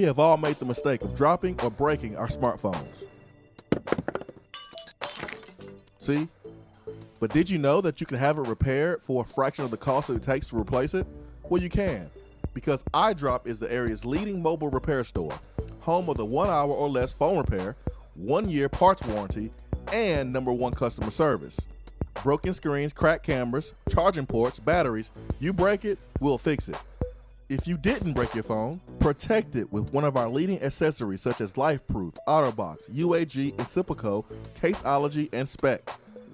We have all made the mistake of dropping or breaking our smartphones. See? But did you know that you can have it repaired for a fraction of the cost that it takes to replace it? Well, you can, because iDrop is the area's leading mobile repair store, home of the 1 hour or less phone repair, 1 year parts warranty, and #1 customer service. Broken screens, cracked cameras, charging ports, batteries, you break it, we'll fix it. If you didn't break your phone, protect it with one of our leading accessories such as LifeProof, OtterBox, UAG, Incipico, Caseology, and Spec.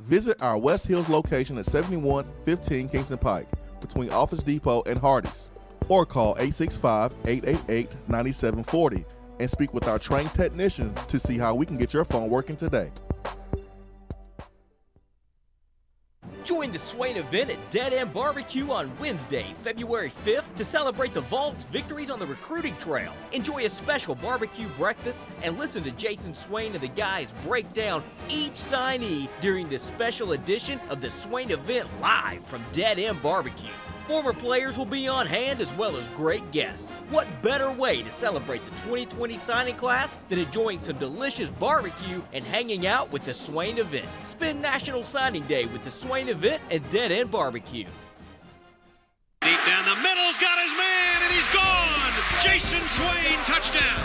Visit our West Hills location at 7115 Kingston Pike between Office Depot and Hardee's, or call 865-888-9740 and speak with our trained technicians to see how we can get your phone working today. Join the Swain event at Dead End Barbecue on Wednesday, February 5th to celebrate the Vault's victories on the recruiting trail. Enjoy a special barbecue breakfast and listen to Jason Swain and the guys break down each signee during this special edition of the Swain event live from Dead End Barbecue. Former players will be on hand as well as great guests. What better way to celebrate the 2020 signing class than enjoying some delicious barbecue and hanging out with the Swain event? Spend National Signing Day with the Swain event and Dead End Barbecue. Deep down the middle's got his man and he's gone. Jason Swain, touchdown.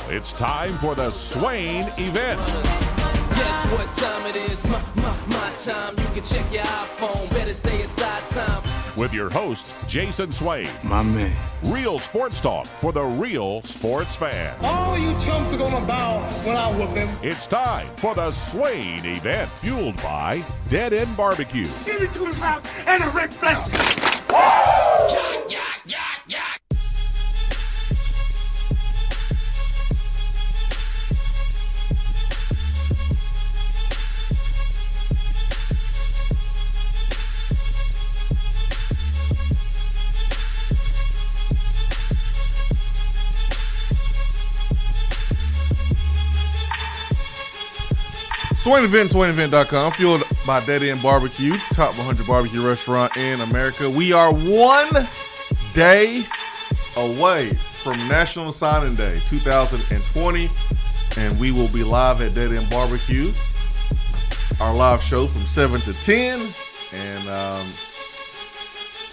It's time for the Swain event. Guess what time it is? My time. You can check your iPhone. Better say it's our time. With your host, Jason Swain. My man. Real sports talk for the real sports fan. All you chumps are gonna bow when I whoop him. It's time for the Swain event, fueled by Dead End Barbecue. Give me 2 pounds and a Rick Flair. Swain Event, SwainEvent.com, fueled by Dead End Barbecue, top 100 barbecue restaurant in America. We are 1 day away from National Signing Day 2020, and we will be live at Dead End Barbecue. Our live show from 7 to 10, and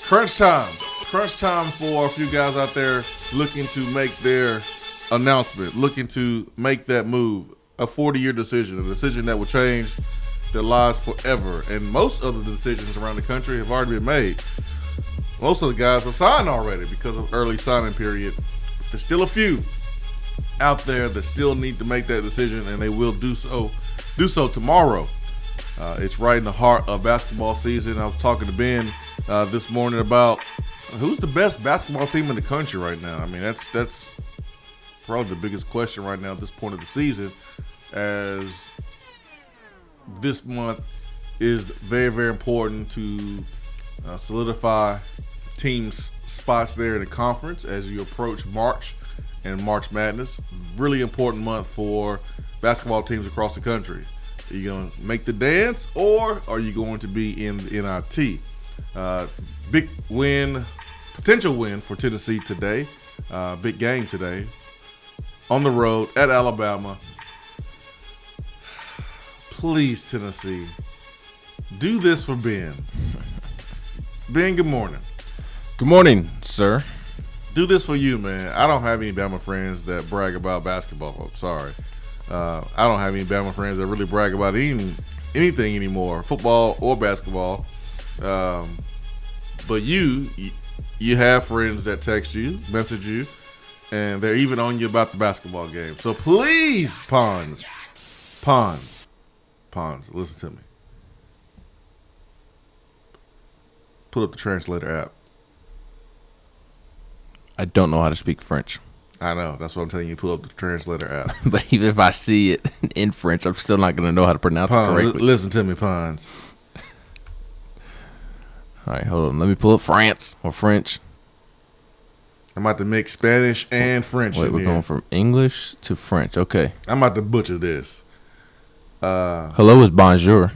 crunch time for a few guys out there looking to make their announcement, looking to make that move. A 40-year decision, a decision that will change their lives forever. And most of the decisions around the country have already been made. Most of the guys have signed already because of early signing period. There's still a few out there that still need to make that decision, and they will do so tomorrow. It's right in the heart of basketball season. I was talking to Ben this morning about who's the best basketball team in the country right now. I mean, that's probably the biggest question right now at this point of the season, as this month is very, very important to solidify teams' spots there in the conference as you approach March and March Madness. Really important month for basketball teams across the country. Are you going to make the dance, or are you going to be in the NIT? Big win, potential win for Tennessee today. Big game today. On the road at Alabama. Please, Tennessee, do this for Ben. Ben, good morning. Good morning, sir. Do this for you, man. I don't have any Bama friends that brag about basketball. I'm sorry. I don't have any Bama friends that really brag about anything anymore, football or basketball. But you have friends that text you, message you, and they're even on you about the basketball game. So please, Pons, listen to me. Put up the translator app. I don't know how to speak French. I know. That's what I'm telling you. Pull up the translator app. But even if I see it in French, I'm still not going to know how to pronounce it correctly. Listen to me, Pons. All right, hold on. Let me pull up France or French. I'm about to mix Spanish and French. Wait, we're going from English to French. Okay. I'm about to butcher this. Hello is bonjour.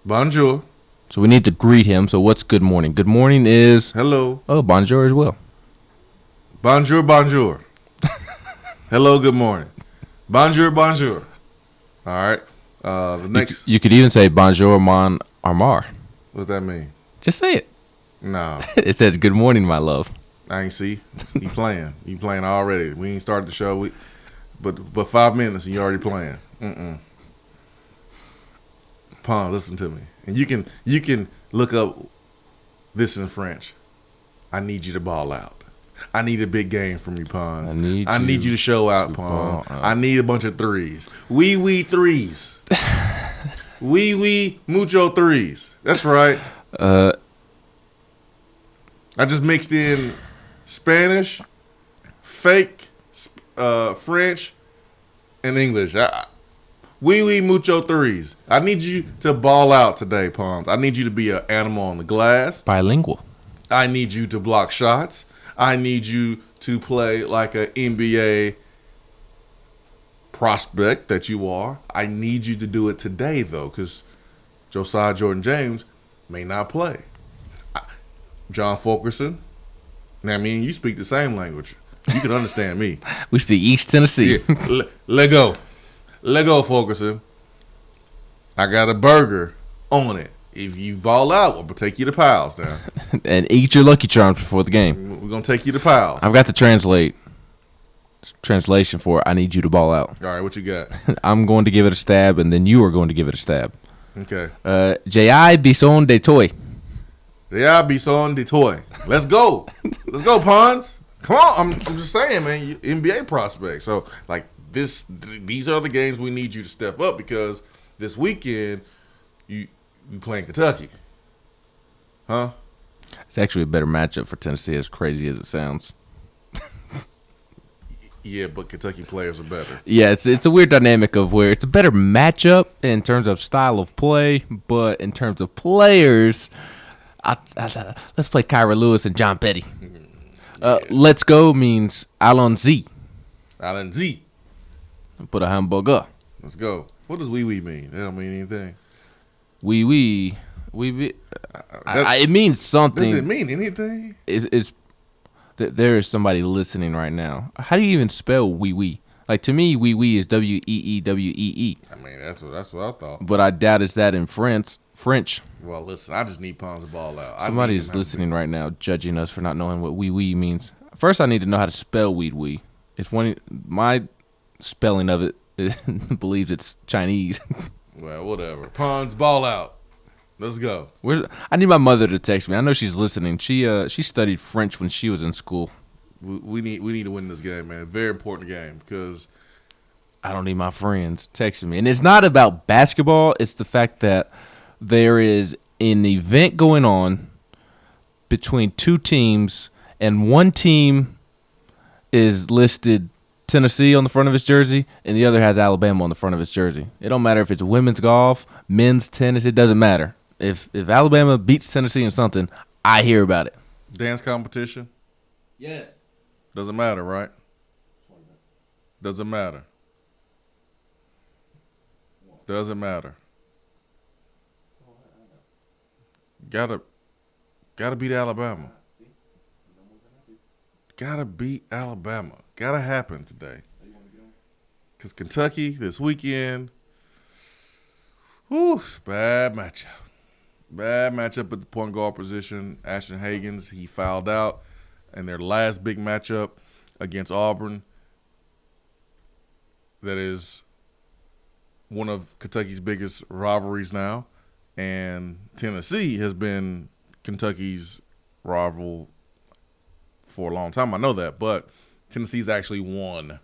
Bonjour. So we need to greet him. So what's good morning? Good morning is hello. Oh, bonjour as well. Bonjour, bonjour. Hello, good morning. Bonjour, bonjour. All right. The next. You could even say bonjour, mon armar. What does that mean? Just say it. No, It says good morning, my love. I ain't see. You playing. You playing already. We ain't started the show. But 5 minutes and you already playing. Pawn, listen to me. And you can look up this in French. I need you to ball out. I need a big game from you, Pawn. I need you to show out, Pawn. I need a bunch of threes. Wee threes. Wee mucho threes. That's right. I just mixed in Spanish, fake French, and English. Wee mucho threes. I need you to ball out today, Pons. I need you to be an animal on the glass. Bilingual. I need you to block shots. I need you to play like an NBA prospect that you are. I need you to do it today, though, because Josiah Jordan-James may not play. John Fulkerson, now me and you speak the same language. You can understand me. We speak East Tennessee. Yeah. Let go, Fulkerson. I got a burger on it. If you ball out, we'll take you to Pals now. And eat your Lucky Charms before the game. We're going to take you to Pals. I've got the translation for I need you to ball out. All right, what you got? I'm going to give it a stab, and then you are going to give it a stab. Okay. J.I. Bison de Toy. J.I. Bison de Toy. Let's go. Let's go, Pons. Come on. I'm just saying, man, you NBA prospect. So, like, these are the games we need you to step up because this weekend you playing Kentucky. Huh? It's actually a better matchup for Tennessee, as crazy as it sounds. Yeah, but Kentucky players are better. Yeah, it's a weird dynamic of where it's a better matchup in terms of style of play, but in terms of players, let's play Kyra Lewis and John Petty. Let's go means allons-y. Allons-y. Put a hamburger. Let's go. What does wee mean? That don't mean anything. Wee. It means something. Does it mean anything? There is somebody listening right now. How do you even spell wee? Like, to me, wee is Weewee. I mean, that's what I thought. But I doubt it's that in French. Well, listen, I just need Pons to ball out. Somebody's listening right now, judging us for not knowing what wee means. First, I need to know how to spell weed. It's my spelling of it believes it's Chinese. Well, whatever. Pons, ball out. Let's go. I need my mother to text me. I know she's listening. She studied French when she was in school. We need to win this game, man. Very important game because I don't need my friends texting me. And it's not about basketball. It's the fact that there is an event going on between two teams, and one team is listed Tennessee on the front of his jersey, and the other has Alabama on the front of his jersey. It don't matter if it's women's golf, men's tennis. It doesn't matter. If Alabama beats Tennessee in something, I hear about it. Dance competition? Yes. Doesn't matter, right? Doesn't matter. Doesn't matter. Gotta beat Alabama. Gotta beat Alabama. Gotta happen today. Because Kentucky this weekend, bad matchup. Bad matchup at the point guard position. Ashton Hagans, he fouled out in their last big matchup against Auburn. That is one of Kentucky's biggest rivalries now. And Tennessee has been Kentucky's rival for a long time. I know that, but Tennessee's actually won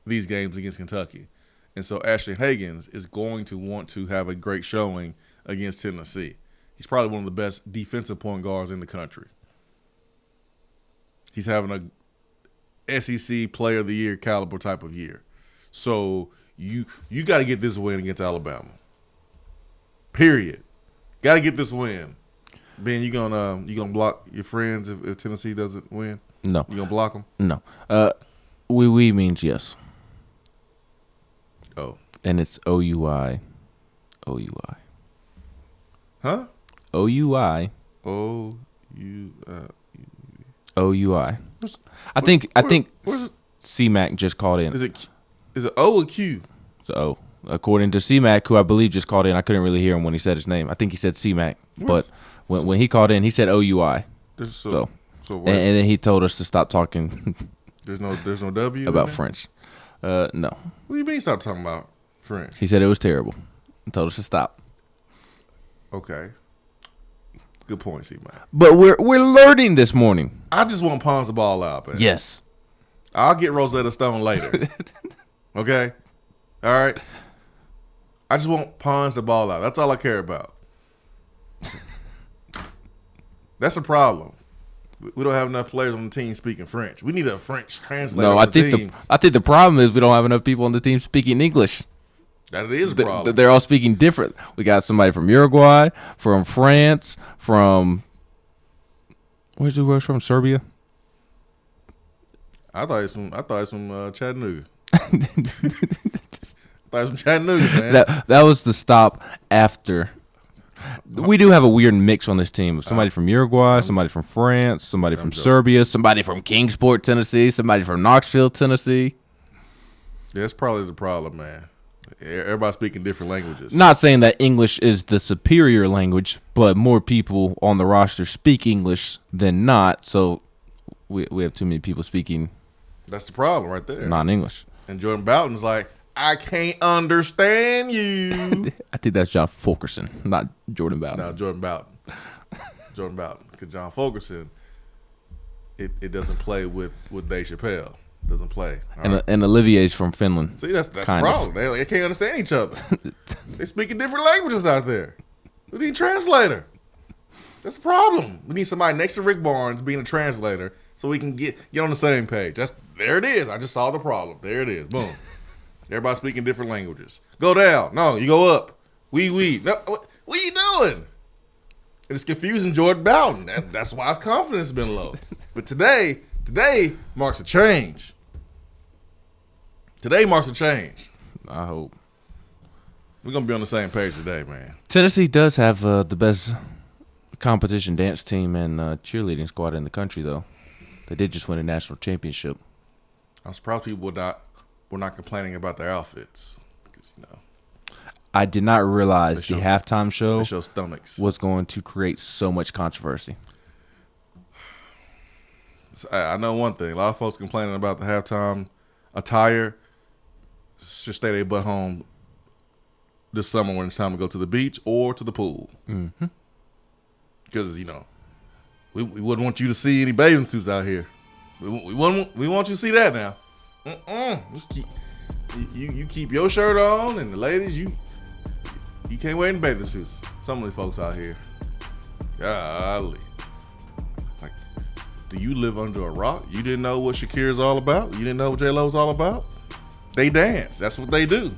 these games against Kentucky. And so Ashton Hagans is going to want to have a great showing against Tennessee. He's probably one of the best defensive point guards in the country. He's having a SEC Player of the Year caliber type of year. So you got to get this win against Alabama. Period. Got to get this win. Ben, you gonna block your friends if Tennessee doesn't win? No. You gonna block them? No. We means yes. Oh. And it's OUI. OUI. Huh? OUI. OU. OUI. I think where's it? C-Mac just called in. Is it O or Q? It's O. According to C-Mac, who I believe just called in, I couldn't really hear him when he said his name. I think he said C-Mac, but when he called in, he said OUI. So and then he told us to stop talking. There's no W about French. No. What do you mean stop talking about French? He said it was terrible. He told us to stop. Okay. Good point, C-Mac. But we're learning this morning. I just want Pons the ball out, man. Yes. I'll get Rosetta Stone later. Okay? All right? I just want Pons the ball out. That's all I care about. That's a problem. We don't have enough players on the team speaking French. We need a French translator on the team. I think the problem is we don't have enough people on the team speaking English. That is a problem. They're all speaking different. We got somebody from Uruguay, from France, from where's he from? Serbia. I thought it was from Chattanooga. I thought it was from Chattanooga, man. That was the stop after. We do have a weird mix on this team. Somebody from Uruguay, somebody from France, somebody from Serbia, somebody from Kingsport, Tennessee, somebody from Knoxville, Tennessee. Yeah, that's probably the problem, man. Everybody speaking different languages. Not saying that English is the superior language, but more people on the roster speak English than not. So we have too many people speaking. That's the problem right there. Non-English. And Jordan Boughton's like, I can't understand you. I think that's John Fulkerson, not Jordan Boughton. No, Jordan Boughton. Jordan Boughton. Because John Fulkerson, it doesn't play with Dave Chappelle. Doesn't play. And Olivier's from Finland. See, that's the problem. They can't understand each other. They're speaking different languages out there. We need a translator. That's the problem. We need somebody next to Rick Barnes being a translator so we can get on the same page. There it is. I just saw the problem. There it is. Boom. Everybody speaking different languages. Go down. No, you go up. We. No, what are you doing? It's confusing Jordan Boughton. That's why his confidence has been low. But today marks a change. Today marks a change. I hope. We're going to be on the same page today, man. Tennessee does have the best competition dance team and cheerleading squad in the country, though. They did just win a national championship. I'm surprised people were not complaining about their outfits. Because, I did not realize the halftime show stomachs was going to create so much controversy. I know one thing. A lot of folks complaining about the halftime attire. Should stay their butt home this summer when it's time to go to the beach or to the pool. Mm-hmm. Because, we wouldn't want you to see any bathing suits out here. We want you to see that now. You keep your shirt on, and the ladies, you can't wear any bathing suits. Some of the folks out here. Golly. Like, do you live under a rock? You didn't know what Shakira's all about? You didn't know what J-Lo's all about? They dance. That's what they do.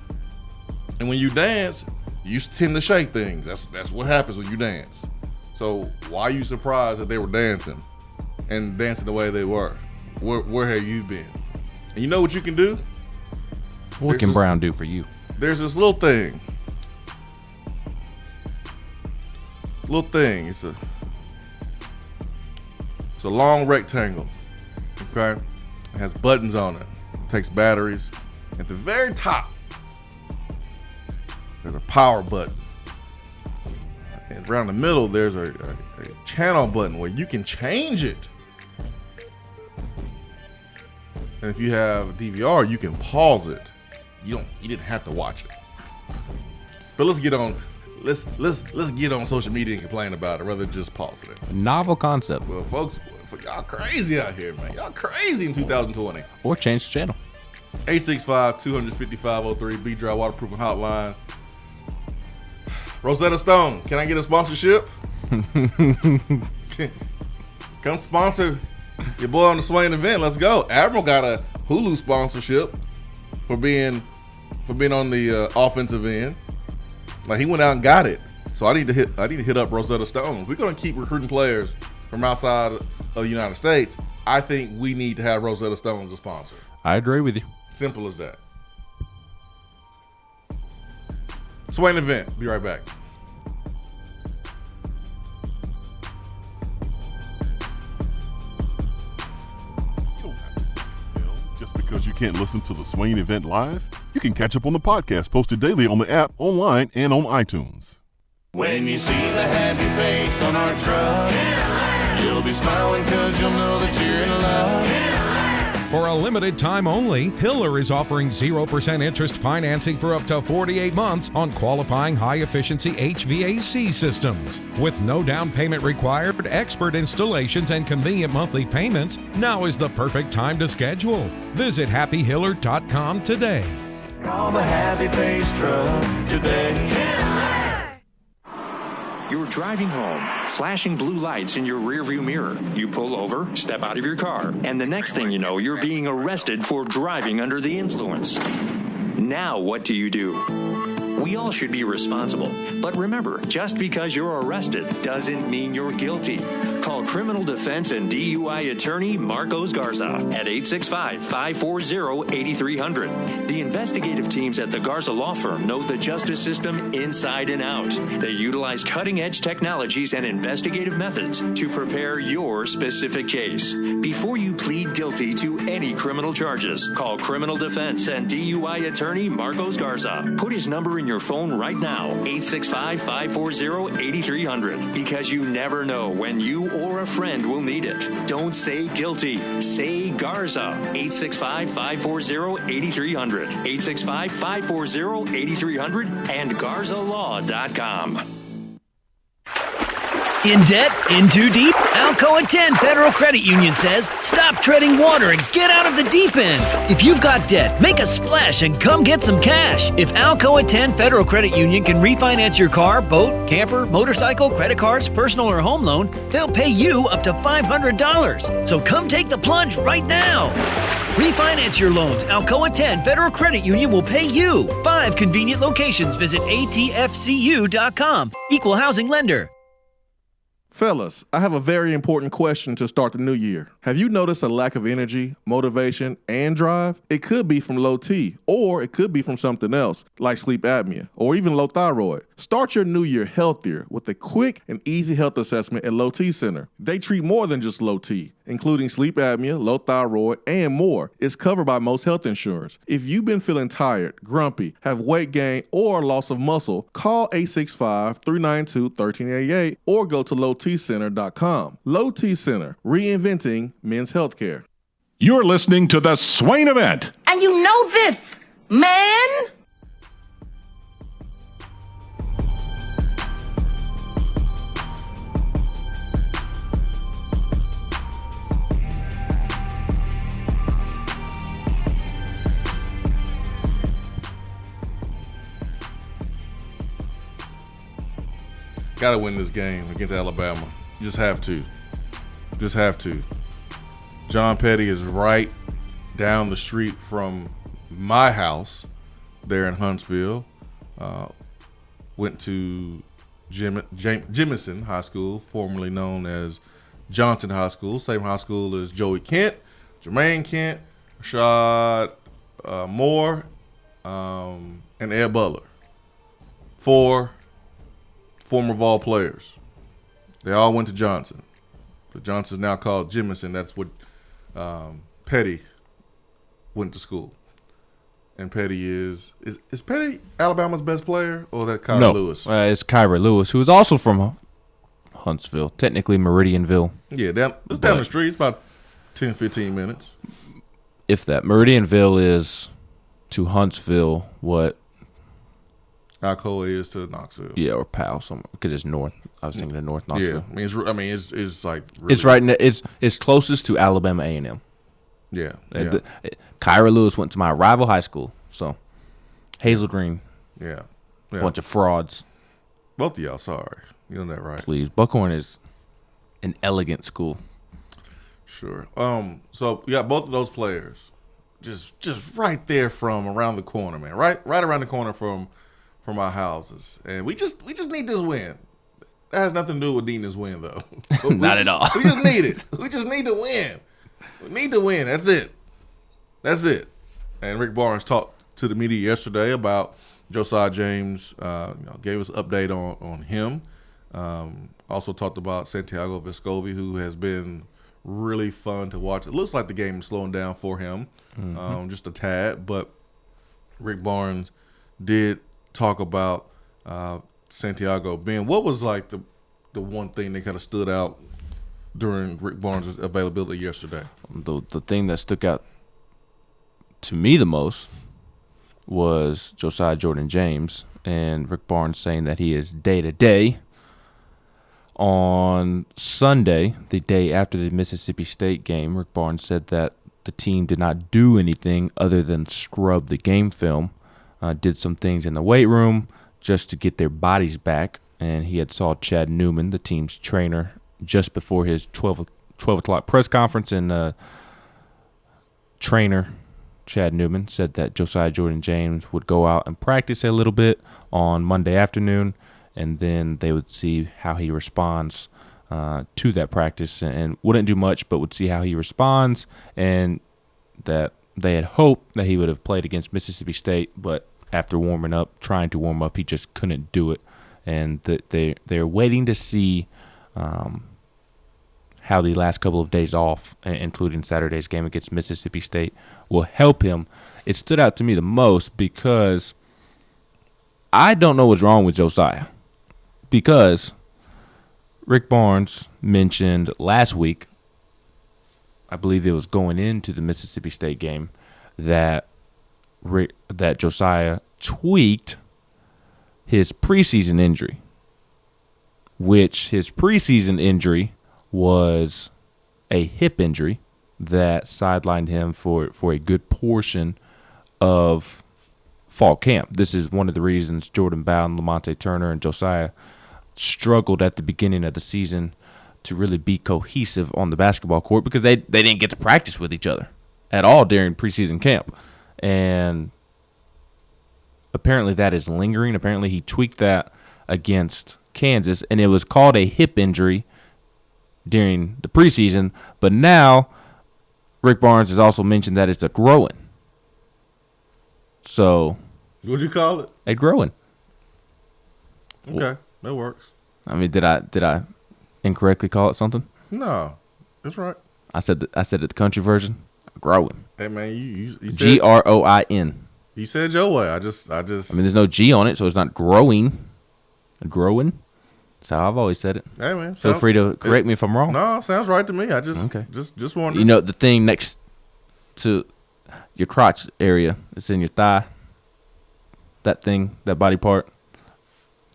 And when you dance, you tend to shake things. That's what happens when you dance. So why are you surprised that they were dancing and dancing the way they were? Where have you been? And you know what you can do? What can Brown do for you? There's this little thing. It's a long rectangle. Okay? It has buttons on it. It takes batteries. At the very top, there's a power button. And around the middle, there's a channel button where you can change it. And if you have a DVR, you can pause it. You didn't have to watch it. But let's get on social media and complain about it rather than just pause it. A novel concept. Well, folks, y'all crazy out here, man. Y'all crazy in 2020. Or change the channel. 865-250-503 B-Drive Waterproofing Hotline. Rosetta Stone, can I get a sponsorship? Come sponsor your boy on the Swain event. Let's go. Admiral got a Hulu sponsorship for being on the offensive end. Like, he went out and got it. So I need to hit up Rosetta Stone. If we're gonna keep recruiting players from outside of the United States, I think we need to have Rosetta Stone as a sponsor. I agree with you. Simple as that. Swain event. Be right back. can't listen to the Swain event live? You can catch up on the podcast posted daily on the app, online, and on iTunes. When you see the happy face on our truck, you'll be smiling because you'll know that you're in love. For a limited time only, Hiller is offering 0% interest financing for up to 48 months on qualifying high-efficiency HVAC systems. With no down payment required, expert installations, and convenient monthly payments, now is the perfect time to schedule. Visit happyhiller.com today. Call the happy face truck today. You're driving home, flashing blue lights in your rearview mirror. You pull over, step out of your car, and the next thing you know, you're being arrested for driving under the influence. Now what do? We all should be responsible. But remember, just because you're arrested doesn't mean you're guilty. Call criminal defense and DUI attorney Marcos Garza at 865-540-8300. The investigative teams at the Garza Law Firm know the justice system inside and out. They utilize cutting-edge technologies and investigative methods to prepare your specific case. Before you plead guilty to any criminal charges, call criminal defense and DUI attorney Marcos Garza. Put his number in your phone right now, 865-540-8300, because you never know when you or a friend will need it. Don't say guilty. Say Garza. 865-540-8300. 865-540-8300 and GarzaLaw.com. In debt? In too deep? Alcoa 10 Federal Credit Union says, stop treading water and get out of the deep end. If you've got debt, make a splash and come get some cash. If Alcoa 10 Federal Credit Union can refinance your car, boat, camper, motorcycle, credit cards, personal or home loan, they'll pay you up to $500. So come take the plunge right now. Refinance your loans. Alcoa 10 Federal Credit Union will pay you. 5 convenient locations. Visit atfcu.com. Equal housing lender. Fellas, I have a very important question to start the new year. Have you noticed a lack of energy, motivation, and drive? It could be from low T, or it could be from something else, like sleep apnea, or even low thyroid. Start your new year healthier with a quick and easy health assessment at Low T Center. They treat more than just low T, including sleep apnea, low thyroid, and more. It's covered by most health insurance. If you've been feeling tired, grumpy, have weight gain, or loss of muscle, call 865-392-1388 or go to lowtcenter.com. Low T Center, reinventing men's healthcare. You're listening to the Swain event. And you know this, man. Got to win this game against Alabama. You just have to. Just have to. John Petty is right down the street from my house there in Huntsville. Went to Jemison High School, formerly known as Johnson High School. Same high school as Joey Kent, Jermaine Kent, Rashad Moore, and Ed Butler. 4 former Vol players. They all went to Johnson. But Johnson's now called Jemison. That's what Petty went to school. And Petty is Petty Alabama's best player, or that Kyra Lewis? No, it's Kyra Lewis, who is also from Huntsville, technically Meridianville. Yeah, it's down the street. It's about 10, 15 minutes. If that. Meridianville is to Huntsville what Alcoa is to Knoxville. Yeah, or Powell, somewhere, because it's north. I was thinking of North Knoxville. Yeah, it's like really, it's right. It's closest to Alabama A&M. Yeah, Kyra Lewis went to my rival high school, so Hazel Green. Yeah. Bunch of frauds. Both of y'all, sorry, you know that, right? Please, Buckhorn is an elegant school. Sure. So you got both of those players, just right there from around the corner, man. Right around the corner from our houses, and we just need this win. That has nothing to do with Dina's win, though. Not at all. We just need it. We just need to win. We need to win. That's it. And Rick Barnes talked to the media yesterday about Josiah James. Gave us an update on him. Also talked about Santiago Vescovi, who has been really fun to watch. It looks like the game is slowing down for him, just a tad. But Rick Barnes did talk about Santiago. Ben, what was like the one thing that kind of stood out during Rick Barnes' availability yesterday? The thing that stuck out to me the most was Josiah Jordan-James and Rick Barnes saying that he is day-to-day. On Sunday, the day after the Mississippi State game, Rick Barnes said that the team did not do anything other than scrub the game film, did some things in the weight room just to get their bodies back, and he had saw Chad Newman, the team's trainer, just before his 12 o'clock press conference, and trainer Chad Newman said that Josiah Jordan-James would go out and practice a little bit on Monday afternoon, and then they would see how he responds to that practice, and wouldn't do much, but would see how he responds, and that they had hoped that he would have played against Mississippi State, but after trying to warm up, he just couldn't do it, and they're waiting to see how the last couple of days off, including Saturday's game against Mississippi State, will help him. It stood out to me the most because I don't know what's wrong with Josiah, because Rick Barnes mentioned last week, I believe it was going into the Mississippi State game, that Josiah tweaked his preseason injury, which his preseason injury was a hip injury that sidelined him for a good portion of fall camp. This is one of the reasons Jordan Bowden, Lamonte Turner, and Josiah struggled at the beginning of the season to really be cohesive on the basketball court, because they didn't get to practice with each other at all during preseason camp. And apparently that is lingering. Apparently he tweaked that against Kansas, and it was called a hip injury during the preseason, but now Rick Barnes has also mentioned that it's a growing. So what'd you call it? A growing. Okay, that works. I mean, did I incorrectly call it something? No, that's right. I said it the country version. Growing. Hey man, you Groin. said You said your way. I just. I mean, there's no G on it, so it's not growing. Growing. That's how I've always said it. Hey man, feel free to correct me if I'm wrong. No, sounds right to me. I just wanted. You know, the thing next to your crotch area, it's in your thigh. That thing, that body part.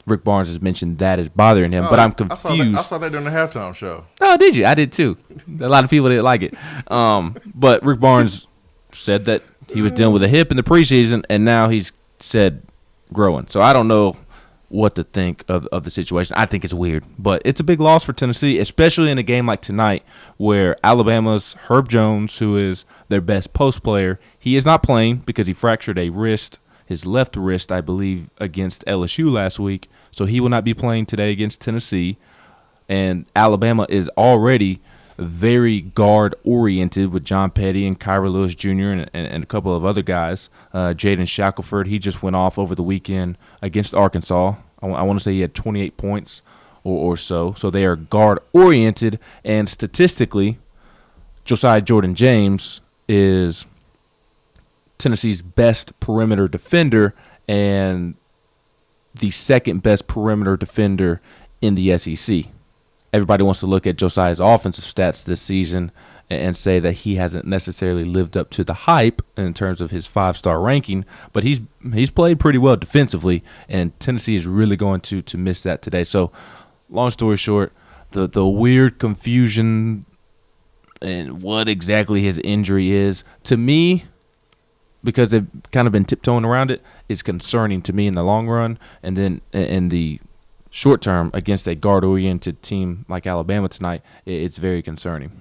Rick Barnes has mentioned that is bothering him, but I'm confused. I saw that during the halftime show. Oh, did you? I did too. A lot of people didn't like it. But Rick Barnes said that he was dealing with a hip in the preseason, and now he's said growing. So I don't know what to think of the situation. I think it's weird, but it's a big loss for Tennessee, especially in a game like tonight where Alabama's Herb Jones, who is their best post player, he is not playing because he fractured a wrist, his left wrist, I believe, against LSU last week. So he will not be playing today against Tennessee. And Alabama is already very guard-oriented with John Petty and Kyra Lewis Jr. and a couple of other guys. Jaden Shackelford, he just went off over the weekend against Arkansas. I want to say he had 28 points or so. So they are guard-oriented, and statistically, Josiah Jordan-James is Tennessee's best perimeter defender and the second best perimeter defender in the SEC. Everybody wants to look at Josiah's offensive stats this season and say that he hasn't necessarily lived up to the hype in terms of his 5-star ranking, but he's played pretty well defensively, and Tennessee is really going to miss that today. So, long story short, the weird confusion and what exactly his injury is, to me, because they've kind of been tiptoeing around it, is concerning to me in the long run, and then in the short term against a guard-oriented team like Alabama tonight, it's very concerning.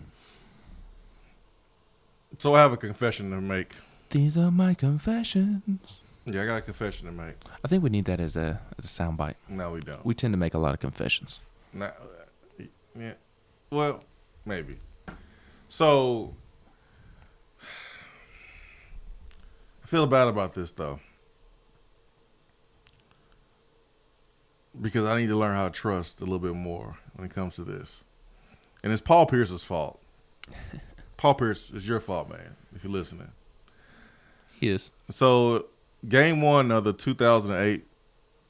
So I have a confession to make. These are my confessions. Yeah, I got a confession to make. I think we need that as a soundbite. No, we don't. We tend to make a lot of confessions. Yeah. Well, maybe. So I feel bad about this though, because I need to learn how to trust a little bit more when it comes to this. And it's Paul Pierce's fault. Paul Pierce, it's your fault, man, if you're listening. He is. So, game 1 of the 2008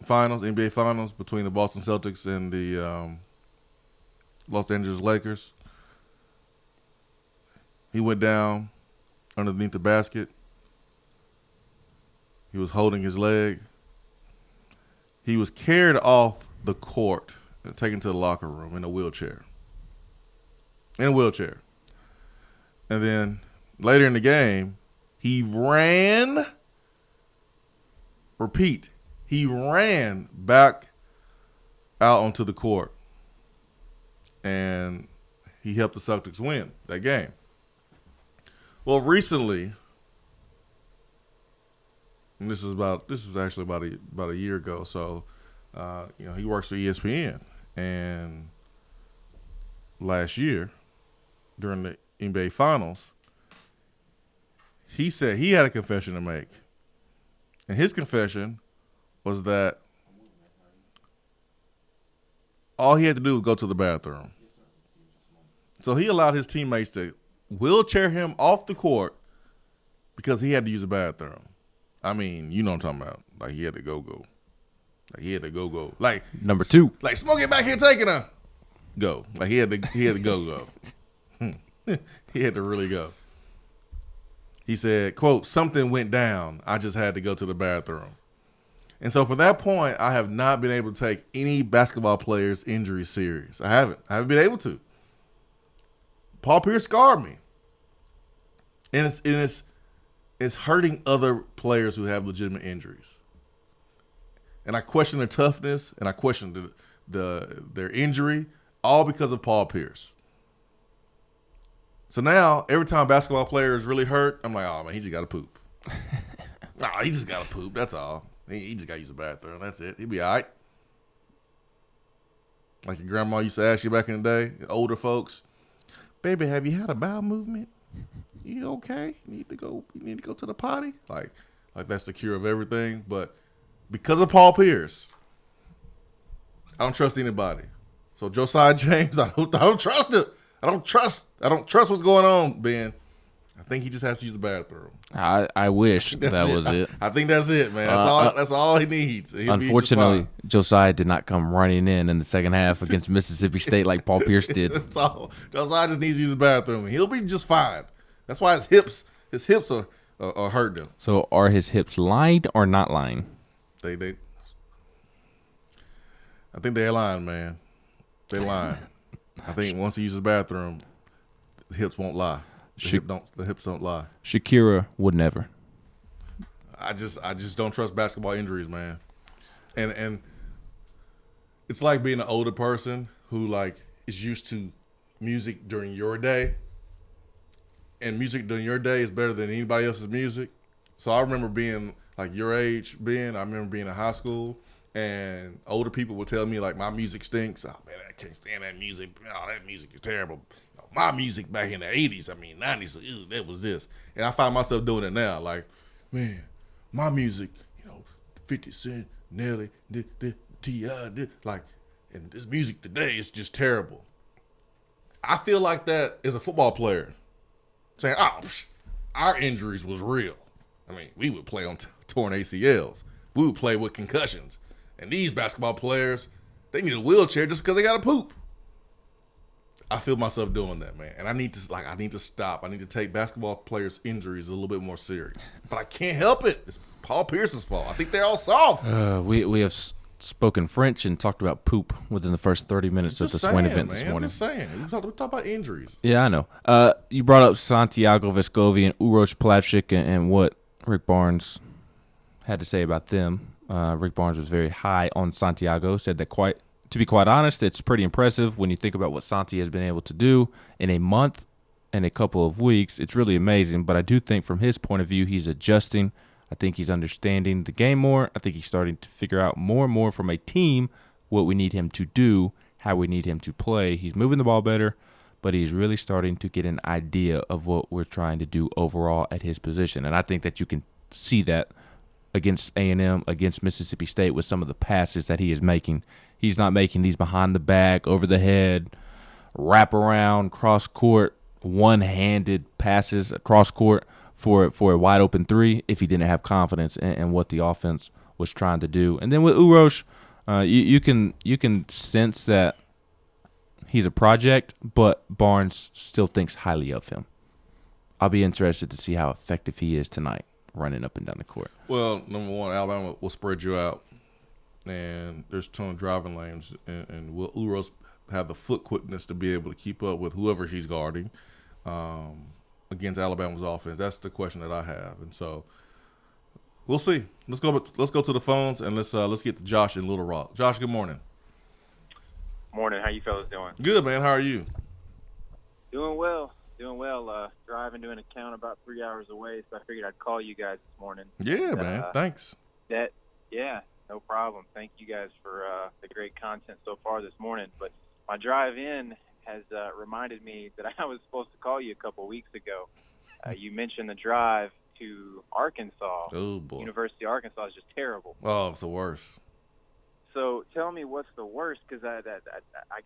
finals, NBA Finals, between the Boston Celtics and the Los Angeles Lakers. He went down underneath the basket. He was holding his leg. He was carried off the court and taken to the locker room in a wheelchair. And then later in the game, he ran back out onto the court. And he helped the Celtics win that game. Well, recently, and this is actually about a year ago. So, he works for ESPN, and last year during the NBA Finals, he said he had a confession to make, and his confession was that all he had to do was go to the bathroom. So he allowed his teammates to wheelchair him off the court because he had to use the bathroom. I mean, you know what I'm talking about. Like, he had to go. Like, number 2. Like, Smokey back here taking a go. Like, he had to go. He had to really go. He said, quote, "Something went down. I just had to go to the bathroom." And so from that point, I have not been able to take any basketball player's injury serious. I haven't been able to. Paul Pierce scarred me. And it's hurting other players who have legitimate injuries. And I question their toughness, and I question their injury, all because of Paul Pierce. So now, every time a basketball player is really hurt, I'm like, oh, man, he just got to poop. He just got to poop. That's all. He just got to use the bathroom. That's it. He'll be all right. Like your grandma used to ask you back in the day, older folks, "Baby, have you had a bowel movement? You okay? You need to go to the potty?" Like that's the cure of everything. But because of Paul Pierce, I don't trust anybody. So Josiah James, I don't trust it. I don't trust what's going on, Ben. I think he just has to use the bathroom. I wish that was it. I think that's it, man. That's all he needs. Unfortunately, Josiah did not come running in the second half against Mississippi State like Paul Pierce did. That's all. Josiah just needs to use the bathroom. He'll be just fine. That's why his hips are hurting him. So are his hips lined or not lined? I think they're lying, man. They lying. I think once he uses the bathroom, the hips won't lie. The hips don't lie. Shakira would never. I just don't trust basketball injuries, man. And it's like being an older person who like is used to music during your day. And music during your day is better than anybody else's music. So I remember being like your age, Ben. I remember being in high school, and older people would tell me like my music stinks. Oh man, I can't stand that music. Oh, that music is terrible. My music back in the 80s, 90s, ew, that was this. And I find myself doing it now. Like, man, my music, 50 Cent, Nelly, T.I., like, and this music today is just terrible. I feel like that as a football player, saying, our injuries was real. We would play on torn ACLs. We would play with concussions. And these basketball players, they need a wheelchair just because they got to poop. I feel myself doing that, man. And I need to stop. I need to take basketball players' injuries a little bit more serious. But I can't help it. It's Paul Pierce's fault. I think they're all soft. We have spoken French and talked about poop within the first 30 minutes of the Swain event this morning. I'm just saying. We talk about injuries. Yeah, I know. You brought up Santiago Vescovi and Uroš Plavšič and what Rick Barnes had to say about them. Rick Barnes was very high on Santiago, said that to be quite honest, it's pretty impressive when you think about what Santi has been able to do in a month and a couple of weeks. It's really amazing, but I do think from his point of view, he's adjusting. I think he's understanding the game more. I think he's starting to figure out more and more from a team what we need him to do, how we need him to play. He's moving the ball better, but he's really starting to get an idea of what we're trying to do overall at his position. And I think that you can see that against A&M, against Mississippi State with some of the passes that he is making. He's not making these behind the back, over the head, wrap around, cross court, one-handed passes across court for a wide open three if he didn't have confidence in what the offense was trying to do. And then with Urosh, you can sense that he's a project, but Barnes still thinks highly of him. I'll be interested to see how effective he is tonight running up and down the court. Well, number one, Alabama will spread you out, and there's a ton of driving lanes, and will Urosh have the foot quickness to be able to keep up with whoever he's guarding against Alabama's offense? That's the question that I have, and so we'll see. Let's go to the phones, and let's get to Josh in Little Rock. Josh, good morning. Morning. How you fellas doing? Good, man. How are you? Doing well. Driving to an account about 3 hours away, so I figured I'd call you guys this morning. Yeah, man. Thanks. No problem. Thank you guys for the great content so far this morning. But my drive in has reminded me that I was supposed to call you a couple weeks ago. You mentioned the drive to Arkansas. Oh, boy. University of Arkansas is just terrible. Oh, it's the worst. So tell me what's the worst, because I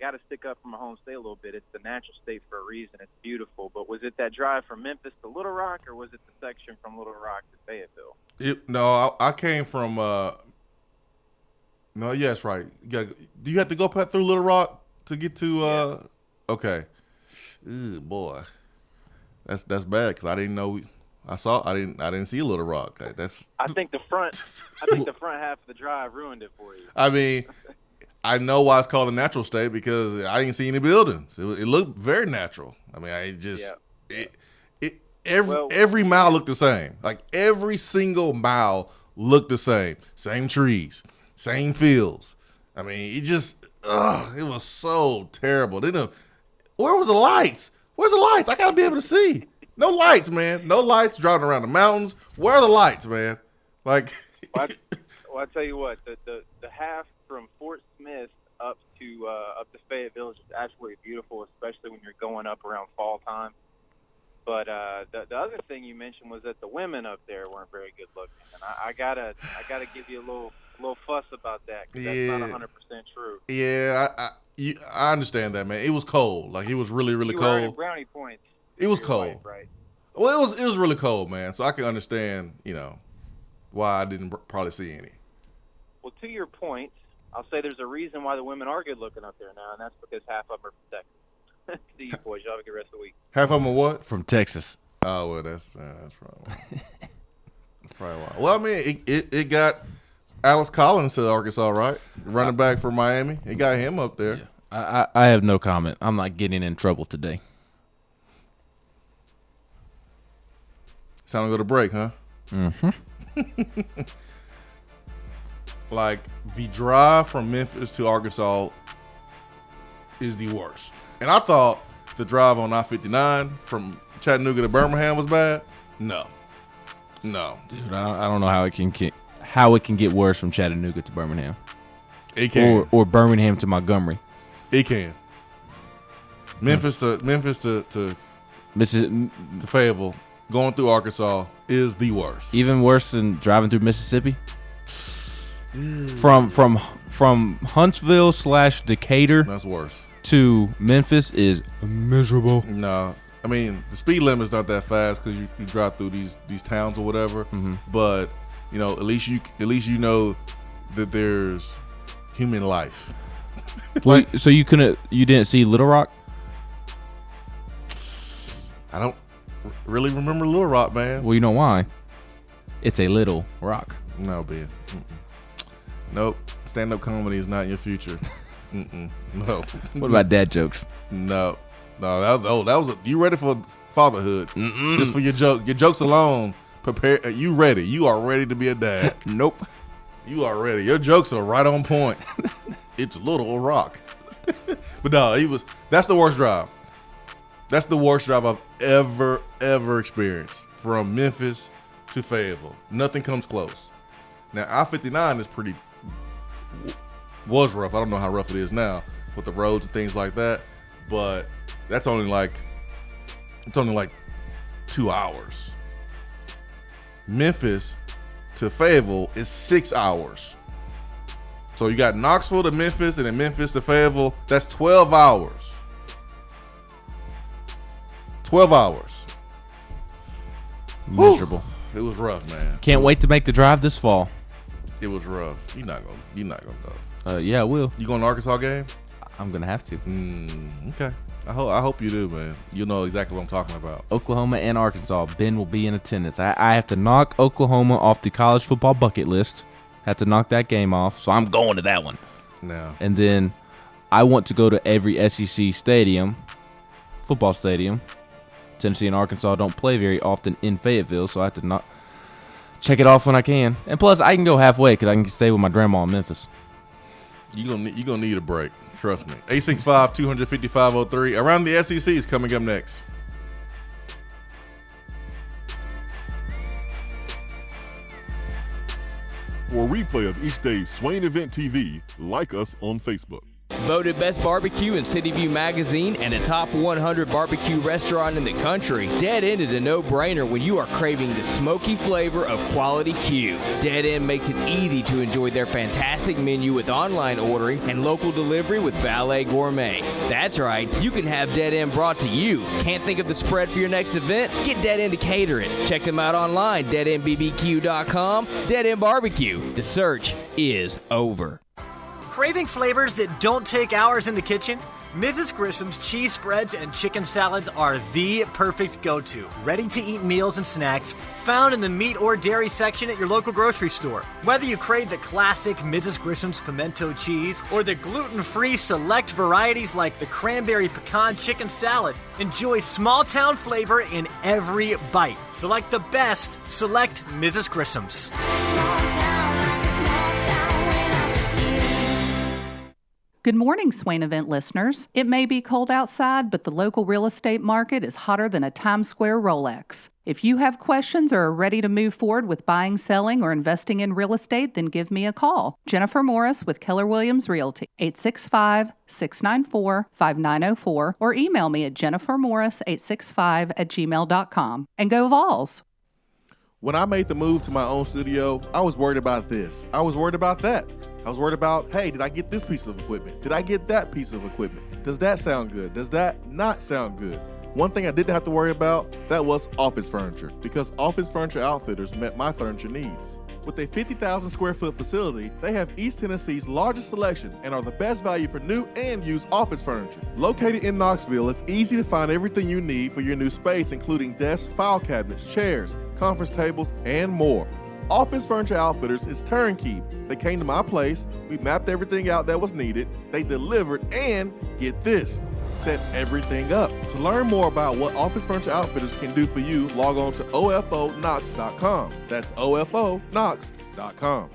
got to stick up for my home state a little bit. It's the natural state for a reason. It's beautiful. But was it that drive from Memphis to Little Rock, or was it the section from Little Rock to Fayetteville? No, I came from no, yes, right. Do you have to go through Little Rock to get to Yeah. Okay. Ew, boy. That's bad, because I didn't know I didn't see Little Rock. I think the front half of the drive ruined it for you. I mean, I know why it's called a natural state, because I didn't see any buildings. It looked very natural. I mean, every mile looked the same. Like every single mile looked the same. Same trees, same fields. I mean, it was so terrible. Where was the lights? Where's the lights? I gotta be able to see. No lights, man. No lights driving around the mountains. Where are the lights, man? Like, well, I tell you what, the half from Fort Smith up to Fayetteville is just absolutely beautiful, especially when you're going up around fall time. But the other thing you mentioned was that the women up there weren't very good looking, and I gotta give you a little fuss about that, because that's not 100% true. Yeah, I understand that, man. It was cold. Like, it was really, really cold. You were brownie points. It was cold. Wife, right? Well, it was really cold, man. So I can understand, why I didn't probably see any. Well, to your point, I'll say there's a reason why the women are good looking up there now, and that's because half of them are from Texas. See you boys. Y'all have a good rest of the week. Half of them are what? From Texas. Oh, well, that's probably why. Well, I mean, it got Alex Collins to Arkansas, right? Running back for Miami. It got him up there. Yeah. I have no comment. I'm not getting in trouble today. It's time to go to break, huh? Mm-hmm. Like, the drive from Memphis to Arkansas is the worst. And I thought the drive on I-59 from Chattanooga to Birmingham was bad. No. Dude, I don't know how it can get worse from Chattanooga to Birmingham. It can. Or Birmingham to Montgomery. It can. Memphis to Fayetteville, going through Arkansas is the worst. Even worse than driving through Mississippi. From Huntsville / Decatur. That's worse. To Memphis is miserable. No, I mean the speed limit's not that fast because you drive through these towns or whatever. Mm-hmm. But at least you know that there's human life. So you didn't see Little Rock? I don't really remember Little Rock, man. Well, you know why? It's a little rock. No, Ben. Nope. Stand-up comedy is not your future. No. What about dad jokes? No. That was you ready for fatherhood? Just for your joke. Your jokes alone. Prepare. You ready? You are ready to be a dad. Nope. You are ready. Your jokes are right on point. It's Little Rock. But no, that's the worst drive. That's the worst drive I've ever experienced from Memphis to Fayetteville. Nothing comes close. Now, I-59 was rough. I don't know how rough it is now with the roads and things like that, but it's only like 2 hours. Memphis to Fayetteville is 6 hours. So you got Knoxville to Memphis and then Memphis to Fayetteville. That's 12 hours. 12 hours. Miserable. It was rough, man. Can't wait to make the drive this fall. It was rough. You're not gonna go. Yeah, I will. You going to Arkansas game? I'm gonna have to. Okay. I hope you do, man. You know exactly what I'm talking about. Oklahoma and Arkansas. Ben will be in attendance. I have to knock Oklahoma off the college football bucket list. Have to knock that game off, so I'm going to that one. Now. And then I want to go to every SEC stadium, football stadium. Tennessee and Arkansas don't play very often in Fayetteville, so I have to check it off when I can. And plus, I can go halfway because I can stay with my grandma in Memphis. You're gonna need a break. Trust me. 865-250-503. Around the SEC is coming up next. For a replay of each day's Swain Event TV, like us on Facebook. Voted Best Barbecue in City View Magazine and a top 100 barbecue restaurant in the country, Dead End is a no-brainer when you are craving the smoky flavor of quality Q. Dead End makes it easy to enjoy their fantastic menu with online ordering and local delivery with Valet Gourmet. That's right, you can have Dead End brought to you. Can't think of the spread for your next event? Get Dead End to cater it. Check them out online, deadendbbq.com. Dead End Barbecue. The search is over. Craving flavors that don't take hours in the kitchen? Mrs. Grissom's cheese spreads and chicken salads are the perfect go-to. Ready-to-eat meals and snacks found in the meat or dairy section at your local grocery store. Whether you crave the classic Mrs. Grissom's pimento cheese or the gluten-free select varieties like the cranberry pecan chicken salad, enjoy small-town flavor in every bite. Select the best. Select Mrs. Grissom's. Good morning, Swain Event listeners. It may be cold outside, but the local real estate market is hotter than a Times Square Rolex. If you have questions or are ready to move forward with buying, selling, or investing in real estate, then give me a call. Jennifer Morris with Keller Williams Realty, 865-694-5904, or email me at jennifermorris865@gmail.com. And go Vols! When I made the move to my own studio, I was worried about this. I was worried about that. I was worried about, hey, did I get this piece of equipment? Did I get that piece of equipment? Does that sound good? Does that not sound good? One thing I didn't have to worry about, that was office furniture, because Office Furniture Outfitters met my furniture needs. With a 50,000 square foot facility, they have East Tennessee's largest selection and are the best value for new and used office furniture. Located in Knoxville, it's easy to find everything you need for your new space, including desks, file cabinets, chairs, conference tables, and more. Office Furniture Outfitters is turnkey. They came to my place, we mapped everything out that was needed, they delivered, and get this, set everything up. To learn more about what Office Furniture Outfitters can do for you, log on to ofonox.com. That's ofonox.com.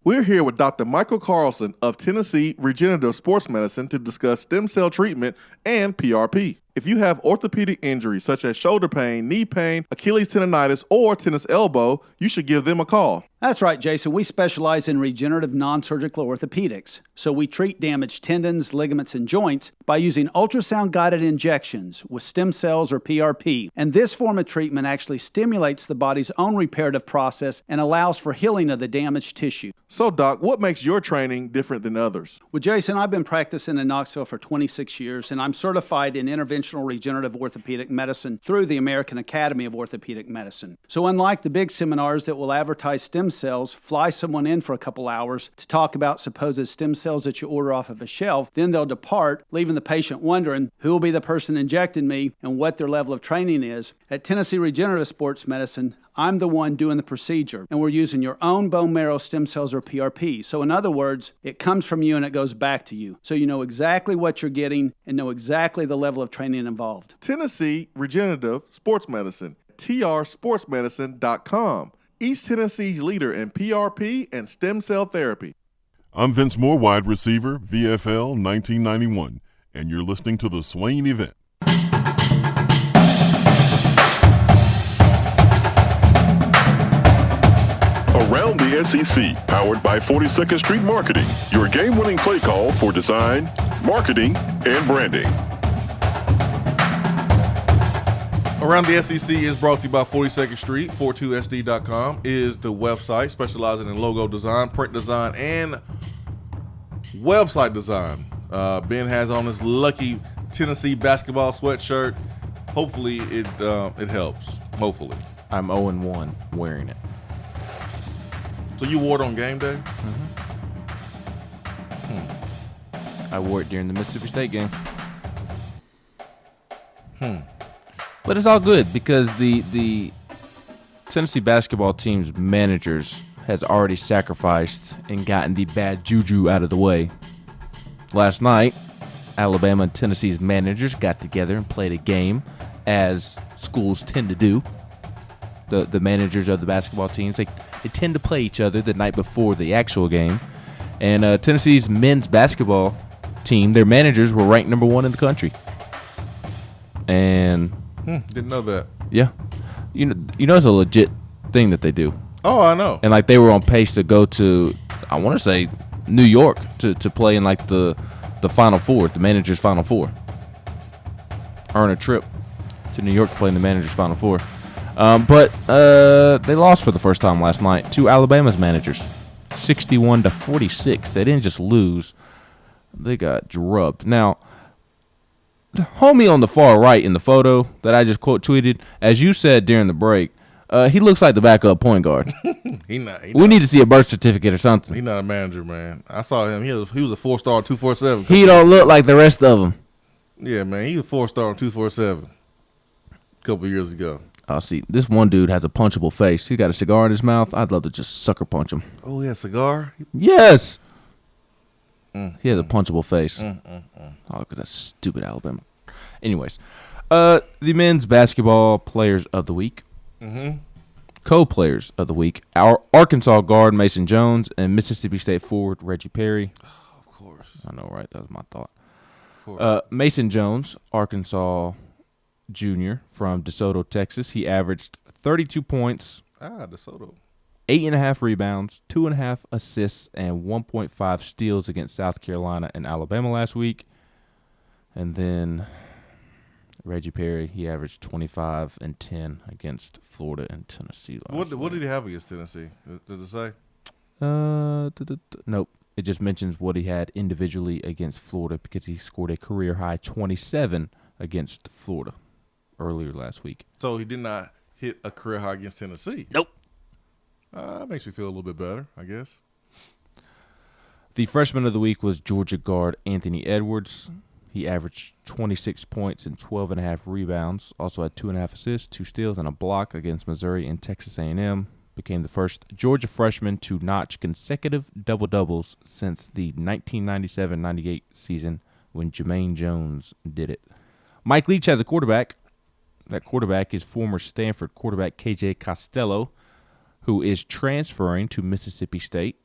We're here with Dr. Michael Carlson of Tennessee Regenerative Sports Medicine to discuss stem cell treatment and PRP. If you have orthopedic injuries such as shoulder pain, knee pain, Achilles tendonitis, or tennis elbow, you should give them a call. That's right, Jason. We specialize in regenerative non-surgical orthopedics. So we treat damaged tendons, ligaments, and joints by using ultrasound-guided injections with stem cells or PRP. And this form of treatment actually stimulates the body's own reparative process and allows for healing of the damaged tissue. So, Doc, what makes your training different than others? Well, Jason, I've been practicing in Knoxville for 26 years, and I'm certified in interventional regenerative orthopedic medicine through the American Academy of Orthopedic Medicine. So unlike the big seminars that will advertise stem cells, fly someone in for a couple hours to talk about supposed stem cells that you order off of a shelf, then they'll depart, leaving the patient wondering who will be the person injecting me and what their level of training is. At Tennessee Regenerative Sports Medicine, I'm the one doing the procedure, and we're using your own bone marrow stem cells or PRP. So in other words, it comes from you and it goes back to you. So you know exactly what you're getting and know exactly the level of training involved. Tennessee Regenerative Sports Medicine, trsportsmedicine.com. East Tennessee's leader in PRP and stem cell therapy. I'm Vince Moore, wide receiver, VFL 1991, and you're listening to the Swain Event. Around the SEC, powered by 42nd Street Marketing, your game-winning play call for design, marketing, and branding. Around the SEC is brought to you by 42nd Street. 42sd.com is the website specializing in logo design, print design, and website design. Ben has on his lucky Tennessee basketball sweatshirt. Hopefully it helps. Hopefully. I'm 0-1 wearing it. So you wore it on game day? I wore it during the Mississippi State game. But it's all good because the Tennessee basketball team's managers has already sacrificed and gotten the bad juju out of the way. Last night, Alabama and Tennessee's managers got together and played a game, as schools tend to do. The managers of the basketball teams, they tend to play each other the night before the actual game. And Tennessee's men's basketball team, their managers were ranked number 1 in the country. And didn't know that. Yeah, you know it's a legit thing that they do. Oh, I know. And like they were on pace to go to, I want to say, New York to play in like the Final Four, the managers' Final Four. Earn a trip to New York to play in the managers' Final Four. But they lost for the first time last night to Alabama's managers, 61-46. They didn't just lose; they got drubbed. Now, the homie on the far right in the photo that I just quote tweeted, as you said during the break, he looks like the backup point guard. He not. We need to see a birth certificate or something. He's not a manager, man. I saw him. He was a 4-star 247. He don't look like the rest of them. Yeah, man. He was 4-star on 247 a couple years ago. Oh, see, this one dude has a punchable face. He got a cigar in his mouth. I'd love to just sucker punch him. Oh, he has a cigar? Yes. He has a punchable face. Oh, look at that stupid Alabama. Anyways, the men's basketball players of the week. Co-players of the week. Our Arkansas guard Mason Jones and Mississippi State forward Reggie Perry. Oh, of course. I know, right? That was my thought. Of course. Mason Jones, Arkansas junior from DeSoto, Texas. He averaged 32 points. DeSoto. 8.5 rebounds, 2.5 assists, and 1.5 steals against South Carolina and Alabama last week. And then Reggie Perry, he averaged 25 and 10 against Florida and Tennessee last week. What did he have against Tennessee? Does it say? Nope. It just mentions what he had individually against Florida because he scored a career-high 27 against Florida earlier last week. So he did not hit a career high against Tennessee? Nope. That makes me feel a little bit better, I guess. The freshman of the week was Georgia guard Anthony Edwards. He averaged 26 points and 12.5 rebounds. Also had 2.5 assists, 2 steals, and a block against Missouri and Texas A&M. Became the first Georgia freshman to notch consecutive double-doubles since the 1997-98 season when Jermaine Jones did it. Mike Leach has a quarterback. That quarterback is former Stanford quarterback KJ Costello, who is transferring to Mississippi State.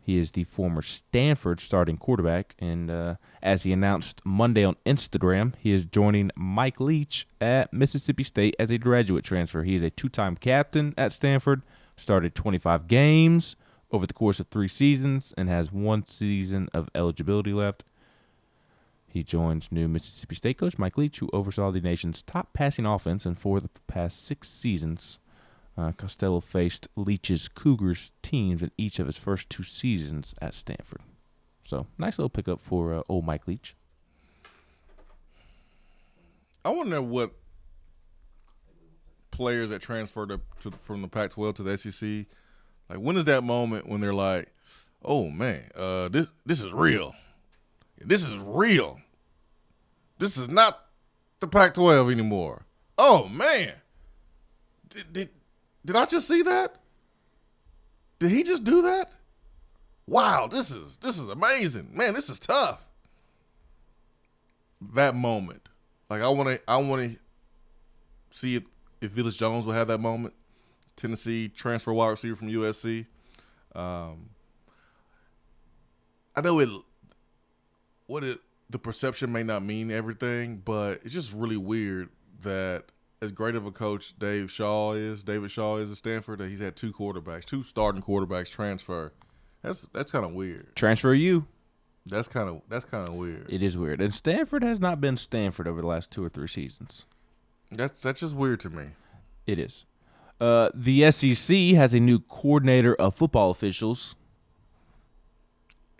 He is the former Stanford starting quarterback, and as he announced Monday on Instagram, he is joining Mike Leach at Mississippi State as a graduate transfer. He is a 2-time captain at Stanford, started 25 games over the course of 3 seasons, and has 1 season of eligibility left. He joins new Mississippi State coach Mike Leach, who oversaw the nation's top passing offense, and for the past 6 seasons, Costello faced Leach's Cougars teams in each of his first 2 seasons at Stanford. So, nice little pickup for old Mike Leach. I wonder what players that transferred from the Pac-12 to the SEC, like when is that moment when they're like, oh man, this is real. This is real. This is not the Pac-12 anymore. Oh man. Did I just see that? Did he just do that? Wow, this is amazing. Man, this is tough. That moment. Like I want to see if Velus Jones will have that moment. Tennessee transfer wide receiver from USC. I know the perception may not mean everything, but it's just really weird that as great of a coach David Shaw is at Stanford, that he's had 2 starting quarterbacks transfer. That's kind of weird. Transfer you. That's kind of weird. It is weird. And Stanford has not been Stanford over the last 2 or 3 seasons. That's just weird to me. It is. The SEC has a new coordinator of football officials.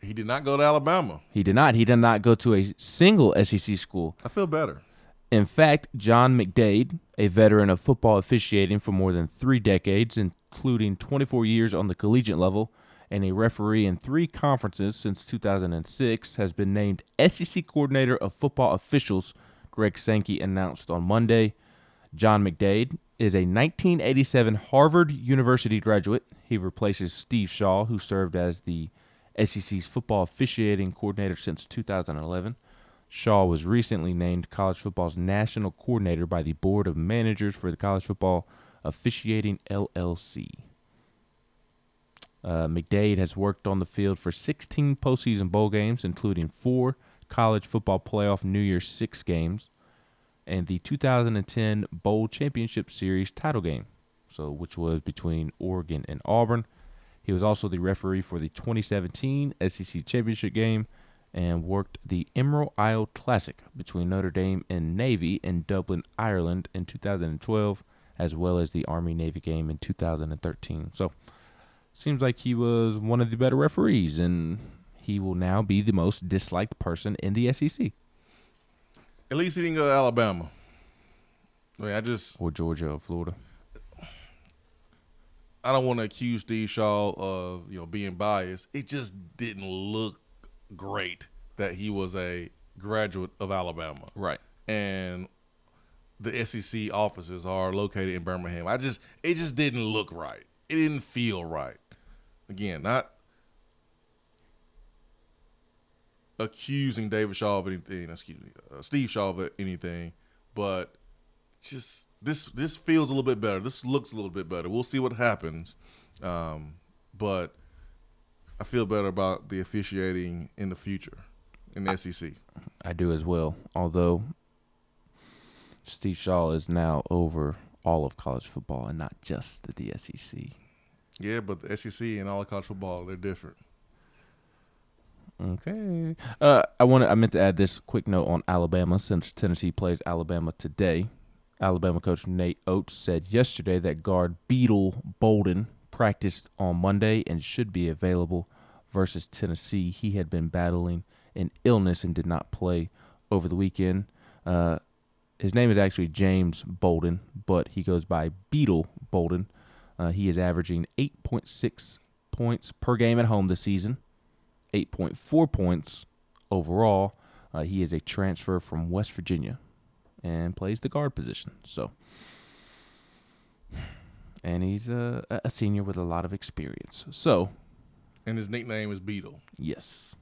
He did not go to Alabama. He did not. He did not go to a single SEC school. I feel better. In fact, John McDade, a veteran of football officiating for more than 3 decades, including 24 years on the collegiate level and a referee in 3 conferences since 2006, has been named SEC Coordinator of Football Officials, Greg Sankey announced on Monday. John McDade is a 1987 Harvard University graduate. He replaces Steve Shaw, who served as the SEC's football officiating coordinator since 2011. Shaw was recently named college football's national coordinator by the Board of Managers for the College Football Officiating LLC. McDade has worked on the field for 16 postseason bowl games, including 4 college football playoff New Year's 6 games and the 2010 Bowl Championship Series title game, which was between Oregon and Auburn. He was also the referee for the 2017 SEC Championship game and worked the Emerald Isle Classic between Notre Dame and Navy in Dublin, Ireland in 2012, as well as the Army-Navy game in 2013. So, seems like he was one of the better referees, and he will now be the most disliked person in the SEC. At least he didn't go to Alabama. Or Georgia or Florida. I don't want to accuse Steve Shaw of being biased. It just didn't look great that he was a graduate of Alabama. Right. And the SEC offices are located in Birmingham. It just didn't look right. It didn't feel right. Again, not accusing David Shaw of anything, Steve Shaw of anything, but just this feels a little bit better. This looks a little bit better. We'll see what happens, but I feel better about the officiating in the future in the SEC. I do as well, although Steve Shaw is now over all of college football and not just the SEC. Yeah, but the SEC and all of college football, they're different. Okay. I meant to add this quick note on Alabama since Tennessee plays Alabama today. Alabama coach Nate Oates said yesterday that guard Beetle Bolden practiced on Monday and should be available versus Tennessee. He had been battling an illness and did not play over the weekend. His name is actually James Bolden, but he goes by Beetle Bolden. He is averaging 8.6 points per game at home this season, 8.4 points overall. He is a transfer from West Virginia and plays the guard position. And he's a senior with a lot of experience. And his nickname is Beetle. Yes.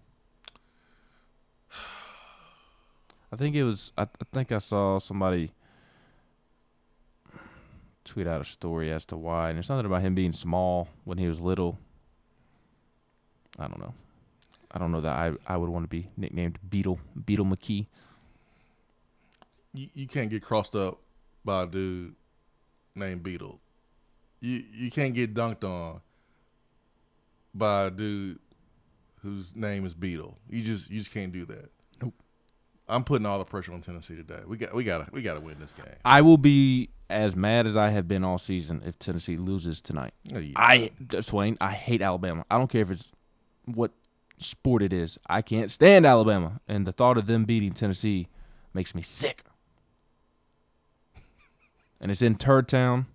I think I saw somebody tweet out a story as to why, and there's something about him being small when he was little. I don't know. I don't know that I would want to be nicknamed Beetle McKee. You can't get crossed up by a dude named Beetle. You can't get dunked on by a dude whose name is Beetle. You just can't do that. Nope. I'm putting all the pressure on Tennessee today. We gotta win this game. I will be as mad as I have been all season if Tennessee loses tonight. Swain, I hate Alabama. I don't care if it's what sport it is. I can't stand Alabama, and the thought of them beating Tennessee makes me sick. And it's in Turd Town.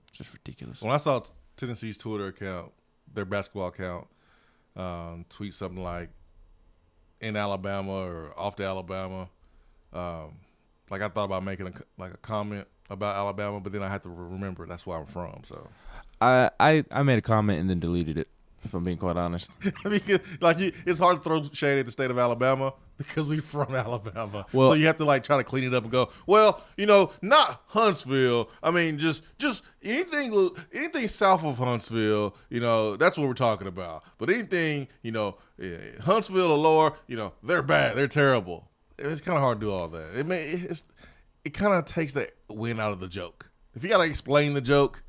It's just ridiculous. When I saw Tennessee's Twitter account, their basketball account, tweet something like "in Alabama" or "off to Alabama," I thought about making a comment about Alabama, but then I had to remember that's where I'm from. So I made a comment and then deleted it, if I'm being quite honest. It's hard to throw shade at the state of Alabama because we're from Alabama. Well, so you have to try to clean it up and go, well, not Huntsville. I mean, just anything south of Huntsville, that's what we're talking about. But anything, Huntsville or lower, they're bad. They're terrible. It's kind of hard to do all that. It kind of takes the win out of the joke. If you got to explain the joke,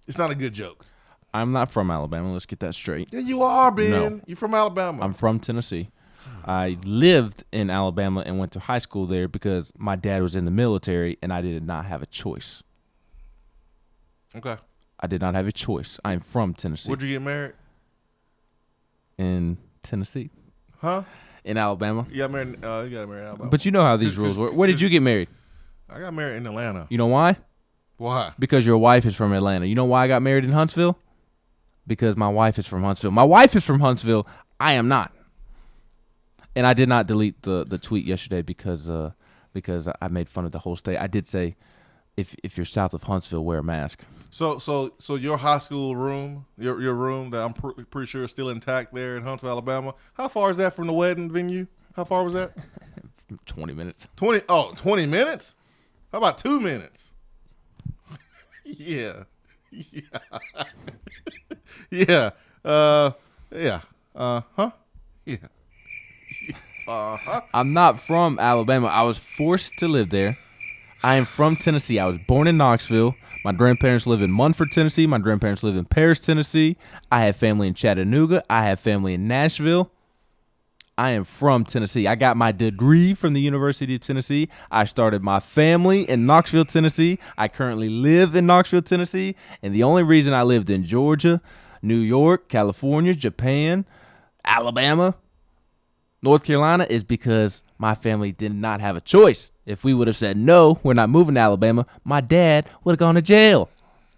it's not a good joke. I'm not from Alabama. Let's get that straight. Yeah, you are, Ben. No. You're from Alabama. I'm from Tennessee. I lived in Alabama and went to high school there because my dad was in the military and I did not have a choice. Okay. I did not have a choice. I'm from Tennessee. Where'd you get married? in Tennessee. Huh? In Alabama. You got married in Alabama. But you know how these rules work. Where did you get married? I got married in Atlanta. You know why? Why? Because your wife is from Atlanta. You know why I got married in Huntsville? Because my wife is from Huntsville. My wife is from Huntsville. I am not. And I did not delete the tweet yesterday because I made fun of the whole state. I did say, if you're south of Huntsville, wear a mask. So your high school room, your room that I'm pretty sure is still intact there in Huntsville, Alabama. How far is that from the wedding venue? How far was that? 20 minutes. 20 minutes? How about 2 minutes? Yeah. Yeah. Yeah. Uh-huh. Yeah. Uh-huh. I'm not from Alabama. I was forced to live there. I am from Tennessee. I was born in Knoxville. My grandparents live in Munford, Tennessee. My grandparents live in Paris, Tennessee. I have family in Chattanooga. I have family in Nashville. I am from Tennessee. I got my degree from the University of Tennessee. I started my family in Knoxville, Tennessee. I currently live in Knoxville, Tennessee. And the only reason I lived in Georgia, New York, California, Japan, Alabama, North Carolina is because my family did not have a choice. If we would have said, no, we're not moving to Alabama, my dad would have gone to jail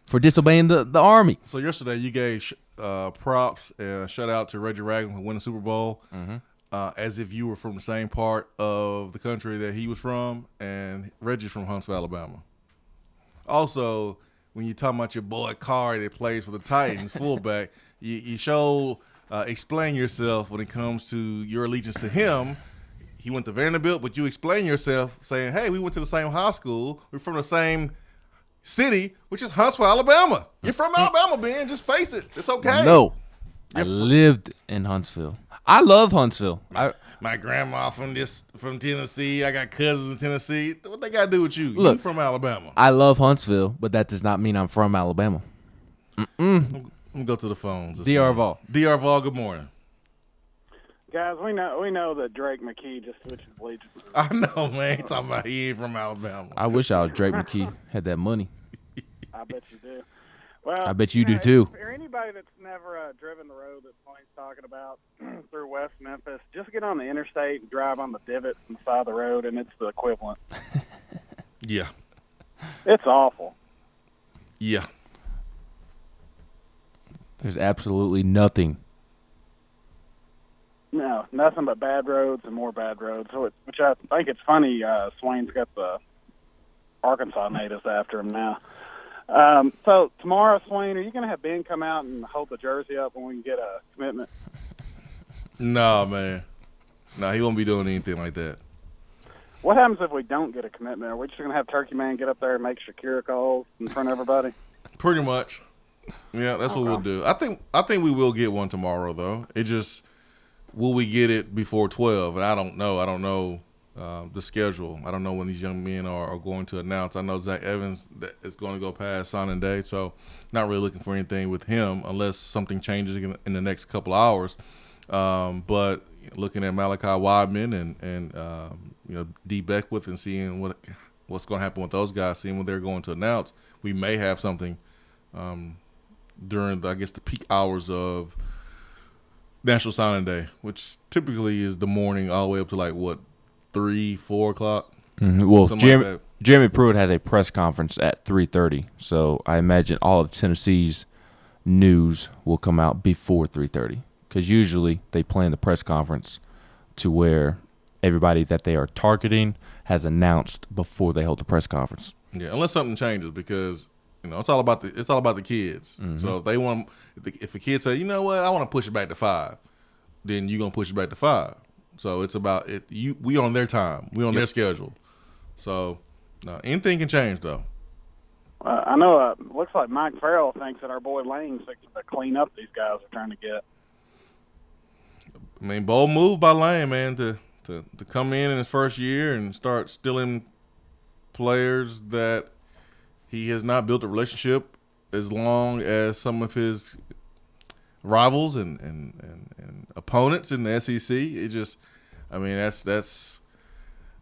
for disobeying the Army. So yesterday you gave props and a shout out to Reggie Ragland for winning the Super Bowl, as if you were from the same part of the country that he was from, and Reggie's from Huntsville, Alabama. Also, when you talking about your boy Carr that plays for the Titans, fullback, you show explain yourself when it comes to your allegiance to him. He went to Vanderbilt, but you explain yourself saying, hey, we went to the same high school. We're from the same city, which is Huntsville, Alabama. You're from Alabama, Ben. Just face it. It's okay. No. I lived in Huntsville. I love Huntsville. My grandma from Tennessee. I got cousins in Tennessee. What they got to do with you? Look, you from Alabama. I love Huntsville, but that does not mean I'm from Alabama. Let me go to the phones. DR Vol. DR Vol, good morning. Guys, we know that Drake McKee just switches allegiances. I know, man. He talking about he ain't from Alabama. I wish I was Drake McKee, had that money. I bet you do. Well, I bet you do too. For anybody that's never driven the road that Swain's talking about through West Memphis, just get on the interstate and drive on the divots on the side of the road, and it's the equivalent. Yeah. It's awful. Yeah. There's absolutely nothing. No, nothing but bad roads and more bad roads. So which I think it's funny. Swain's got the Arkansas natives after him now. So tomorrow, Swain, are you going to have Ben come out and hold the jersey up when we can get a commitment? No, man. No, he won't be doing anything like that. What happens if we don't get a commitment? Are we just going to have Turkey Man get up there and make Shakira calls in front of everybody? Pretty much. Yeah, that's what we'll do. I think we will get one tomorrow, though. It just, will we get it before 12? And I don't know. I don't know the schedule. I don't know when these young men are going to announce. I know Zach Evans is going to go past signing day, so not really looking for anything with him unless something changes in the next couple of hours. But looking at Malachi Wideman and D. Beckwith and seeing what's going to happen with those guys, seeing what they're going to announce, we may have something during, the peak hours of National Signing Day, which typically is the morning all the way up to 3, 4 o'clock. Mm-hmm. Well, Jeremy Pruitt has a press conference at 3:30, so I imagine all of Tennessee's news will come out before 3:30, because usually they plan the press conference to where everybody that they are targeting has announced before they hold the press conference. Yeah, unless something changes, because it's all about the kids. Mm-hmm. So if they want, if a kid say, you know what, I want to push it back to 5, then you're gonna push it back to 5. So it's about it. We on their time. We on their schedule. So no, anything can change though. I know. Looks like Mike Farrell thinks that our boy Lane's fixing to clean up these guys are trying to get. I mean, bold move by Lane, man, to come in his first year and start stealing players that he has not built a relationship as long as some of his rivals and opponents in the SEC. It just, I mean, that's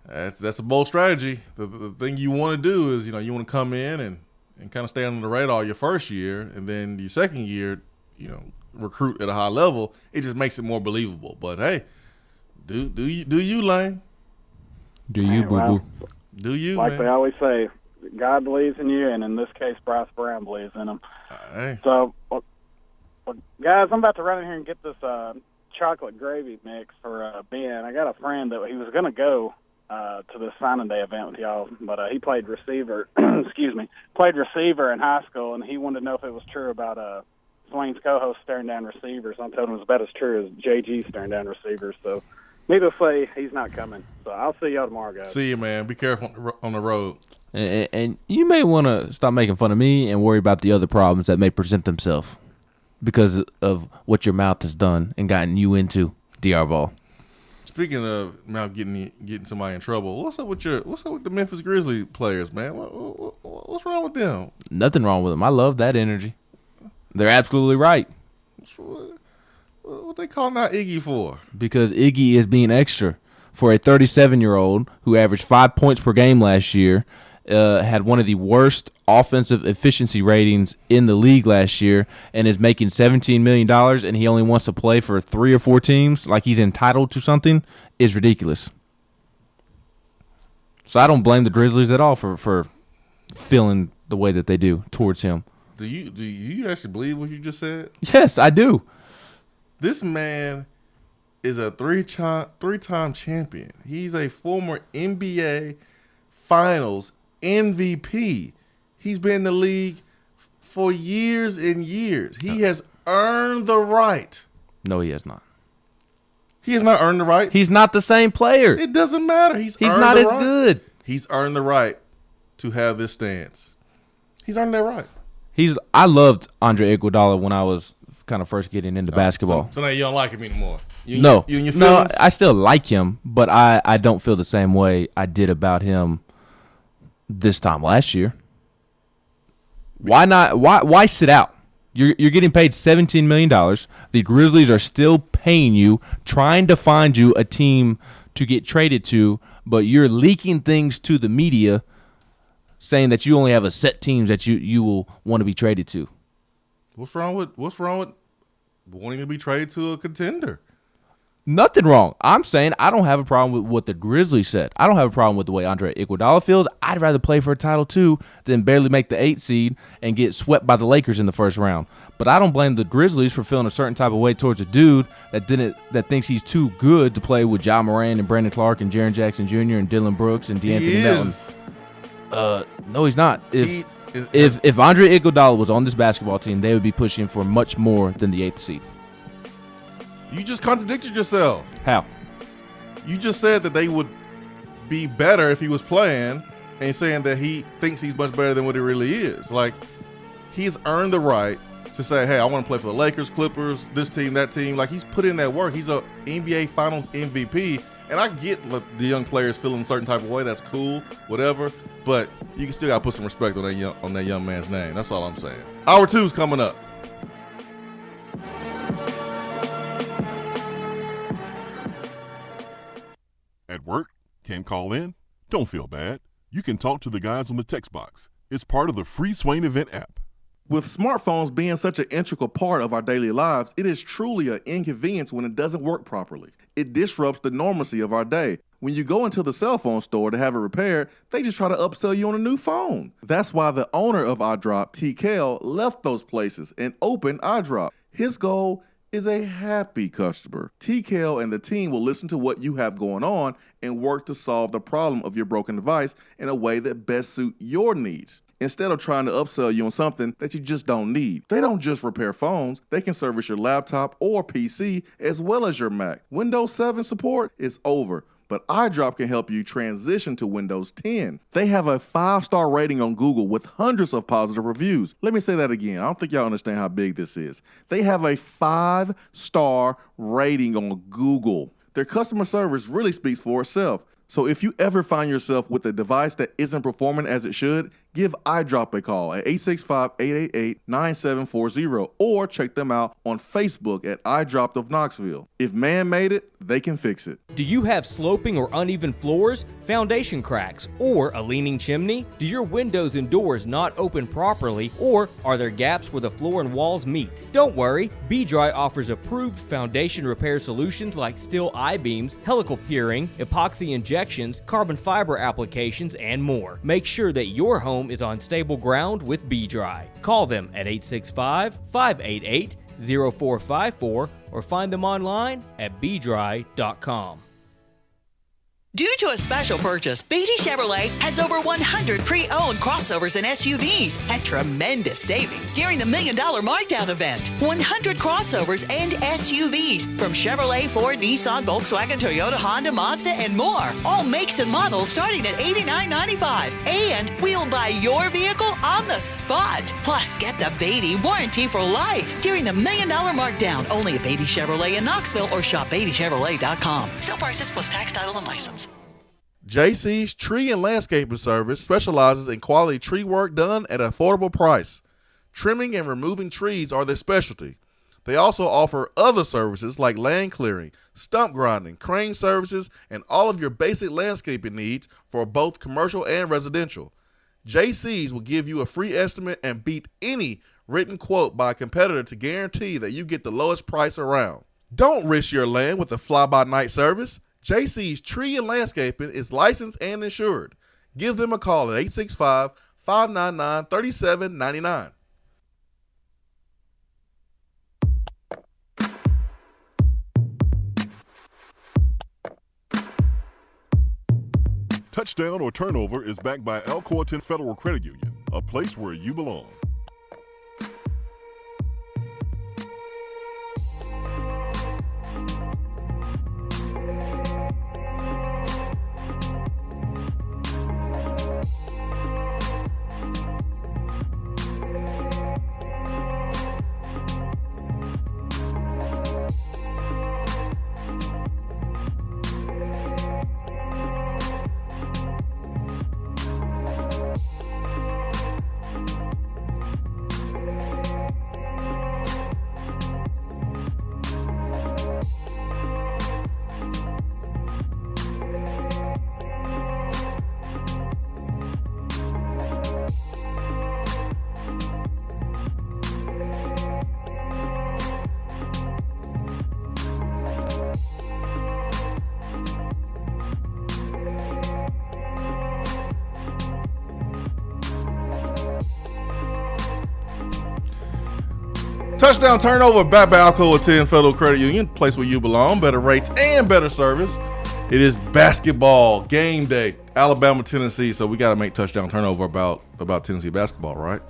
a bold strategy. The thing you want to do is, you want to come in and kind of stay under the radar your first year, and then your second year, recruit at a high level, it just makes it more believable. But hey, do you, Lane? Do you, boo-boo? Do you, like man? They always say, God believes in you, and in this case, Bryce Brown believes in him. Hey. So, well, guys, I'm about to run in here and get this chocolate gravy mix for Ben. I got a friend that he was going to go to the signing day event with y'all, but he played receiver. Played receiver in high school, and he wanted to know if it was true about Swain's co-host staring down receivers. I told him it was about as true as JG staring down receivers. So, needless to say, he's not coming. So I'll see y'all tomorrow, guys. See you, man. Be careful on the road. And you may want to stop making fun of me and worry about the other problems that may present themselves because of what your mouth has done and gotten you into, DR Vol. Speaking of now getting somebody in trouble, what's up with the Memphis Grizzlies players, man? What's wrong with them? Nothing wrong with them. I love that energy. They're absolutely right. What they calling out Iggy for? Because Iggy is being extra for a 37-year-old who averaged 5 points per game last year, had one of the worst offensive efficiency ratings in the league last year, and is making $17 million, and he only wants to play for 3 or 4 teams like he's entitled to something, is ridiculous. So I don't blame the Grizzlies at all for feeling the way that they do towards him. Do you actually believe what you just said? Yes, I do. This man is a three-time champion. He's a former NBA Finals MVP. He's been in the league for years and years. He has earned the right. No, he has not. He has not earned the right. He's not the same player. It doesn't matter. He's not as good. He's earned the right to have this stance. He's earned that right. I loved Andre Iguodala when I was kind of first getting into basketball. So now you don't like him anymore. No, you and your feelings? I still like him, but I don't feel the same way I did about him this time last year. Why not? Why sit out? You're getting paid $17 million. The Grizzlies are still paying you, trying to find you a team to get traded to, but you're leaking things to the media saying that you only have a set teams that you will want to be traded to. What's wrong with wanting to be traded to a contender? Nothing wrong. I'm saying I don't have a problem with what the Grizzlies said. I don't have a problem with the way Andre Iguodala feels. I'd rather play for a title too than barely make the 8th seed and get swept by the Lakers in the first round. But I don't blame the Grizzlies for feeling a certain type of way towards a dude that thinks he's too good to play with Ja Morant and Brandon Clark and Jaren Jackson Jr. and Dylan Brooks and DeAnthony Melton. No, he's not. If Andre Iguodala was on this basketball team, they would be pushing for much more than the 8th seed. You just contradicted yourself. How? You just said that they would be better if he was playing, and saying that he thinks he's much better than what he really is. Like, he's earned the right to say, hey, I want to play for the Lakers, Clippers, this team, that team. Like, he's put in that work. He's a NBA Finals MVP, and I get the young players feeling a certain type of way. That's cool, whatever. But you still got to put some respect on that young man's name. That's all I'm saying. Hour 2 is coming up. At work? Can't call in? Don't feel bad. You can talk to the guys on the text box. It's part of the free Swain Event app. With smartphones being such an integral part of our daily lives, it is truly an inconvenience when it doesn't work properly. It disrupts the normalcy of our day. When you go into the cell phone store to have it repaired, they just try to upsell you on a new phone. That's why the owner of iDrop, TKL, left those places and opened iDrop. His goal is a happy customer. TKL and the team will listen to what you have going on and work to solve the problem of your broken device in a way that best suit your needs, instead of trying to upsell you on something that you just don't need. They don't just repair phones, they can service your laptop or PC as well as your Mac. Windows 7 support is over, but iDrop can help you transition to Windows 10. They have a 5-star rating on Google with hundreds of positive reviews. Let me say that again. I don't think y'all understand how big this is. They have a 5-star rating on Google. Their customer service really speaks for itself. So if you ever find yourself with a device that isn't performing as it should, give iDrop a call at 865-888-9740 or check them out on Facebook at iDrop of Knoxville. If man made it, they can fix it. Do you have sloping or uneven floors, foundation cracks, or a leaning chimney? Do your windows and doors not open properly, or are there gaps where the floor and walls meet? Don't worry, B-Dry offers approved foundation repair solutions like steel I-beams, helical piering, epoxy injections, carbon fiber applications, and more. Make sure that your home is on stable ground with B-Dry. Call them at 865-588-0454 or find them online at bdry.com. Due to a special purchase, Beatty Chevrolet has over 100 pre-owned crossovers and SUVs at tremendous savings during the $1 Million Markdown event. 100 crossovers and SUVs from Chevrolet, Ford, Nissan, Volkswagen, Toyota, Honda, Mazda, and more. All makes and models starting at $89.95. And we'll buy your vehicle on the spot. Plus, get the Beatty warranty for life during the $1 Million Markdown. Only at Beatty Chevrolet in Knoxville or shop BeattyChevrolet.com. Sale prices plus tax, title, and license. JC's Tree and Landscaping Service specializes in quality tree work done at an affordable price. Trimming and removing trees are their specialty. They also offer other services like land clearing, stump grinding, crane services, and all of your basic landscaping needs for both commercial and residential. JC's will give you a free estimate and beat any written quote by a competitor to guarantee that you get the lowest price around. Don't risk your land with a fly-by-night service. JC's Tree and Landscaping is licensed and insured. Give them a call at 865-599-3799. Touchdown or Turnover is backed by Alcoa 10 Federal Credit Union, a place where you belong. Touchdown Turnover, back by Alcoa 10 Federal Credit Union, place where you belong, better rates and better service. It is basketball game day, Alabama, Tennessee. So we got to make Touchdown Turnover about Tennessee basketball, right?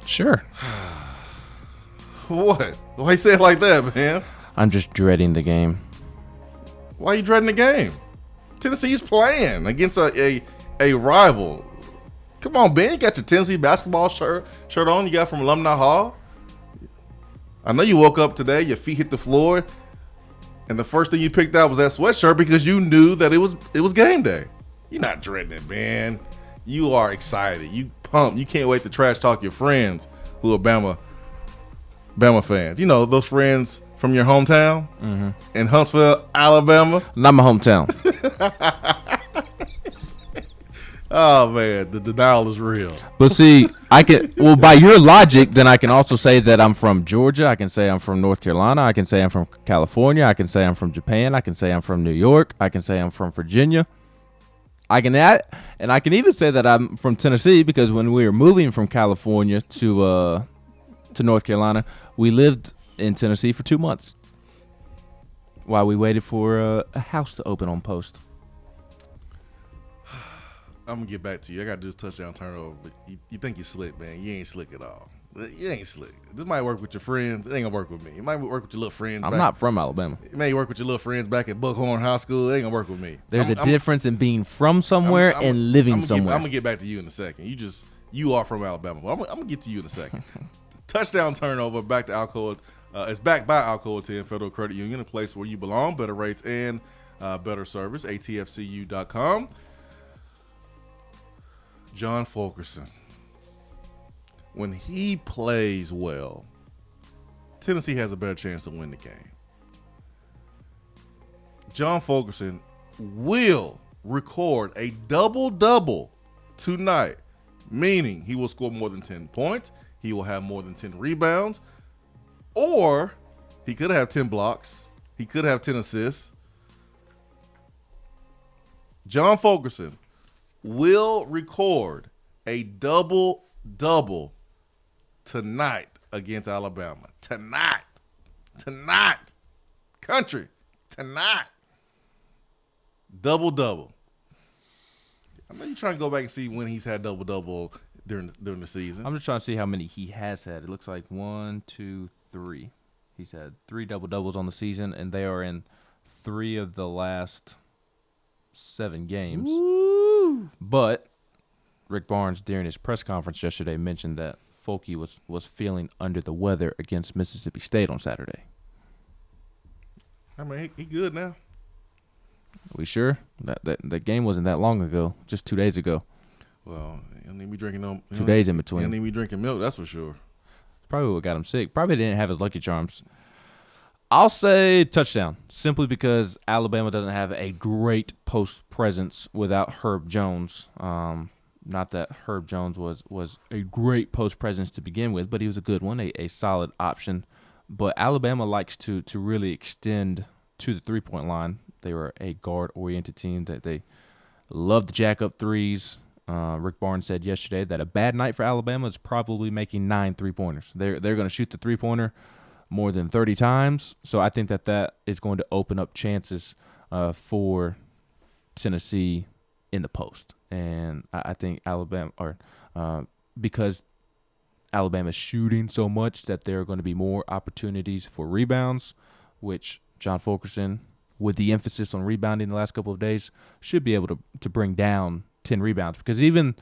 Sure. What? Why you say it like that, man? I'm just dreading the game. Why are you dreading the game? Tennessee's playing against a rival. Come on, Ben. You got your Tennessee basketball shirt on. You got from Alumni Hall. I know you woke up today, your feet hit the floor, and the first thing you picked out was that sweatshirt because you knew that it was game day. You're not dreading it, man. You are excited. You pumped. You can't wait to trash talk your friends who are Bama fans. You know, those friends from your hometown in Huntsville, Alabama. Not my hometown. Oh, man, the denial is real. But see, by your logic, then I can also say that I'm from Georgia. I can say I'm from North Carolina. I can say I'm from California. I can say I'm from Japan. I can say I'm from New York. I can say I'm from Virginia. I can even say that I'm from Tennessee because when we were moving from California to North Carolina, we lived in Tennessee for 2 months while we waited for a house to open on post. I'm going to get back to you. I got to do this touchdown turnover. But you think you're slick, man. You ain't slick at all. You ain't slick. This might work with your friends. It ain't going to work with me. It might work with your little friends. I'm not from Alabama. It may work with your little friends back at Buckhorn High School. It ain't going to work with me. There's a difference in being from somewhere and living somewhere. I'm going to get back to you in a second. You are from Alabama. But I'm going to get to you in a second. Touchdown turnover back to Alcoa. It's backed by Alcoa 10 Federal Credit Union, a place where you belong. Better rates and better service. ATFCU.com. John Fulkerson, when he plays well, Tennessee has a better chance to win the game. John Fulkerson will record a double-double tonight, meaning he will score more than 10 points, he will have more than 10 rebounds, or he could have 10 blocks, he could have 10 assists. John Fulkerson will record a double-double tonight against Alabama. Tonight. Country. Tonight. Double-double. I know you're trying to go back and see when he's had double-double during the season. I'm just trying to see how many he has had. It looks like 1, 2, 3. He's had 3 double-doubles on the season, and they are in 3 of the last 7 games. Woo! But Rick Barnes, during his press conference yesterday, mentioned that Fulke was feeling under the weather against Mississippi State on Saturday. I mean, he good now. Are we sure? That game wasn't that long ago, just 2 days ago. Well, he don't need me drinking no. 2 days in between. He don't need me drinking milk, that's for sure. Probably what got him sick. Probably didn't have his Lucky Charms. I'll say touchdown, simply because Alabama doesn't have a great post presence without Herb Jones. Not that Herb Jones was a great post presence to begin with, but he was a good one, a solid option. But Alabama likes to really extend to the three-point line. They were a guard-oriented team that they love to jack up threes. Rick Barnes said yesterday that a bad night for Alabama is probably making 9 3-pointers. They're going to shoot the three-pointer more than 30 times. So I think that is going to open up chances for Tennessee in the post. And I think Alabama, because Alabama's shooting so much, that there are going to be more opportunities for rebounds, which John Fulkerson, with the emphasis on rebounding the last couple of days, should be able to bring down 10 rebounds. Because even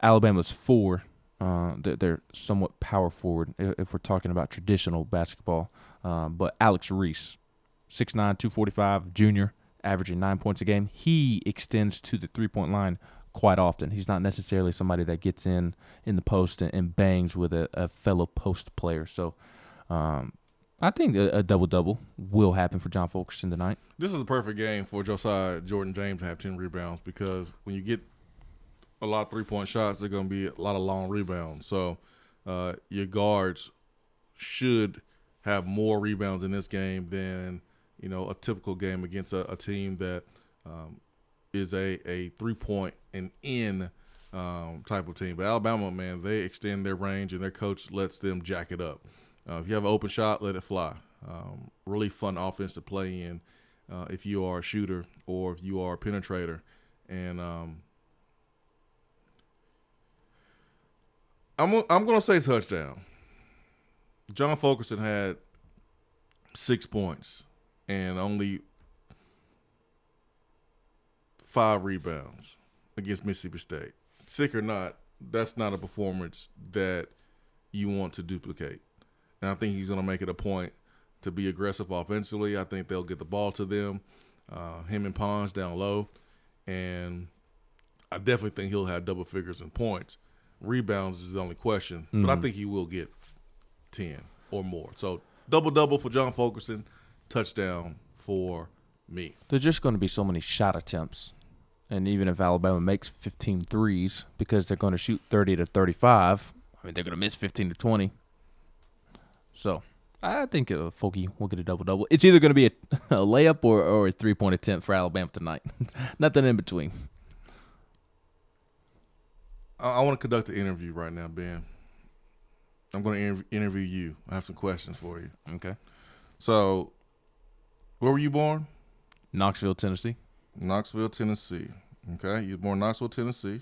Alabama's 4, they're somewhat power forward if we're talking about traditional basketball. But Alex Reese, 6'9", 245, junior, averaging 9 points a game. He extends to the three-point line quite often. He's not necessarily somebody that gets in the post and bangs with a fellow post player. So I think a double-double will happen for John Fulkerson tonight. This is a perfect game for Josiah Jordan James to have 10 rebounds, because when you get a lot of three-point shots, there's going to be a lot of long rebounds. So your guards should have more rebounds in this game than a typical game against a team that is a three-point and in type of team. But Alabama, man, they extend their range, and their coach lets them jack it up. If you have an open shot, let it fly. Really fun offense to play in if you are a shooter or if you are a penetrator. And I'm going to say touchdown. John Fulkerson had 6 points and only 5 rebounds against Mississippi State. Sick or not, that's not a performance that you want to duplicate. And I think he's going to make it a point to be aggressive offensively. I think they'll get the ball to them, him and Pons down low. And I definitely think he'll have double figures in points. Rebounds is the only question. But I think he will get 10 or more. So double-double for John Fulkerson, touchdown for me. There's just going to be so many shot attempts. And even if Alabama makes 15 threes, because they're going to shoot 30 to 35, I mean, they're going to miss 15 to 20. So I think Fulke will get a double-double. It's either going to be a layup or a three-point attempt for Alabama tonight. Nothing in between. I want to conduct an interview right now, Ben. I'm going to interview you. I have some questions for you. Okay. So, where were you born? Knoxville, Tennessee. Knoxville, Tennessee. Okay. You were born in Knoxville, Tennessee.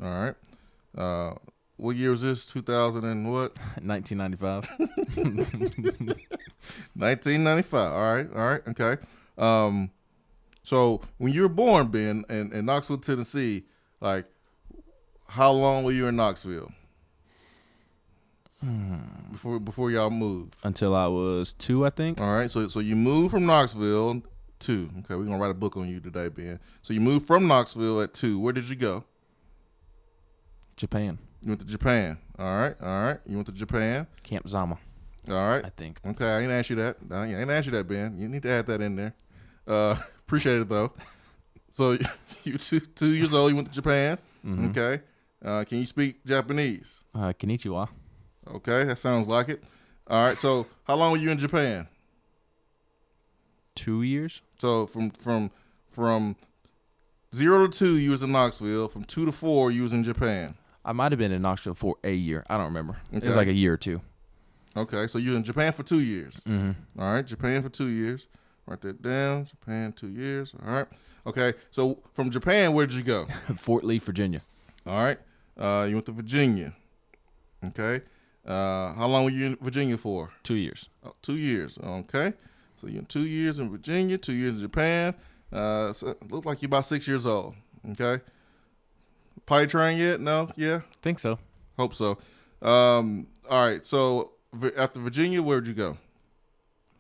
All right. What year was this? 2000 and what? 1995. 1995. All right. Okay. So when you were born, Ben, in Knoxville, Tennessee, like, how long were you in Knoxville? Before y'all moved? Until I was 2, I think. All right. So you moved from Knoxville 2. Okay, we're gonna write a book on you today, Ben. So you moved from Knoxville at 2. Where did you go? Japan. You went to Japan. All right. You went to Japan. Camp Zama. All right. I think. Okay, I ain't asked you that. I ain't asked you that, Ben. You need to add that in there. Appreciate it, though. So you 2 years old, you went to Japan. Mhm. Okay. Can you speak Japanese? Konnichiwa. Okay, that sounds like it. All right, so how long were you in Japan? 2 years. So from 0 to 2, you was in Knoxville. From 2 to 4, you was in Japan. I might have been in Knoxville for a year. I don't remember. It Okay. was like a year or two. Okay, so you in Japan for 2 years. Mhm. All right, Japan for 2 years. Write that down. Japan 2 years. All right. Okay, so from Japan, where did you go? Fort Lee, Virginia. All right. You went to Virginia. Okay. How long were you in Virginia for? 2 years. Oh, 2 years. Okay. So you're 2 years in Virginia, 2 years in Japan. So it looks like you're about 6 years old. Okay. Potty train yet? No? Yeah? Think so. Hope so. All right. So after Virginia, where'd you go?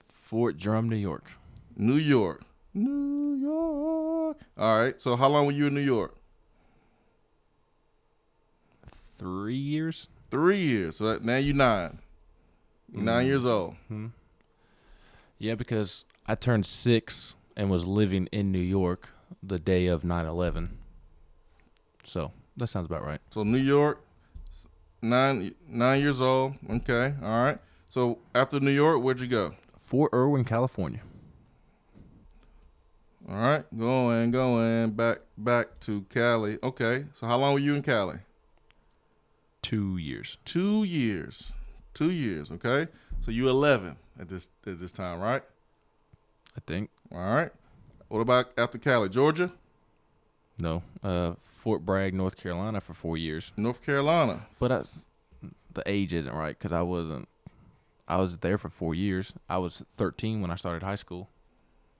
Fort Drum, New York. New York. New York. All right. So how long were you in New York? 3 years. 3 years. So now you're 9. You're 9 years old. Mm-hmm. Yeah, because I turned 6 and was living in New York the day of 9/11. So that sounds about right. So New York, 9 years old. Okay. All right. So after New York, where'd you go? Fort Irwin, California. All right. Going back to Cali. Okay. So how long were you in Cali? 2 years. 2 years. 2 years. Okay. So you 11 at this time, right? I think. All right. What about after Cali? Georgia? No. Fort Bragg, North Carolina for 4 years. North Carolina. But the age isn't right because I was there for 4 years. I was 13 when I started high school.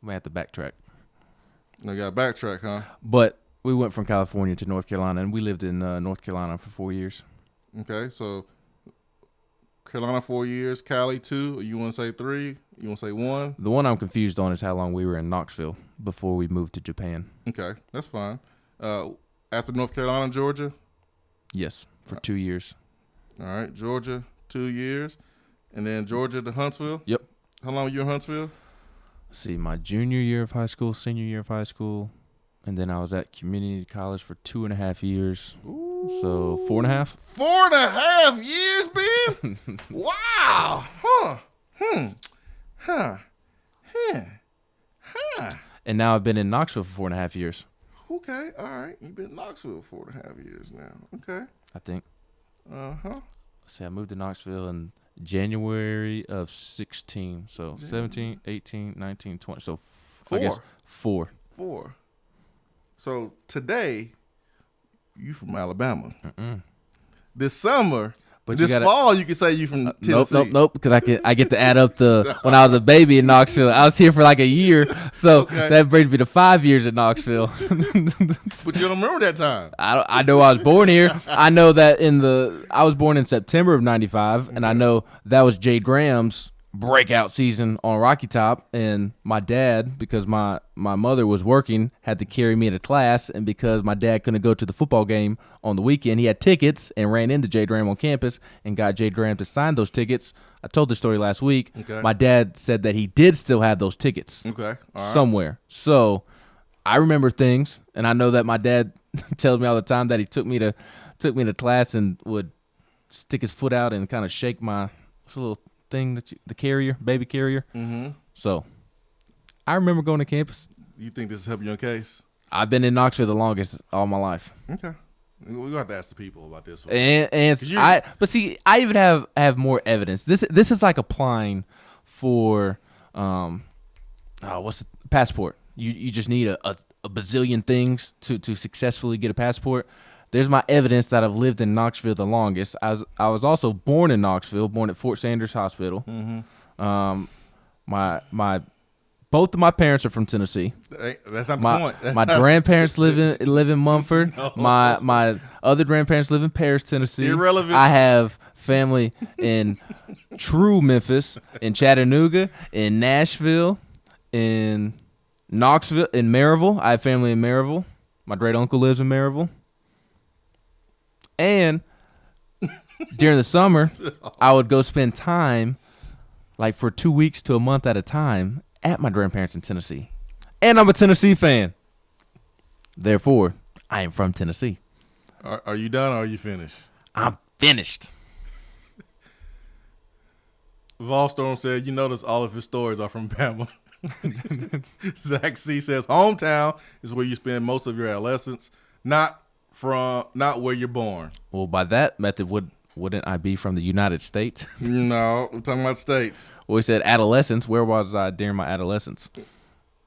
We had to backtrack. You got to backtrack, huh? But we went from California to North Carolina, and we lived in North Carolina for 4 years. Okay, so Carolina 4 years, Cali 2. You want to say 3? You want to say 1? The one I'm confused on is how long we were in Knoxville before we moved to Japan. Okay, that's fine. After North Carolina, Georgia? Yes, for 2 years. All right, Georgia, 2 years. And then Georgia to Huntsville? Yep. How long were you in Huntsville? Let's see, my junior year of high school, senior year of high school, and then I was at community college for 2.5 years. Ooh. So 4.5. 4.5 years, Ben? Wow. And now I've been in Knoxville for 4.5 years. Okay, all right. You've been in Knoxville 4.5 years now. Okay. I think. Uh-huh. See, I moved to Knoxville in January of 16. So 17, 18, 19, 20. So I guess 4. 4. So today, you from Alabama. Mm-mm. This summer, but this fall, you can say you from Tennessee. Nope. Because I get to add up when I was a baby in Knoxville. I was here for like a year, so that brings me to 5 years in Knoxville. But you don't remember that time. I know I was born here. I know that I was born in September of '95, and I know that was Jay Graham's breakout season on Rocky Top, and my dad, because my mother was working, had to carry me to class, and because my dad couldn't go to the football game on the weekend, he had tickets and ran into Jay Graham on campus and got Jay Graham to sign those tickets. I told this story last week. Okay. My dad said that he did still have those tickets somewhere. So I remember things, and I know that my dad tells me all the time that he took me to class and would stick his foot out and kind of shake my little thing the carrier, baby carrier. Mm-hmm. So I remember going to campus. You think this is helping your case? I've been in Knoxville the longest all my life. Okay. We're gonna have to ask the people about this one. But see, I even have more evidence. This is like applying for what's the passport. You just need a bazillion things to successfully get a passport. There's my evidence that I've lived in Knoxville the longest. I was also born in Knoxville, born at Fort Sanders Hospital. Mm-hmm. Both of my parents are from Tennessee. That's not the point. My grandparents live in Mumford. No. My other grandparents live in Paris, Tennessee. Irrelevant. I have family in true Memphis, in Chattanooga, in Nashville, in Knoxville, in Maryville. I have family in Maryville. My great uncle lives in Maryville. And during the summer, I would go spend time, like for 2 weeks to a month at a time, at my grandparents in Tennessee. And I'm a Tennessee fan. Therefore, I am from Tennessee. Are you done or are you finished? I'm finished. Volstorm said, you notice all of his stories are from Bama. Zach C says, hometown is where you spend most of your adolescence, not where you're born. Well, by that method, wouldn't I be from the United States? No, we're talking about states. Well, he said adolescence. Where was I during my adolescence?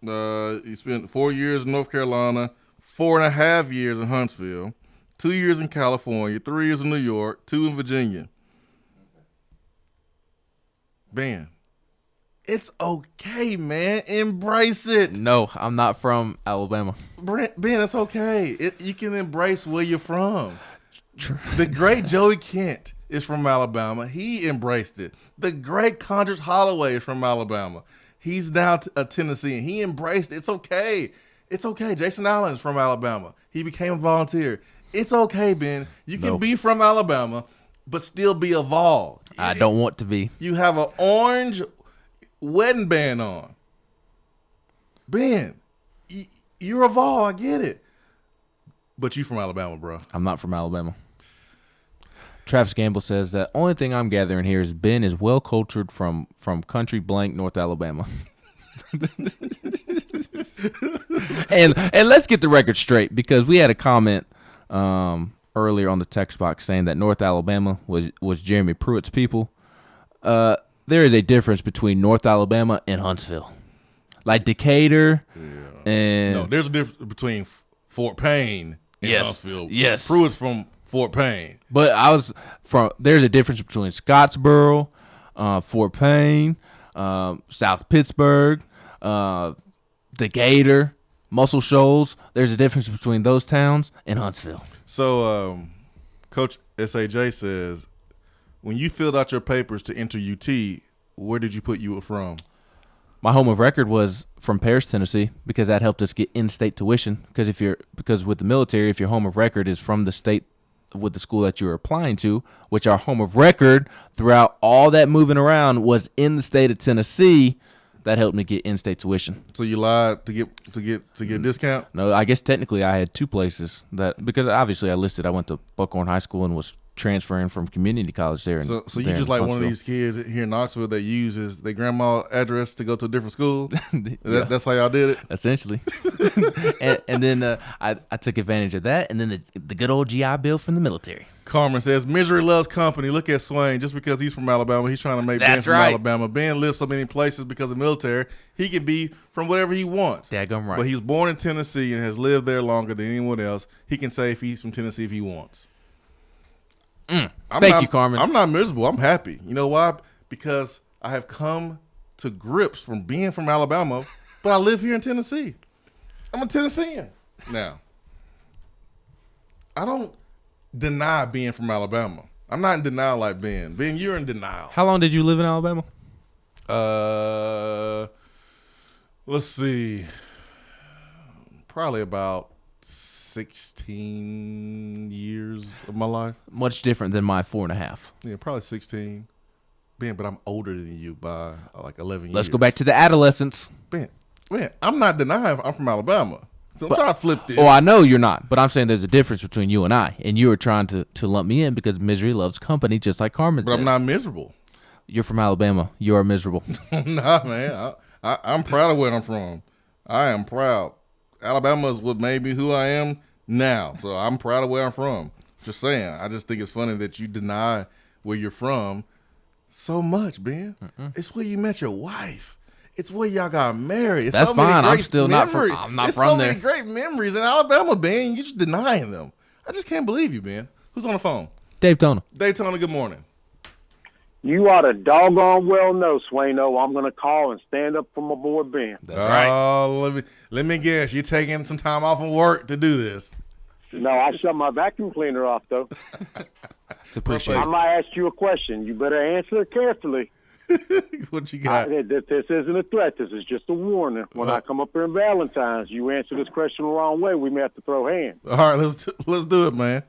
You spent 4 years in North Carolina, 4.5 years in Huntsville, 2 years in California, 3 years in New York, 2 in Virginia. Ben, it's okay, man. Embrace it. No, I'm not from Alabama. Ben, it's okay. You can embrace where you're from. The great Joey Kent is from Alabama. He embraced it. The great Condress Holloway is from Alabama. He's now a Tennessean. He embraced it. It's okay. It's okay. Jason Allen is from Alabama. He became a volunteer. It's okay, Ben. You can be from Alabama, but still be a Vol. I don't want to be. You have an orange wedding band on. Ben, you're a Vol. I get it. But you from Alabama, bro. I'm not from Alabama. Travis Gamble says that only thing I'm gathering here is Ben is well cultured from country blank North Alabama. and let's get the record straight, because we had a comment earlier on the text box saying that North Alabama was Jeremy Pruitt's people. There is a difference between North Alabama and Huntsville. Like Decatur and... No, there's a difference between Fort Payne and Huntsville. Yes. Pruitt's from Fort Payne. But there's a difference between Scottsboro, Fort Payne, South Pittsburgh, Decatur, Muscle Shoals. There's a difference between those towns and Huntsville. So, Coach SAJ says, when you filled out your papers to enter UT, where did you put you were from? My home of record was from Paris, Tennessee, because that helped us get in-state tuition. Because with the military, if your home of record is from the state with the school that you're applying to, which our home of record throughout all that moving around was in the state of Tennessee, that helped me get in-state tuition. So you lied to get a discount? No, I guess technically I had two places because obviously I went to Buckhorn High School and was transferring from community college there. So you just like one of these kids here in Knoxville that uses their grandma's address to go to a different school? That's how y'all did it? Essentially. and then I took advantage of that, and then the good old GI Bill from the military. Carmen says, misery loves company. Look at Swain. Just because he's from Alabama, he's trying to make Ben from Alabama. Ben lives so many places because of the military. He can be from whatever he wants. Daggum right. But he's born in Tennessee and has lived there longer than anyone else. He can say if he's from Tennessee if he wants. Thank you, Carmen. I'm not miserable. I'm happy. You know why? Because I have come to grips from being from Alabama, but I live here in Tennessee. I'm a Tennessean now. I don't deny being from Alabama. I'm not in denial like Ben. Ben, you're in denial. How long did you live in Alabama? Let's see. Probably about 16 years of my life. Much different than my 4.5. Yeah, probably 16. Ben, but I'm older than you by like 11 years. Let's go back to the adolescence. Ben, I'm not denying I'm from Alabama. So I'm trying to flip this. Oh, I know you're not, but I'm saying there's a difference between you and I, and you were trying to lump me in because misery loves company, just like Carmen said. But I'm not miserable. You're from Alabama. You are miserable. Nah, man. I'm proud of where I'm from. I am proud. Alabama is what made me who I am now. So I'm proud of where I'm from. Just saying. I just think it's funny that you deny where you're from so much, Ben. It's where you met your wife. It's where y'all got married. It's That's so many fine. I'm great still memories. not from. I'm not It's from so there. many great memories in Alabama, Ben. You just denying them. I just can't believe you, Ben. Who's on the phone? Dave Toner. Dave Toner. Good morning. You ought to doggone well know, Swaino, I'm going to call and stand up for my boy Ben. That's right. Oh, let me guess. You're taking some time off from work to do this. No, I shut my vacuum cleaner off, though. Appreciate I it. might ask you a question. You better answer it carefully. What you got? This isn't a threat. This is just a warning. When I come up here in Valentine's, you answer this question the wrong way, we may have to throw hands. All right, let's do it, man.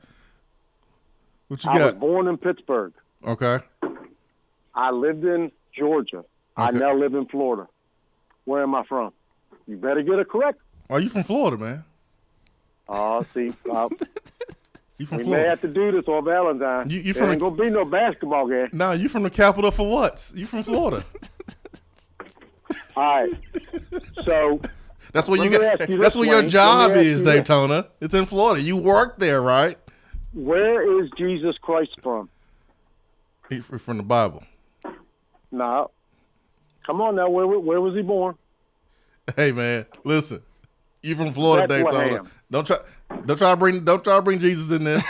What you I got? was born in Pittsburgh. Okay. I lived in Georgia. I now live in Florida. Where am I from? You better get it correct. Are you from Florida, man? Oh, see, You from we Florida? may have to do this on Valentine. You There ain't gonna be no basketball game. No, you from the capital for what? You from Florida? All right. So that's where you let me get. ask you That's this, where your Wayne. job Let me ask is, you this. Daytona. It's in Florida. You work there, right? Where is Jesus Christ from? He's from the Bible. No. Come on now. Where was he born? Hey, man, listen. You from Florida, Daytona? Bethlehem. Don't try to bring Jesus in there.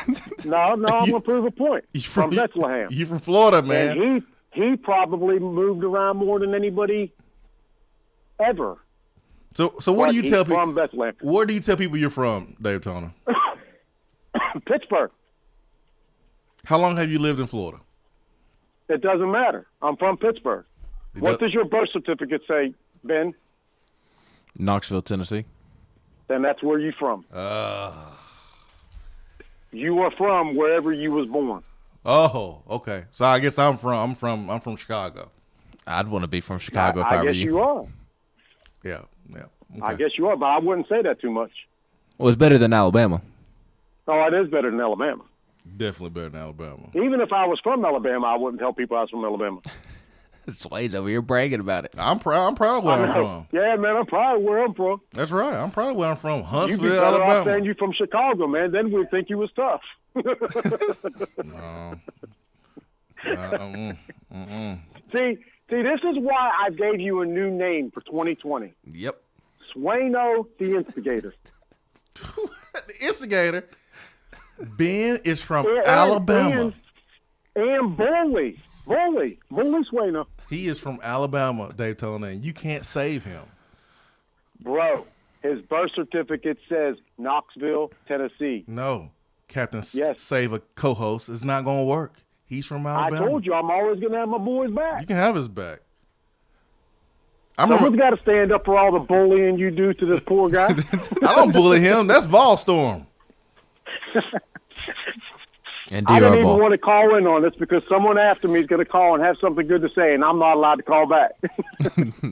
No, I'm gonna prove a point. From Bethlehem. You from Florida, man? And he probably moved around more than anybody ever. So what do you But tell he's people? from Bethlehem. Where do you tell people you're from, Daytona? Pittsburgh. How long have you lived in Florida? It doesn't matter. I'm from Pittsburgh. What does your birth certificate say, Ben? Knoxville, Tennessee. Then that's where you from. You are from wherever you was born. Oh, okay. So I guess I'm from Chicago. I'd want to be from Chicago if I I were guess you. you are. Yeah. I guess you are, but I wouldn't say that too much. Well, it's better than Alabama. Oh, it is better than Alabama. Definitely better than Alabama. Even if I was from Alabama, I wouldn't tell people I was from Alabama. Swain's over here bragging about it. I'm proud of where I'm from. Yeah, man, I'm proud of where I'm from. That's right. I'm proud of where I'm from. You'd be Huntsville, better off Alabama. saying you from Chicago, man. Then we'd think you was tough. See, this is why I gave you a new name for 2020. Yep. Swaino the Instigator. The Instigator. Ben is from Alabama. And Bully Swaino. He is from Alabama, Daytona, and you can't save him. Bro, his birth certificate says Knoxville, Tennessee. No, Captain Save a co-host. It's not going to work. He's from Alabama. I told you I'm always going to have my boys back. You can have his back. Someone's got to stand up for all the bullying you do to this poor guy. I don't bully him. That's Volstorm. And I didn't even want to call in on this because someone after me is going to call and have something good to say, and I'm not allowed to call back.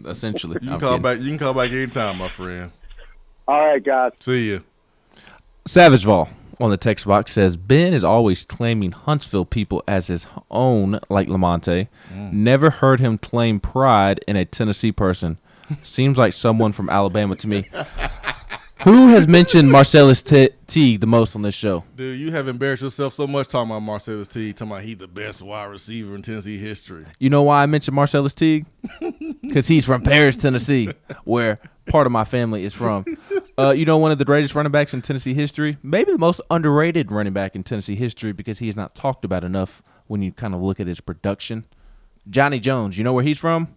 Essentially. You can call back. You can call back anytime, my friend. All right, guys. See you. Savageval on the text box says, Ben is always claiming Huntsville people as his own, like Lamonte. Never heard him claim pride in a Tennessee person. Seems like someone from Alabama to me. Who has mentioned Marcellus Teague the most on this show? Dude, you have embarrassed yourself so much talking about Marcellus Teague, talking about he's the best wide receiver in Tennessee history. You know why I mentioned Marcellus Teague? Because he's from Paris, Tennessee, where part of my family is from. You know, one of the greatest running backs in Tennessee history, maybe the most underrated running back in Tennessee history because he is not talked about enough when you kind of look at his production. Johnny Jones, you know where he's from?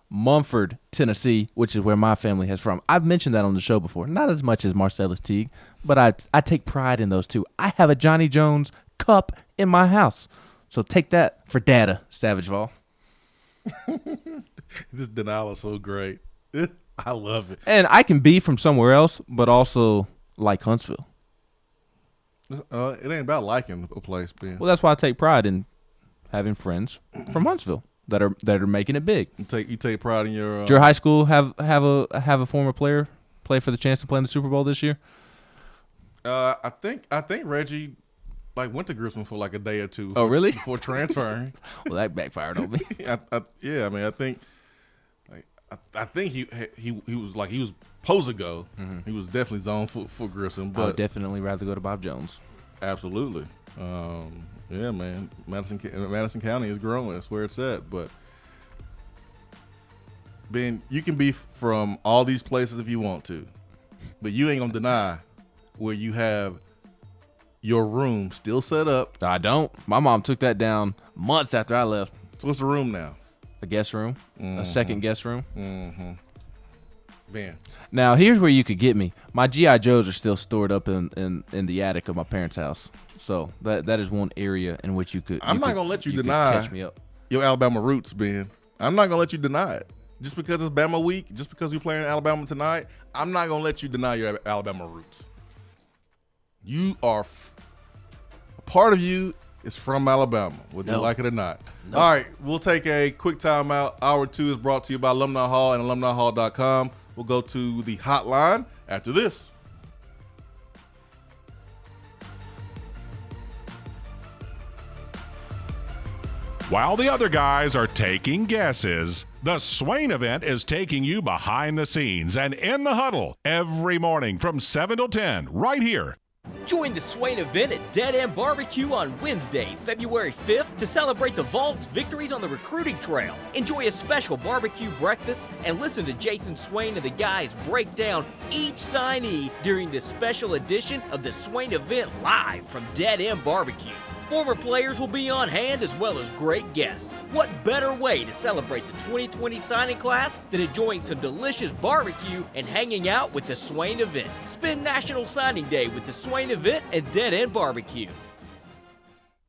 Mumford, Tennessee, which is where my family is from. I've mentioned that on the show before. Not as much as Marcellus Teague, but I take pride in those two. I have a Johnny Jones cup in my house. So take that for data, Savageval. This denial is so great. I love it. And I can be from somewhere else, but also like Huntsville. It ain't about liking a place, Ben. Well, that's why I take pride in having friends from Huntsville that are making it big. You take pride in your. Did your high school have a former player play for the chance to play in the Super Bowl this year? I think Reggie went to Grissom for like a day or two. Oh, really? Before transferring. Well, that backfired on me. I think he was supposed to go. Mm-hmm. He was definitely zoned for Grissom. But I would definitely rather go to Bob Jones. Absolutely. Yeah, man. Madison County is growing. That's where it's at. But Ben, you can be from all these places if you want to, but you ain't gonna deny where you have your room still set up. I don't. My mom took that down months after I left. So what's the room now? A guest room, a second guest room. Mm-hmm. Ben. Now here's where you could get me. My GI Joes are still stored up in the attic of my parents' house. So that is one area in which you could. I'm not gonna let you deny catch me up. Your Alabama roots, Ben. I'm not gonna let you deny it. Just because it's Bama week, just because you're playing Alabama tonight, I'm not gonna let you deny your Alabama roots. You are a part of you is from Alabama, whether you like it or not. All right, we'll take a quick timeout. Hour 2 is brought to you by Alumni Hall and alumnihall.com. We'll go to the hotline after this. While the other guys are taking guesses, the Swain event is taking you behind the scenes and in the huddle every morning from 7 till 10 right here. Join the Swain event at Dead End Barbecue on Wednesday, February 5th to celebrate the Vault's victories on the recruiting trail. Enjoy a special barbecue breakfast and listen to Jason Swain and the guys break down each signee during this special edition of the Swain event live from Dead End Barbecue. Former players will be on hand as well as great guests. What better way to celebrate the 2020 signing class than enjoying some delicious barbecue and hanging out with the Swain event? Spend National Signing Day with the Swain event and Dead End Barbecue.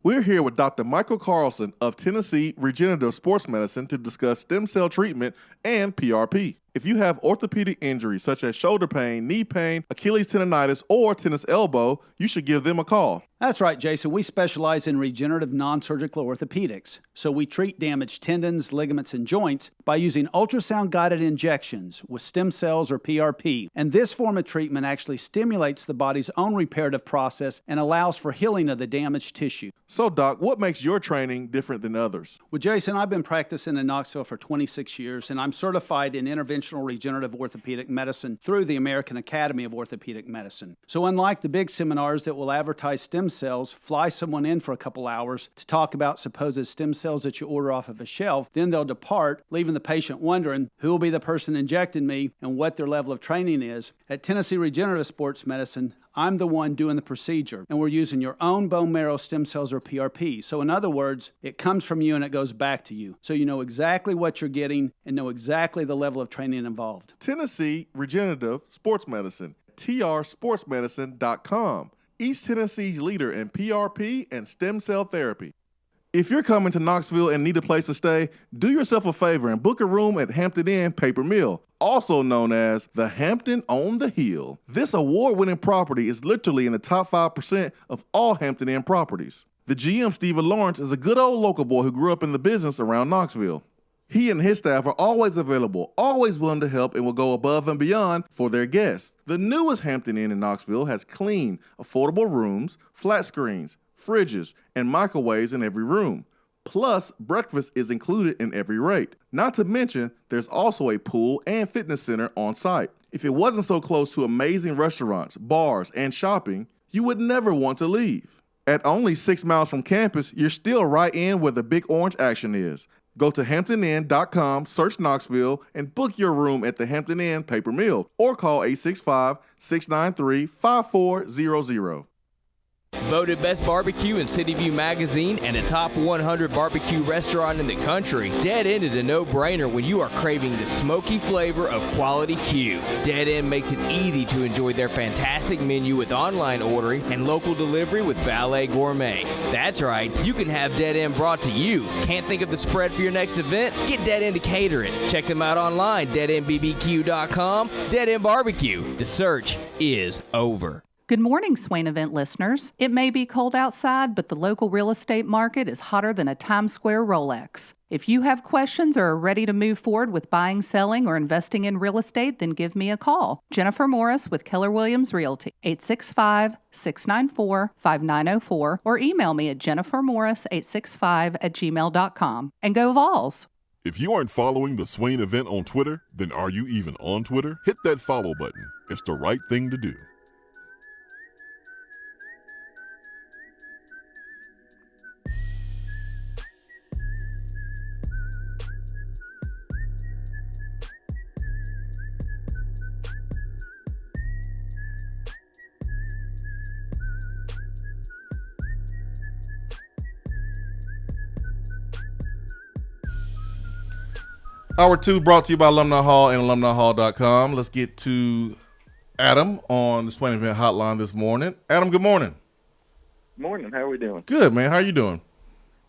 We're here with Dr. Michael Carlson of Tennessee Regenerative Sports Medicine to discuss stem cell treatment and PRP. If you have orthopedic injuries such as shoulder pain, knee pain, Achilles tendonitis, or tennis elbow, you should give them a call. That's right, Jason. We specialize in regenerative non-surgical orthopedics. So we treat damaged tendons, ligaments, and joints by using ultrasound-guided injections with stem cells or PRP. And this form of treatment actually stimulates the body's own reparative process and allows for healing of the damaged tissue. So, Doc, what makes your training different than others? Well, Jason, I've been practicing in Knoxville for 26 years, and I'm certified in interventional regenerative orthopedic medicine through the American Academy of Orthopedic Medicine. So unlike the big seminars that will advertise stem cells, fly someone in for a couple hours to talk about supposed stem cells that you order off of a shelf, then they'll depart, leaving the patient wondering who will be the person injecting me and what their level of training is. At Tennessee Regenerative Sports Medicine, I'm the one doing the procedure, and we're using your own bone marrow stem cells or PRP. So in other words, it comes from you and it goes back to you. So you know exactly what you're getting and know exactly the level of training involved. Tennessee Regenerative Sports Medicine, trsportsmedicine.com. East Tennessee's leader in PRP and stem cell therapy. If you're coming to Knoxville and need a place to stay, do yourself a favor and book a room at Hampton Inn Paper Mill, also known as the Hampton on the Hill. This award-winning property is literally in the top 5% of all Hampton Inn properties. The GM, Stephen Lawrence, is a good old local boy who grew up in the business around Knoxville. He and his staff are always available, always willing to help, and will go above and beyond for their guests. The newest Hampton Inn in Knoxville has clean, affordable rooms, flat screens, fridges, and microwaves in every room. Plus, breakfast is included in every rate. Not to mention, there's also a pool and fitness center on site. If it wasn't so close to amazing restaurants, bars, and shopping, you would never want to leave. At only 6 miles from campus, you're still right in where the big orange action is. Go to HamptonInn.com, search Knoxville, and book your room at the Hampton Inn Paper Mill or call 865-693-5400. Voted Best Barbecue in City View Magazine and a top 100 barbecue restaurant in the country, Dead End is a no-brainer when you are craving the smoky flavor of quality Q. Dead End makes it easy to enjoy their fantastic menu with online ordering and local delivery with Valet Gourmet. That's right, you can have Dead End brought to you. Can't think of the spread for your next event? Get Dead End to cater it. Check them out online, deadendbbq.com. Dead End Barbecue. The search is over. Good morning, Swain event listeners. It may be cold outside, but the local real estate market is hotter than a Times Square Rolex. If you have questions or are ready to move forward with buying, selling, or investing in real estate, then give me a call. Jennifer Morris with Keller Williams Realty, 865-694-5904, or email me at jennifermorris865@gmail.com. And go Vols! If you aren't following the Swain event on Twitter, then are you even on Twitter? Hit that follow button. It's the right thing to do. Hour 2 brought to you by Alumni Hall and alumnihall.com. Let's get to Adam on the Swain Event Hotline this morning. Adam, good morning. Morning. How are we doing? Good, man. How are you doing?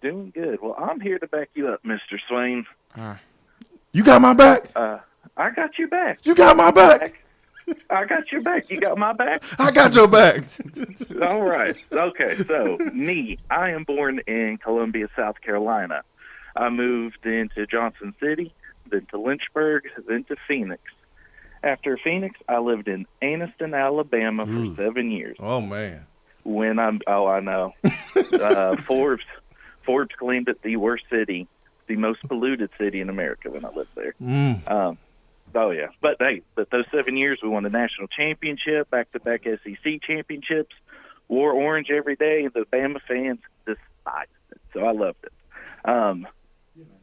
Doing good. Well, I'm here to back you up, Mr. Swain. You got my back? I got your back. You got my back? I got your back. You got my back? I got your back. All right. Okay, so I am born in Columbia, South Carolina. I moved into Johnson City, then to Lynchburg, then to Phoenix. After Phoenix, I lived in Anniston, Alabama for 7 years. Oh, man. I know. Forbes claimed it the worst city, the most polluted city in America when I lived there. Oh, yeah. But those 7 years, we won the national championship, back-to-back SEC championships, wore orange every day, and the Bama fans despised it. So I loved it.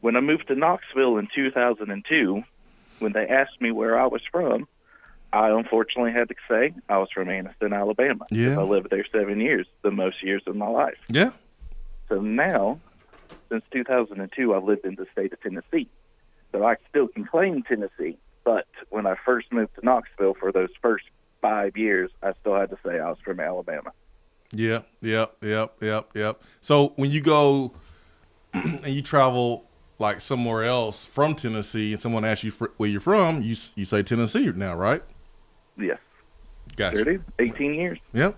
When I moved to Knoxville in 2002, when they asked me where I was from, I unfortunately had to say I was from Anniston, Alabama. Yeah. I lived there 7 years, the most years of my life. Yeah. So now, since 2002, I've lived in the state of Tennessee. So I still can claim Tennessee, but when I first moved to Knoxville for those first 5 years, I still had to say I was from Alabama. Yeah. So when you go and you travel like somewhere else from Tennessee and someone asks you where you're from, you say Tennessee now, right? Yes. Gotcha. There it is. 18 years. Yep.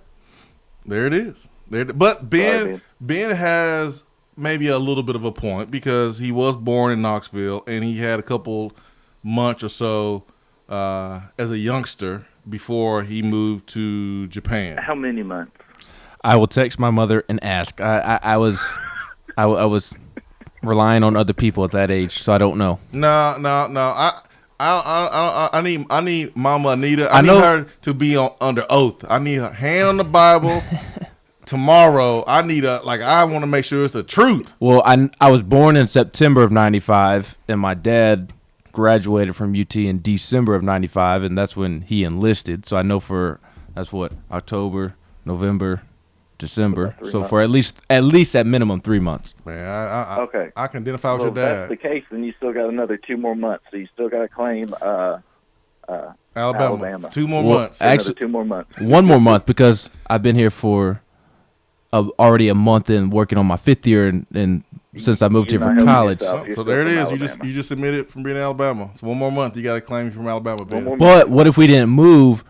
There it is. But Ben has maybe a little bit of a point because he was born in Knoxville and he had a couple months or so as a youngster before he moved to Japan. How many months? I will text my mother and ask. I was relying on other people at that age, so I don't know. No. I need Mama Anita. I need her to be under oath. I need her hand on the Bible. Tomorrow, I want to make sure it's the truth. Well, I was born in September of '95, and my dad graduated from UT in December of '95, and that's when he enlisted. So I know that's October, November, December. So for at least at minimum 3 months. Man, okay. I can identify with well, your dad. If that's the case, then you still got another 2 more months. So you still got to claim Alabama. 2 more months. Actually, 2 more months. 1 more month because I've been here for already a month and working on my 5th year, and since I moved here from college. So there it is. You just submitted from being in Alabama. So 1 more month, you got to claim you from Alabama. But what if we didn't move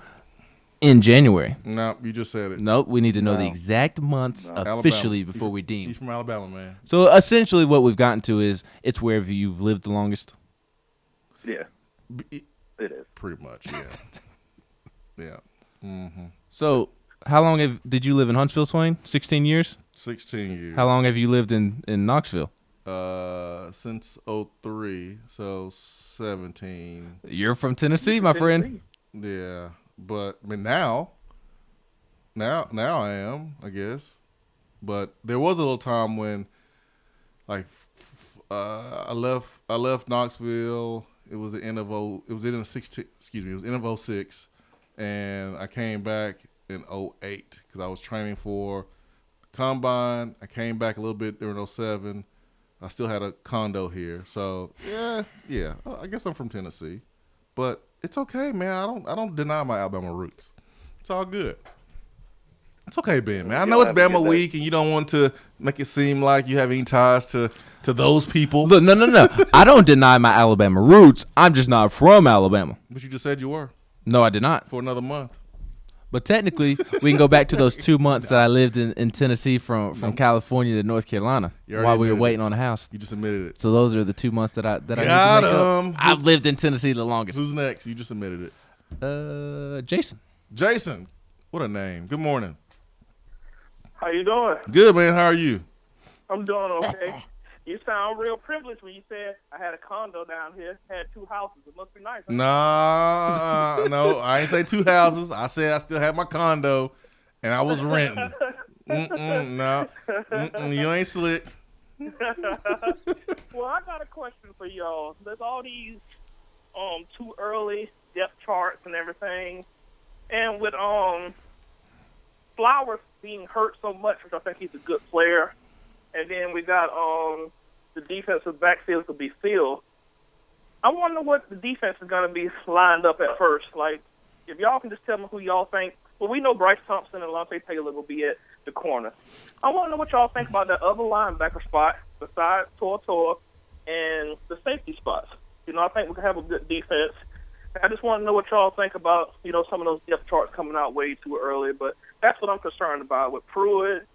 in January? No, you just said it. Nope, we need to know the exact months officially before we deem. He's from Alabama, man. So essentially what we've gotten to is it's wherever you've lived the longest. Yeah, it is. Pretty much, yeah. Yeah. Mm-hmm. So how long did you live in Huntsville, Swain? 16 years? 16 years. How long have you lived in Knoxville? Since 2003, so 17. You're from Tennessee, my friend. Yeah. But I mean, now I am, I guess. But there was a little time when, like, I left Knoxville. It was the end of it was in 16. Excuse me, it was end of 06, and I came back in 08 because I was training for combine. I came back a little bit during 07. I still had a condo here, so yeah. I guess I'm from Tennessee, but it's okay, man. I don't deny my Alabama roots. It's all good. It's okay, Ben, man. I know it's Bama week, and you don't want to make it seem like you have any ties to those people. Look, no. I don't deny my Alabama roots. I'm just not from Alabama. But you just said you were. No, I did not. For another month. But technically, we can go back to those 2 months that I lived in Tennessee from California to North Carolina while we were waiting on a house. You just admitted it. So those are the 2 months that I need to make up. I've lived in Tennessee the longest. Who's next? You just admitted it. Jason. Jason. What a name. Good morning. How you doing? Good, man. How are you? I'm doing okay. You sound real privileged when you said I had a condo down here, had 2 houses. It must be nice. Huh? Nah, no, I ain't say 2 houses. I said I still had my condo, and I was renting. No, you ain't slick. Well, I got a question for y'all. There's all these too early depth charts and everything, and with Flowers being hurt so much, which I think he's a good player, and then we got the defensive backfield to be filled. I wonder what the defense is going to be lined up at first. Like, if y'all can just tell me who y'all think. Well, we know Bryce Thompson and Lante Taylor will be at the corner. I want to know what y'all think about that other linebacker spot besides Tor and the safety spots. You know, I think we can have a good defense. I just want to know what y'all think about, some of those depth charts coming out way too early. But that's what I'm concerned about with Pruitt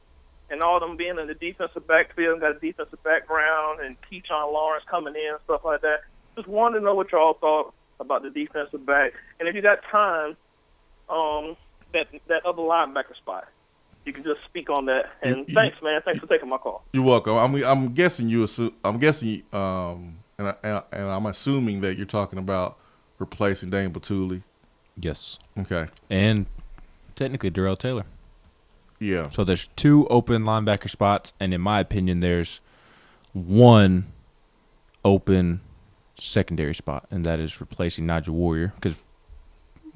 and all them being in the defensive backfield, got a defensive background, and Keyshawn Lawrence coming in and stuff like that. Just wanted to know what y'all thought about the defensive back. And if you got time, that other linebacker spot, you can just speak on that. And thanks, man. Thanks for taking my call. You're welcome. I'm guessing and I'm assuming that you're talking about replacing Dane Batuli. Yes. Okay. And technically Darrell Taylor. Yeah. So there's 2 open linebacker spots, and in my opinion, there's 1 open secondary spot, and that is replacing Nigel Warrior. Because,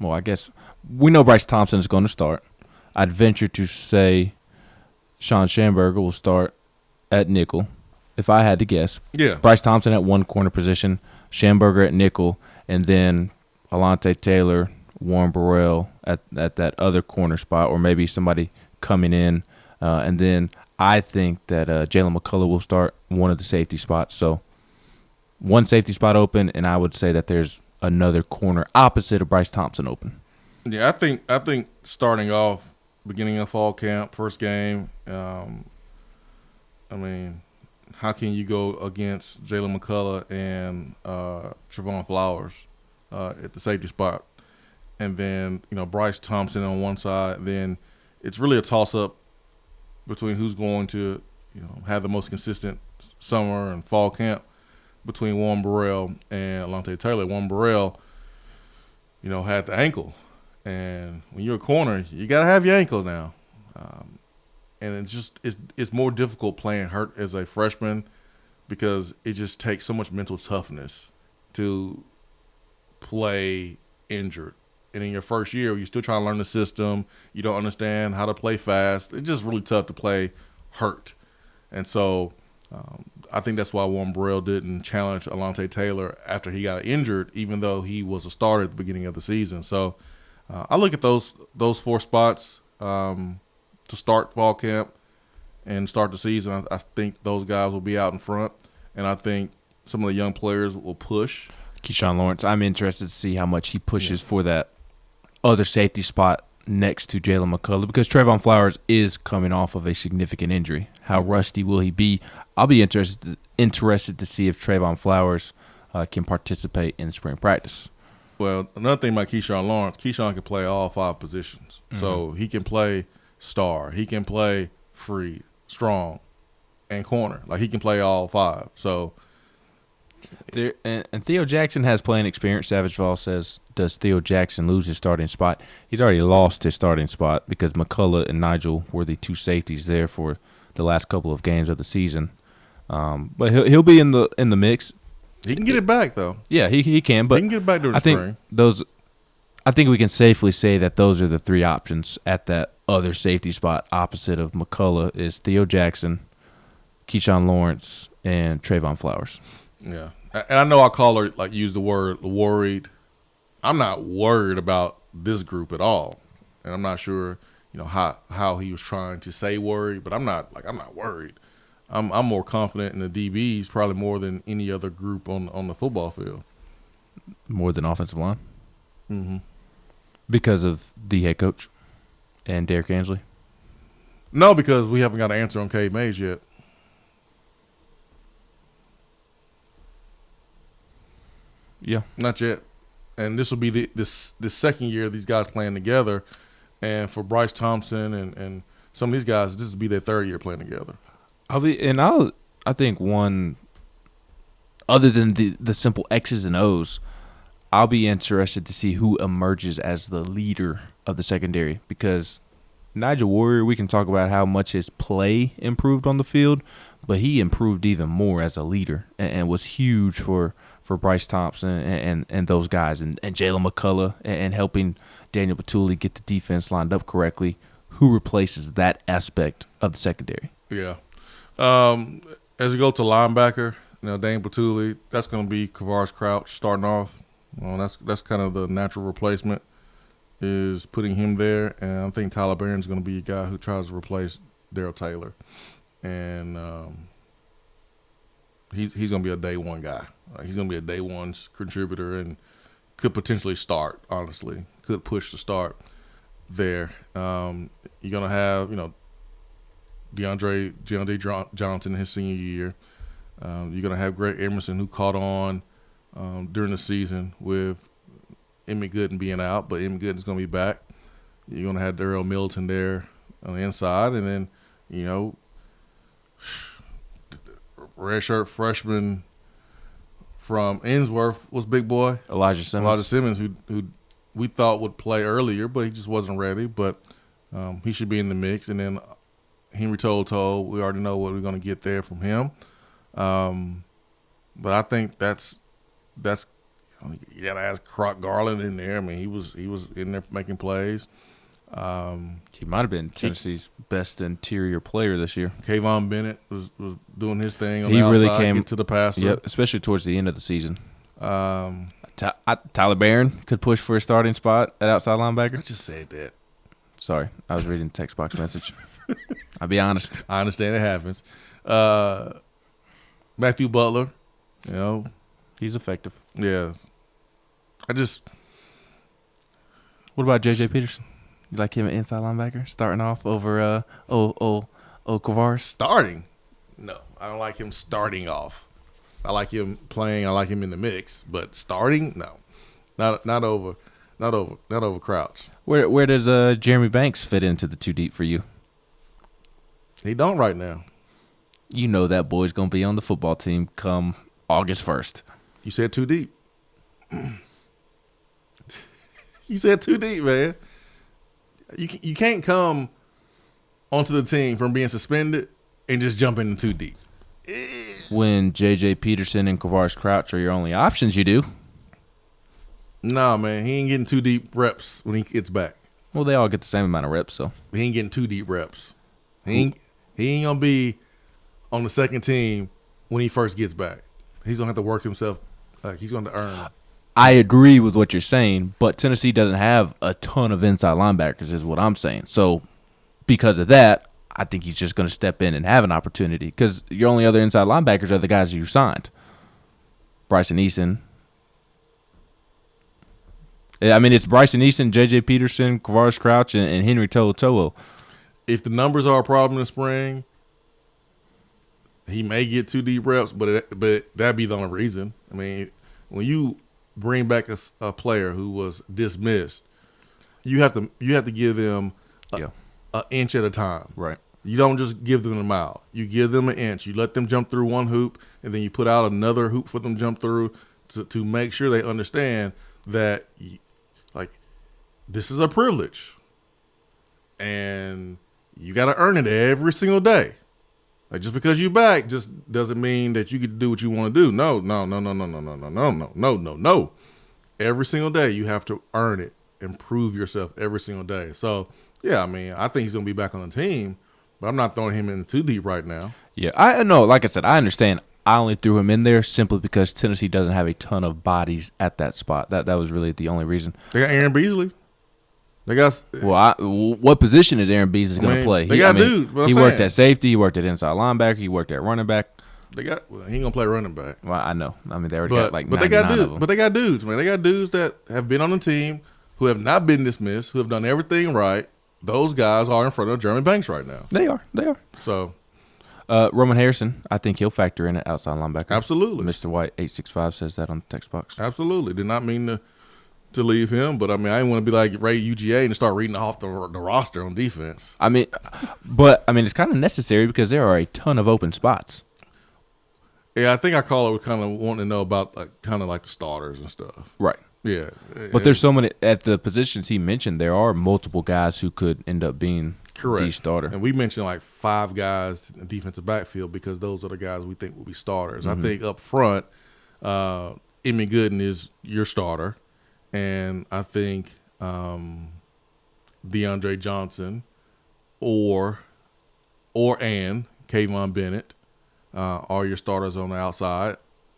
I guess we know Bryce Thompson is going to start. I'd venture to say Sean Schamberger will start at nickel, if I had to guess. Yeah. Bryce Thompson at 1 corner position, Schamberger at nickel, and then Alontae Taylor, Warren Burrell at that other corner spot, or maybe somebody coming in. And then I think that Jalen McCullough will start one of the safety spots. So 1 safety spot open, and I would say that there's another corner opposite of Bryce Thompson open. Yeah, I think starting off beginning of fall camp, first game, how can you go against Jalen McCullough and Trevon Flowers at the safety spot? And then, Bryce Thompson on one side. Then it's really a toss-up between who's going to, have the most consistent summer and fall camp between Warren Burrell and Alontae Taylor. Warren Burrell, had the ankle. And when you're a corner, you got to have your ankle now. And it's more difficult playing hurt as a freshman because it just takes so much mental toughness to play injured. And in your first year, you're still trying to learn the system. You don't understand how to play fast. It's just really tough to play hurt. And so I think that's why Warren Burrell didn't challenge Alontae Taylor after he got injured, even though he was a starter at the beginning of the season. So I look at those 4 spots to start fall camp and start the season. I think those guys will be out in front, and I think some of the young players will push. Keyshawn Lawrence, I'm interested to see how much he pushes for that other safety spot next to Jalen McCullough, because Trevon Flowers is coming off of a significant injury. How rusty will he be? I'll be interested to see if Trevon Flowers can participate in spring practice. Well, another thing about Keyshawn Lawrence, Keyshawn can play all 5 positions. Mm-hmm. So he can play star, he can play free, strong, and corner. Like, he can play all 5. So and Theo Jackson has playing experience. Savage Vol says, does Theo Jackson lose his starting spot? He's already lost his starting spot because McCullough and Nigel were the 2 safeties there for the last couple of games of the season. But he'll be in the mix. He can get it back, though. Yeah, he can. But he can get it back during the spring. I think we can safely say that those are the 3 options at that other safety spot opposite of McCullough is Theo Jackson, Keyshawn Lawrence, and Trevon Flowers. Yeah. And I know our caller used the word worried. I'm not worried about this group at all. And I'm not sure, how he was trying to say worried, but I'm not worried. I'm more confident in the DBs probably more than any other group on the football field. More than offensive line? Mm-hmm. Because of the head coach and Derek Ansley? No, because we haven't got an answer on Cade Mays yet. Yeah. Not yet. And this will be this second year these guys playing together. And for Bryce Thompson and some of these guys, this will be their 3rd year playing together. I think one, other than the simple X's and O's, I'll be interested to see who emerges as the leader of the secondary, because Nigel Warrior, we can talk about how much his play improved on the field, but he improved even more as a leader and was huge for Bryce Thompson and those guys, and Jalen McCullough and helping Daniel Batuli get the defense lined up correctly. Who replaces that aspect of the secondary? Yeah. As we go to linebacker, Dane Batuli, that's going to be Kavaris Crouch starting off. That's kind of the natural replacement, is putting him there. And I think Tyler Barron's going to be a guy who tries to replace Darrell Taylor. And he's going to be a day one guy. He's going to be a day one contributor and could potentially start. Honestly, could push to start there. You're gonna have DeAndre Johnson in his senior year. You're gonna have Greg Emerson, who caught on during the season with Emmett Gooden being out, but Emmett Gooden's gonna be back. You're gonna have Darrell Middleton there on the inside, and then redshirt freshman from Innsworth was big boy Elijah Simmons, who we thought would play earlier, but he just wasn't ready. But he should be in the mix. And then Henry To'oTo'o, we already know what we're going to get there from him. But I think that's you got to ask Croc Garland in there. I mean, he was in there making plays. He might have been Tennessee's best interior player this year. Kayvon Bennett was doing his thing on he the outside, really came to the passer. Yep, especially towards the end of the season. Tyler Barron could push for a starting spot at outside linebacker. I just said that. Sorry, I was reading the text box message. I'll be honest. I understand it happens. Matthew Butler, he's effective. Yeah. What about J.J. Peterson? You like him at inside linebacker, starting off over Kavaris? Starting? No, I don't like him starting off. I like him playing. I like him in the mix, but starting, no, not over Crouch. Where does Jeremy Banks fit into the too deep for you? He don't right now. You know that boy's gonna be on the football team come August 1st. You said too deep. You said too deep, man. You can't come onto the team from being suspended and just jump into too deep. When J.J. Peterson and Kavaris Crouch are your only options, you do. Nah, man, he ain't getting too deep reps when he gets back. Well, they all get the same amount of reps, so he ain't getting too deep reps. He ain't gonna be on the second team when he first gets back. He's gonna have to work himself. He's gonna earn. I agree with what you're saying, but Tennessee doesn't have a ton of inside linebackers, is what I'm saying. So because of that, I think he's just going to step in and have an opportunity because your only other inside linebackers are the guys you signed. Bryson Eason. I mean, it's Bryson Eason, J.J. Peterson, Kavaris Crouch, and Henry To'oTo'o. If the numbers are a problem in spring, he may get too deep reps, but that'd be the only reason. I mean, when you bring back a player who was dismissed, you have to give them an inch at a time. Right. You don't just give them a mile. You give them an inch. You let them jump through one hoop, and then you put out another hoop for them to jump through to make sure they understand that, this is a privilege, and you got to earn it every single day. Just because you're back just doesn't mean that you get to do what you want to do. No. Every single day you have to earn it and prove yourself every single day. So, yeah, I mean, I think he's going to be back on the team, but I'm not throwing him in too deep right now. Yeah, I know. Like I said, I understand. I only threw him in there simply because Tennessee doesn't have a ton of bodies at that spot. That was really the only reason. They got Aaron Beasley. They got. What position is Aaron Beasley going to play? They got dudes. He worked at safety. He worked at inside linebacker. He worked at running back. He ain't gonna play running back. Well, I know. I mean, they already got but they got dudes. of them. But they got dudes, man. They got dudes that have been on the team, who have not been dismissed, who have done everything right. Those guys are in front of Jeremy Banks right now. They are. So, Roman Harrison, I think he'll factor in at outside linebacker. Absolutely. Mr. White 865 says that on the text box. Absolutely. Did not mean to leave him, but I mean, I didn't want to be like Ray UGA and start reading off the roster on defense. I mean, it's kind of necessary because there are a ton of open spots. Yeah, I think our caller was kind of wanting to know about kind of like the starters and stuff. Right. Yeah. But there's so many at the positions he mentioned. There are multiple guys who could end up being the starter. And we mentioned like 5 guys in the defensive backfield because those are the guys we think will be starters. Mm-hmm. I think up front, Emmett Gooden is your starter. And I think DeAndre Johnson or Kayvon Bennett are your starters on the outside,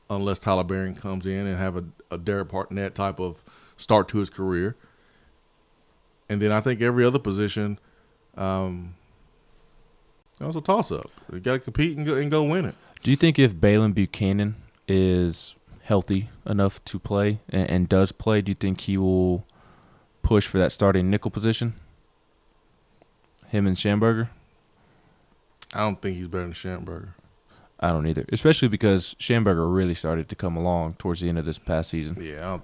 unless Tyler Barron comes in and have a Derek Barnett type of start to his career. And then I think every other position, it was a toss-up. You got to compete and go win it. Do you think if Balin Buchanan is healthy enough to play and does play, do you think he will push for that starting nickel position? Him and Schamberger? I don't think he's better than Schamberger. I don't either, especially because Schamberger really started to come along towards the end of this past season. Yeah,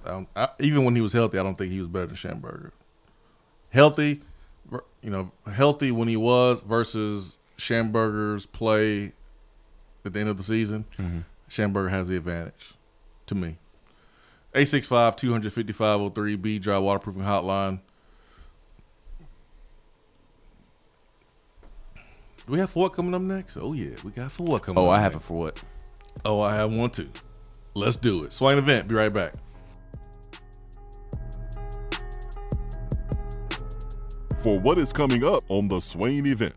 even when he was healthy, I don't think he was better than Schamberger. Healthy when he was versus Schamberger's play at the end of the season, Schamberger has the advantage to me. 865-250-503 B-Dry Waterproofing Hotline. Do we have For What coming up next? Oh, yeah, we got For What coming up I next. have a For What. Oh, I have one too. Let's do it. Swain Event, be right back. For what is coming up on the Swain Event.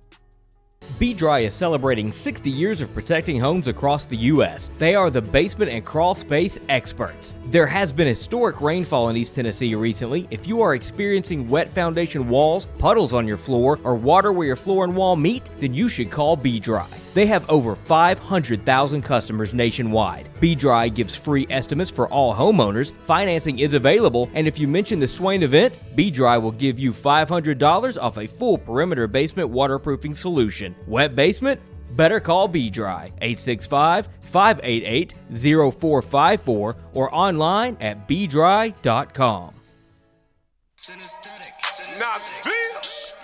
B-Dry is celebrating 60 years of protecting homes across the U.S. They are the basement and crawl space experts. There has been historic rainfall in East Tennessee recently. If you are experiencing wet foundation walls, puddles on your floor, or water where your floor and wall meet, then you should call B-Dry. They have over 500,000 customers nationwide. B-Dry gives free estimates for all homeowners. Financing is available, and if you mention the Swain Event, B-Dry will give you $500 off a full perimeter basement waterproofing solution. Wet basement? Better call B-Dry, 865-588-0454 or online at bdry.com.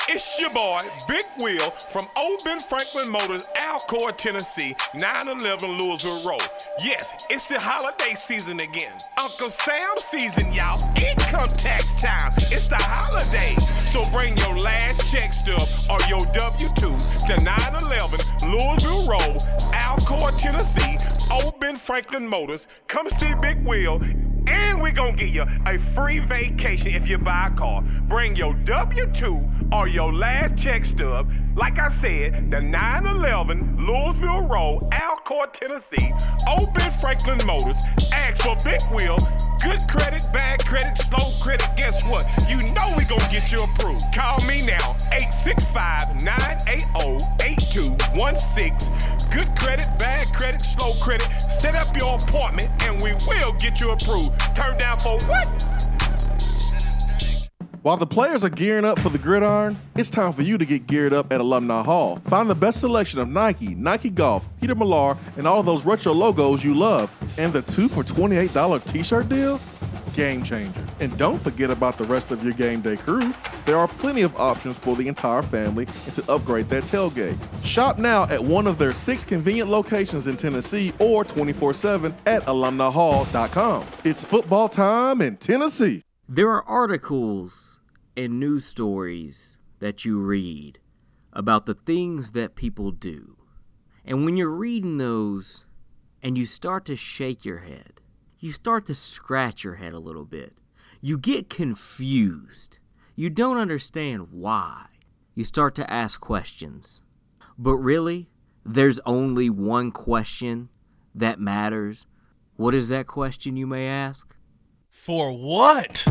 It's your boy, Big Will, from Old Ben Franklin Motors, Alcoa, Tennessee, 911 Louisville Road. Yes, it's the holiday season again. Uncle Sam season, y'all. Income tax time. It's the holiday. So bring your last check stub or your W-2 to 911 Louisville Road, Alcoa, Tennessee, Old Ben Franklin Motors. Come see Big Will. And we're going to give you a free vacation if you buy a car. Bring your W-2 or your last check stub. Like I said, the 911 Louisville Road, Alcoa, Tennessee. Open Franklin Motors. Ask for Big Wheel. Good credit, bad credit, slow credit. Guess what? You know we're going to get you approved. Call me now. 865-980-8216. Good credit, bad credit, slow credit. Set up your appointment and we will get you approved. Turn down for what? While the players are gearing up for the gridiron, it's time for you to get geared up at Alumni Hall. Find the best selection of Nike, Nike Golf, Peter Millar, and all those retro logos you love. And the 2 for $28 t-shirt deal? Game changer. And don't forget about the rest of your game day crew. There are plenty of options for the entire family and to upgrade that tailgate. Shop now at one of their 6 convenient locations in Tennessee or 24/7 at alumnihall.com. It's football time in Tennessee. There are articles and news stories that you read about the things that people do. And when you're reading those and you start to shake your head, you start to scratch your head a little bit, you get confused, you don't understand why, you start to ask questions. But really, there's only one question that matters. What is that question, you may ask? For what?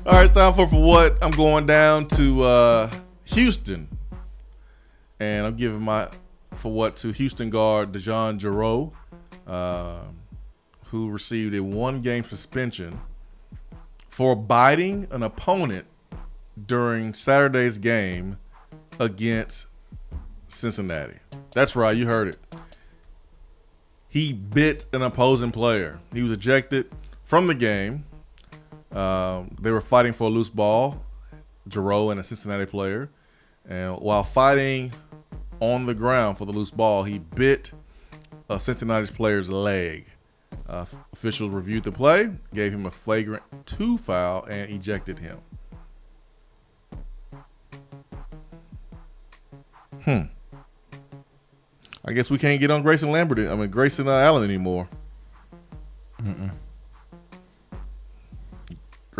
All right, it's time for what? I'm going down to Houston, and I'm giving my for what to Houston guard DeJon Jarreau, who received a 1-game suspension for biting an opponent during Saturday's game against Cincinnati. That's right, you heard it. He bit an opposing player. He was ejected from the game. They were fighting for a loose ball, Jarreau and a Cincinnati player. And while fighting on the ground for the loose ball, he bit a Cincinnati's player's leg. Officials reviewed the play, gave him a flagrant 2 foul, and ejected him. I guess we can't get on Grayson Allen anymore.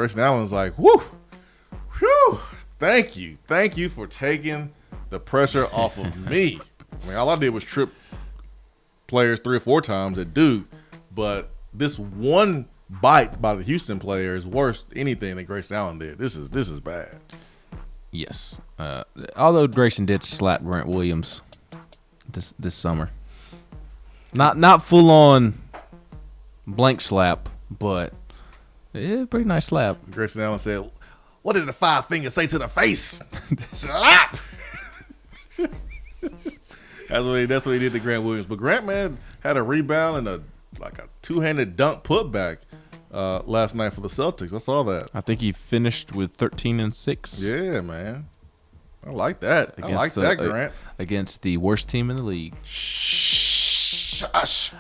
Grayson Allen's like, whew, thank you for taking the pressure off of me. I mean, all I did was trip players 3 or 4 times at Duke, but this one bite by the Houston player is worse than anything that Grayson Allen did. This is bad. Yes. Although Grayson did slap Grant Williams this summer. Not full on blank slap, but pretty nice slap. Grayson Allen said, "What did the 5 fingers say to the face?" Slap. That's what he did to Grant Williams. But Grant, man, had a rebound and a 2-handed dunk putback last night for the Celtics. I saw that. I think he finished with 13 and 6. Yeah, man. I like that. Grant. Against the worst team in the league. Shush.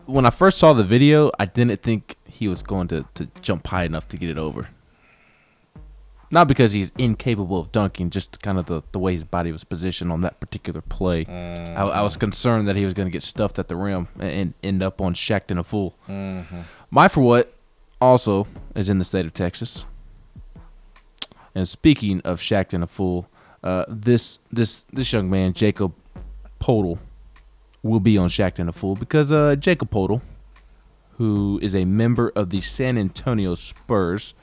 When I first saw the video, I didn't think he was going to jump high enough to get it over. Not because he's incapable of dunking, just kind of the way his body was positioned on that particular play. I was concerned that he was going to get stuffed at the rim and end up on Shaqtin' a Fool. My For What also is in the state of Texas. And speaking of Shaqtin' a Fool, this young man, Jacob Podol, will be on Shaqtin' a Fool because Jacob Podol, who is a member of the San Antonio Spurs,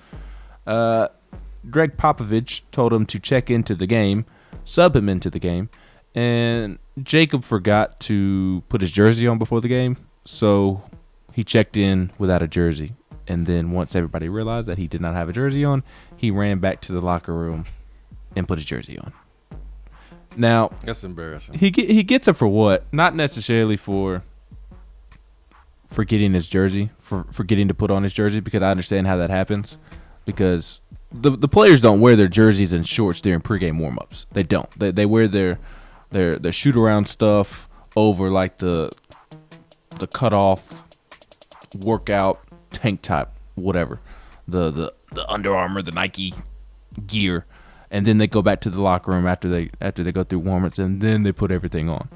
Greg Popovich told him to check into the game, sub him into the game, and Jacob forgot to put his jersey on before the game, so he checked in without a jersey. And then once everybody realized that he did not have a jersey on, he ran back to the locker room and put his jersey on. Now, that's embarrassing. He gets it for what? Not necessarily for getting his jersey, for getting to put on his jersey, because I understand how that happens. Because the players don't wear their jerseys and shorts during pregame warmups. They don't. They wear their shoot around stuff over like the cutoff workout tank top, whatever, the Under Armour, the Nike gear, and then they go back to the locker room after they go through warmups, and then they put everything on.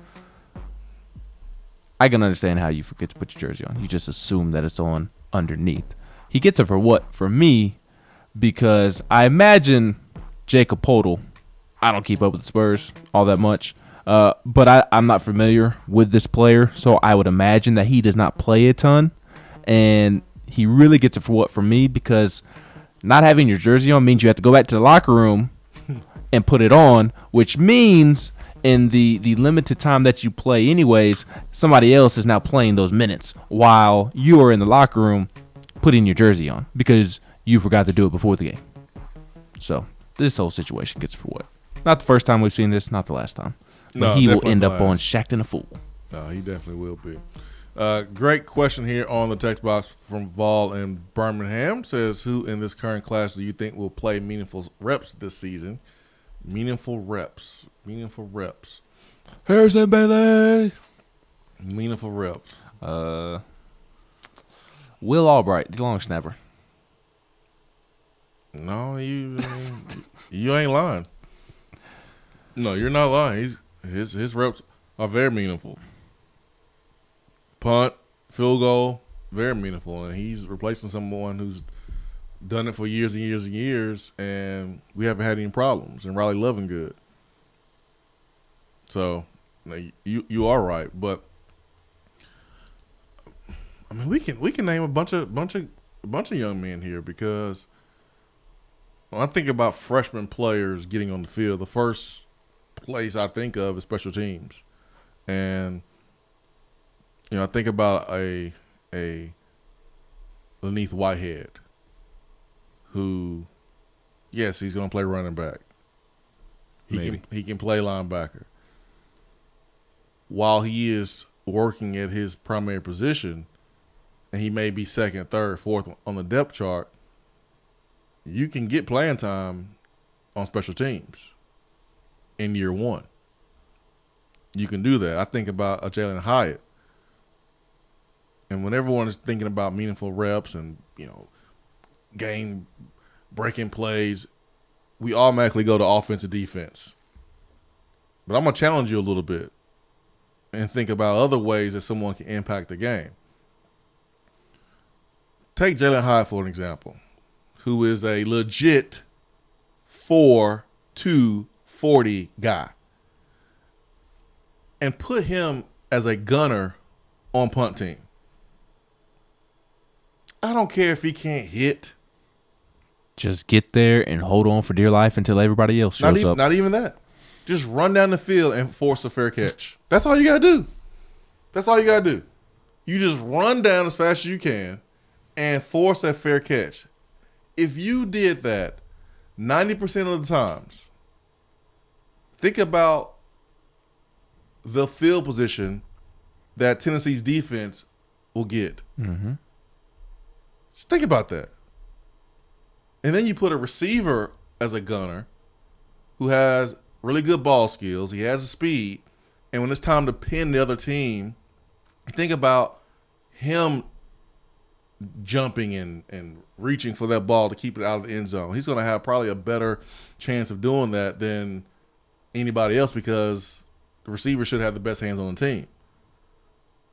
I can understand how you forget to put your jersey on. You just assume that it's on underneath. He gets it for what? For me, because I imagine Jacob Podol, I don't keep up with the Spurs all that much, but I'm not familiar with this player, so I would imagine that he does not play a ton, and he really gets it for what? For me, because not having your jersey on means you have to go back to the locker room and put it on, which means in the limited time that you play anyways, somebody else is now playing those minutes while you are in the locker room putting your jersey on because you forgot to do it before the game. So this whole situation gets for what? Not the first time we've seen this, not the last time. But he will end up on Shaqtin' a Fool. No, he definitely will be. Great question here on the text box from Vol in Birmingham. Says, who in this current class do you think will play meaningful reps this season? Meaningful reps. Harrison Bailey. Meaningful reps. Will Albright, the long snapper. No, you ain't lying. No, you're not lying. His reps are very meaningful. Punt, field goal, very meaningful, and he's replacing someone who's done it for years and years and years, and we haven't had any problems. And Riley Loving good. So you are right, but I mean we can name a bunch of young men here, because when I think about freshman players getting on the field, the first place I think of is special teams, and I think about a Laneith Whitehead, who, yes, he's going to play running back. He can play linebacker. While he is working at his primary position, and he may be second, third, fourth on the depth chart, you can get playing time on special teams in year one. You can do that. I think about a Jalen Hyatt. And when everyone is thinking about meaningful reps and, game breaking plays, we automatically go to offensive defense. But I'm going to challenge you a little bit and think about other ways that someone can impact the game. Take Jalen Hyatt for an example. who is a legit 4-2-40 guy, and put him as a gunner on punt team. I don't care if he can't hit. Just get there and hold on for dear life until everybody else shows up. Not even that. Just run down the field and force a fair catch. That's all you got to do. That's all you got to do. You just run down as fast as you can and force that fair catch. If you did that 90% of the times, think about the field position that Tennessee's defense will get. Mm-hmm. Just think about that. And then you put a receiver as a gunner who has really good ball skills. He has the speed. And when it's time to pin the other team, think about him jumping and reaching for that ball to keep it out of the end zone. He's going to have probably a better chance of doing that than anybody else because the receiver should have the best hands on the team.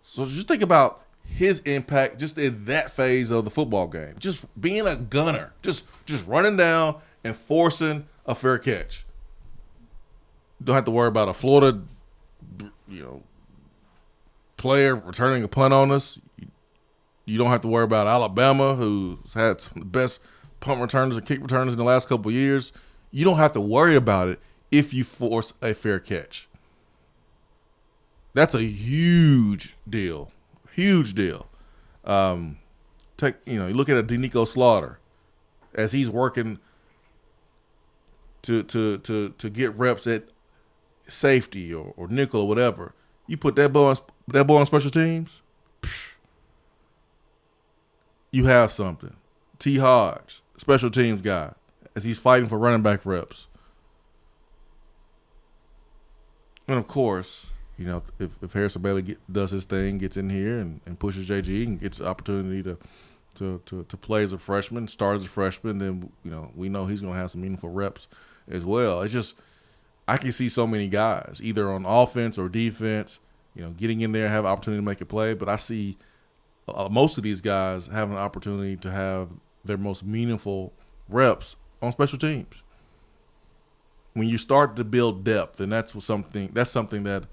So just think about his impact just in that phase of the football game. Just being a gunner. Just running down and forcing a fair catch. Don't have to worry about a Florida, player returning a punt on us. You don't have to worry about Alabama, who's had some of the best punt returners and kick returners in the last couple of years. You don't have to worry about it if you force a fair catch. That's a huge deal. Huge deal. You look at a Denico Slaughter as he's working to get reps at safety or nickel or whatever. You put that boy on special teams, you have something. T. Hodge, special teams guy, as he's fighting for running back reps. And of course, if Harrison Bailey does his thing, gets in here and pushes JG and gets the opportunity to play as a freshman, start as a freshman, then we know he's going to have some meaningful reps as well. It's just I can see so many guys either on offense or defense, getting in there and have an opportunity to make a play. But I see most of these guys have an opportunity to have their most meaningful reps on special teams. When you start to build depth, and that's something that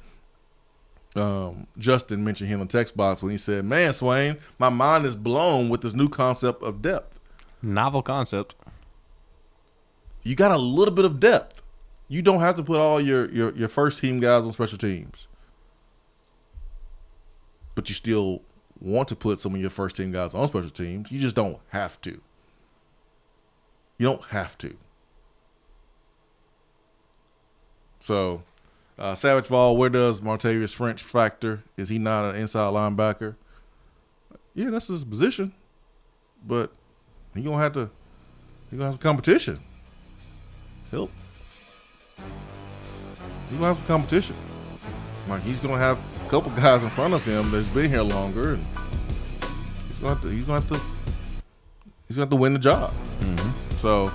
Justin mentioned him in the text box when he said, "Man, Swain, my mind is blown with this new concept of depth." Novel concept. You got a little bit of depth. You don't have to put all your first team guys on special teams, but you still want to put some of your first team guys on special teams. You just don't have to. You don't have to. So, Savage Vol, where does Martavius French factor? Is he not an inside linebacker? Yeah, that's his position, but he's gonna have some competition. He's gonna have some competition. Like he's gonna have a couple guys in front of him that's been here longer, and he's gonna have to win the job. Mm-hmm. So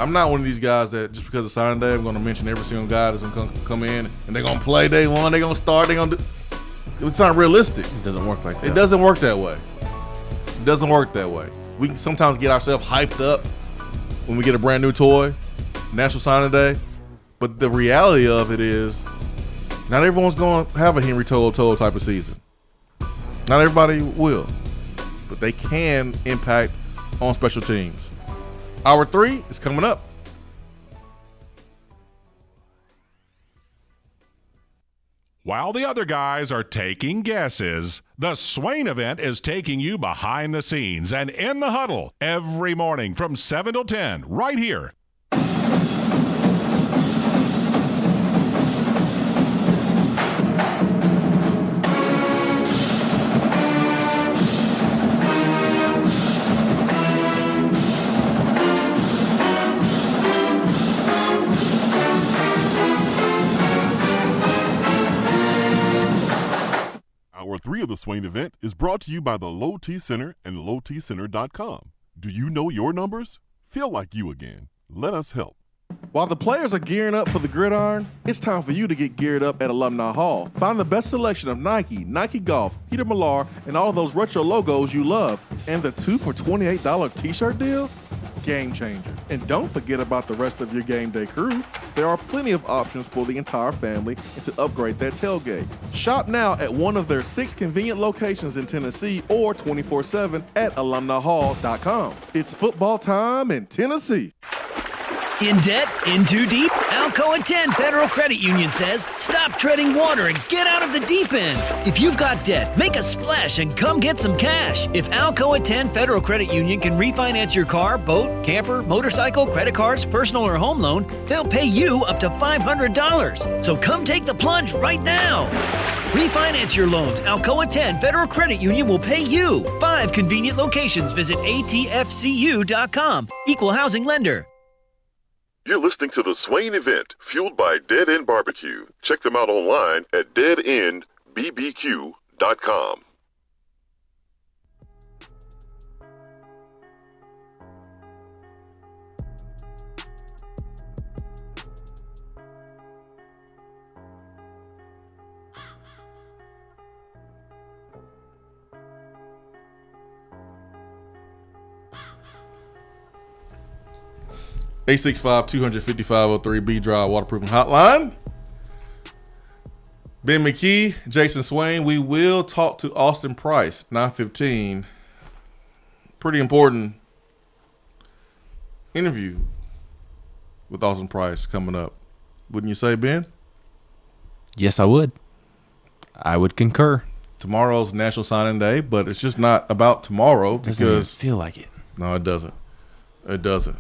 I'm not one of these guys that just because it's signing day, I'm going to mention every single guy that's going to come in and they're going to play day one, they're going to start, they're going to do. It's not realistic. It doesn't work like that. It doesn't work that way. It doesn't work that way. We can sometimes get ourselves hyped up when we get a brand new toy, National Signing Day, but the reality of it is not everyone's going to have a Henry To'o type of season. Not everybody will, but they can impact on special teams. Hour 3 is coming up. While the other guys are taking guesses, the Swain event is taking you behind the scenes and in the huddle every morning from 7 till 10 right here. Hour 3 of the Swain event is brought to you by the Low T Center and lowtcenter.com. Do you know your numbers? Feel like you again. Let us help. While the players are gearing up for the gridiron, it's time for you to get geared up at Alumni Hall. Find the best selection of Nike, Nike Golf, Peter Millar, and all of those retro logos you love. And the 2 for $28 t-shirt deal? Game changer. And don't forget about the rest of your game day crew. There are plenty of options for the entire family and to upgrade that tailgate. Shop now at one of their 6 convenient locations in Tennessee or 24/7 at alumnihall.com. It's football time in Tennessee. In debt? In too deep? Alcoa 10 Federal Credit Union says, stop treading water and get out of the deep end. If you've got debt, make a splash and come get some cash. If Alcoa 10 Federal Credit Union can refinance your car, boat, camper, motorcycle, credit cards, personal or home loan, they'll pay you up to $500. So come take the plunge right now. Refinance your loans. Alcoa 10 Federal Credit Union will pay you. 5 convenient locations. Visit atfcu.com. Equal housing lender. You're listening to the Swain event, fueled by Dead End Barbecue. Check them out online at deadendbbq.com. Eight 255-03 B Drive Waterproofing Hotline. Ben McKee, Jason Swain. We will talk to Austin Price, 9:15. Pretty important interview with Austin Price coming up. Wouldn't you say, Ben? Yes, I would. I would concur. Tomorrow's National Signing Day, but it's just not about tomorrow Doesn't even because feel like it. No, it doesn't. It doesn't.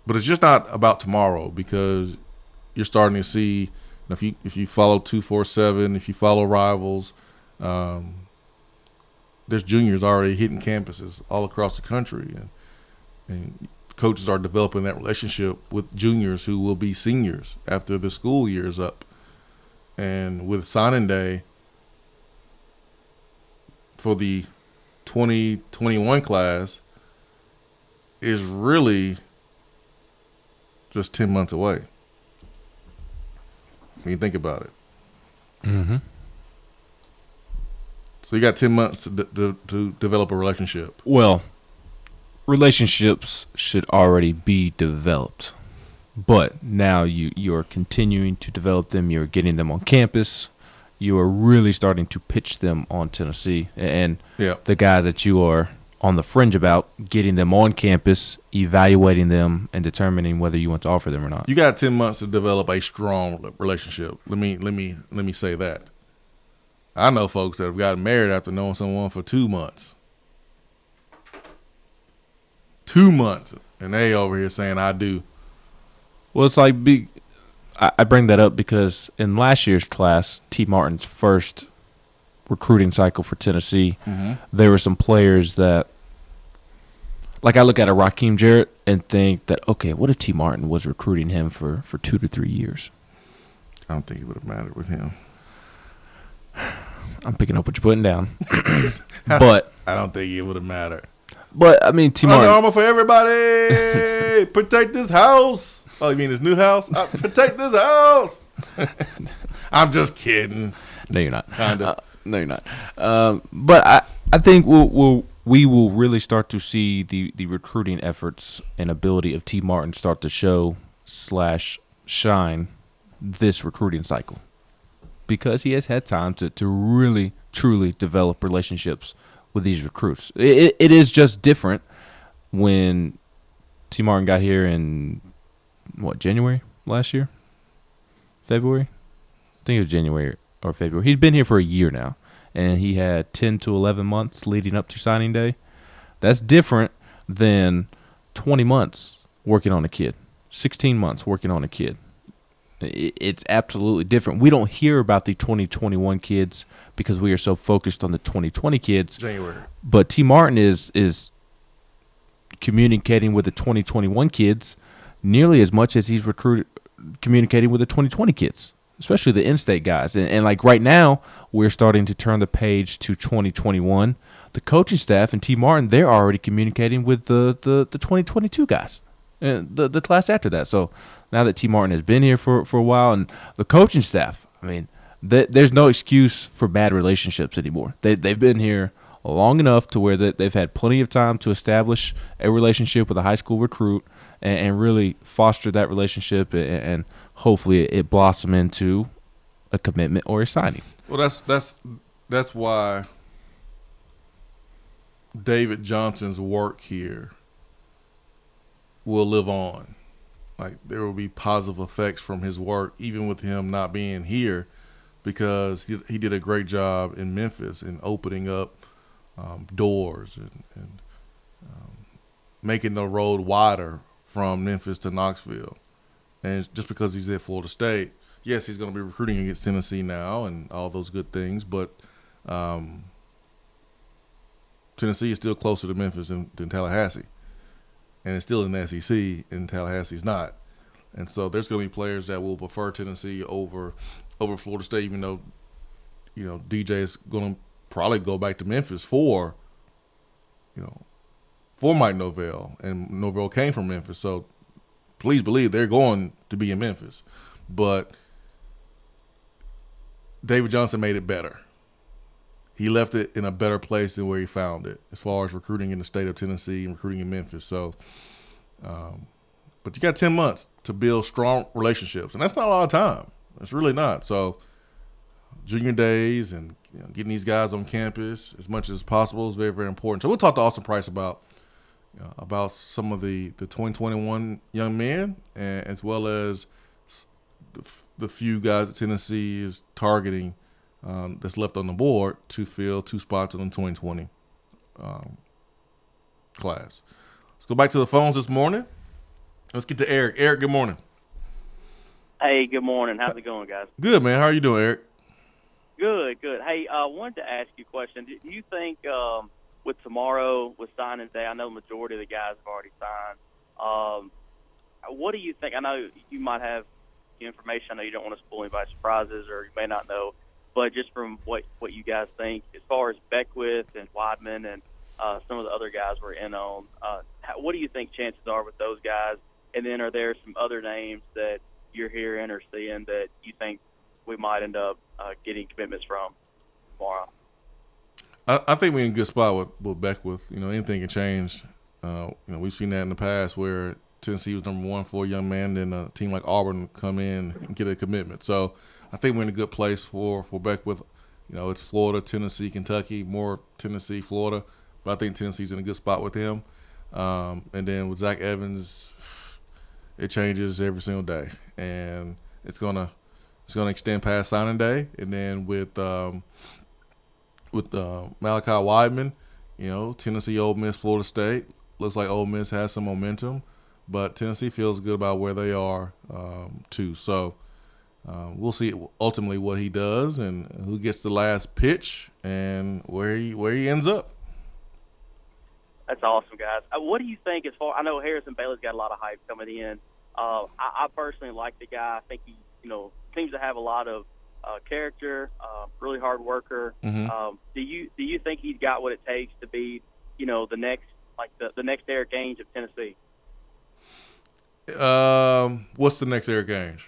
But it's just not about tomorrow because you're starting to see if you follow 247, if you follow Rivals, there's juniors already hitting campuses all across the country, and coaches are developing that relationship with juniors who will be seniors after the school year is up. And with signing day for the 2021 class is really just 10 months away when you think about it. Mm-hmm. So you got 10 months to develop a relationship. Well, relationships should already be developed, but now you're continuing to develop them. You're getting them on campus. You are really starting to pitch them on Tennessee, and the guys that you are on the fringe about, getting them on campus, evaluating them, and determining whether you want to offer them or not. You got 10 months to develop a strong relationship. Let me say that. I know folks that have gotten married after knowing someone for 2 months. 2 months, and they over here saying I do. Well, it's like I bring that up because in last year's class, T. Martin's first recruiting cycle for Tennessee, there were some players that, like I look at a Raheem Jarrett and think that, okay, what if T. Martin was recruiting him for 2 to 3 years? I don't think it would have mattered with him. I'm picking up what you're putting down. But I don't think it would have mattered. But, I mean, T. Martin. Under Armour for everybody. Protect this house. Oh, you mean his new house? Protect this house. I'm just kidding. No, you're not. Kind of. No, you're not. But I think we will really start to see the recruiting efforts and ability of T. Martin start to show / shine this recruiting cycle, because he has had time to really, truly develop relationships with these recruits. It is just different when T. Martin got here in, January last year? February? I think it was January or February. He's been here for a year now, and he had 10 to 11 months leading up to signing day. That's different than 20 months working on a kid, 16 months working on a kid. It's absolutely different. We don't hear about the 2021 kids because we are so focused on the 2020 kids. January. But T. Martin is communicating with the 2021 kids nearly as much as he's communicating with the 2020 kids, especially the in-state guys. And like right now, we're starting to turn the page to 2021. The coaching staff and T. Martin, they're already communicating with the 2022 guys. and the class after that. So now that T. Martin has been here for a while, and the coaching staff, I mean, there's no excuse for bad relationships anymore. They've been here long enough to where they've had plenty of time to establish a relationship with a high school recruit and really foster that relationship, and hopefully it blossom into a commitment or a signing. Well, that's why David Johnson's work here will live on. Like, there will be positive effects from his work, even with him not being here, because he did a great job in Memphis in opening up doors and making the road wider from Memphis to Knoxville. And just because he's at Florida State, yes, he's going to be recruiting against Tennessee now and all those good things, but Tennessee is still closer to Memphis than Tallahassee. And it's still in the SEC, and Tallahassee's not. And so there's going to be players that will prefer Tennessee over Florida State, even though, DJ is going to probably go back to Memphis for Mike Norvell, and Norvell came from Memphis. So please believe they're going to be in Memphis. But David Johnson made it better. He left it in a better place than where he found it, as far as recruiting in the state of Tennessee and recruiting in Memphis. So, but you got 10 months to build strong relationships, and that's not a lot of time. It's really not. So, junior days and getting these guys on campus as much as possible is very, very important. So we'll talk to Austin Price about some of the 2021 young men, and as well as the few guys that Tennessee is targeting that's left on the board to fill 2 spots in the 2020 class. Let's go back to the phones this morning. Let's get to Eric. Eric, good morning. Hey, good morning. How's it going, guys? Good, man. How are you doing, Eric? Good, good. Hey, I wanted to ask you a question. Do you think with tomorrow, with signing day, I know the majority of the guys have already signed. What do you think? I know you might have information. I know you don't want to spoil anybody's surprises, or you may not know. But just from what you guys think, as far as Beckwith and Weidman and some of the other guys we're in on, what do you think chances are with those guys? And then are there some other names that you're hearing or seeing that you think we might end up getting commitments from tomorrow? I think we're in a good spot with Beckwith. Anything can change. We've seen that in the past where Tennessee was number 1 for a young man, then a team like Auburn would come in and get a commitment. So I think we're in a good place for Beckwith. It's Florida, Tennessee, Kentucky, more Tennessee, Florida. But I think Tennessee's in a good spot with him. And then with Zach Evans, it changes every single day. And it's gonna extend past signing day. And then with Malachi Weidman, Tennessee, Ole Miss, Florida State. Looks like Ole Miss has some momentum. But Tennessee feels good about where they are, too. So we'll see ultimately what he does and who gets the last pitch and where he ends up. That's awesome, guys. What do you think as far – I know Harrison Bailey's got a lot of hype coming in. I personally like the guy. I think he, seems to have a lot of character, really hard worker. Mm-hmm. Do you think he's got what it takes to be, the next the next Eric Ainge of Tennessee? What's the next Eric Ainge?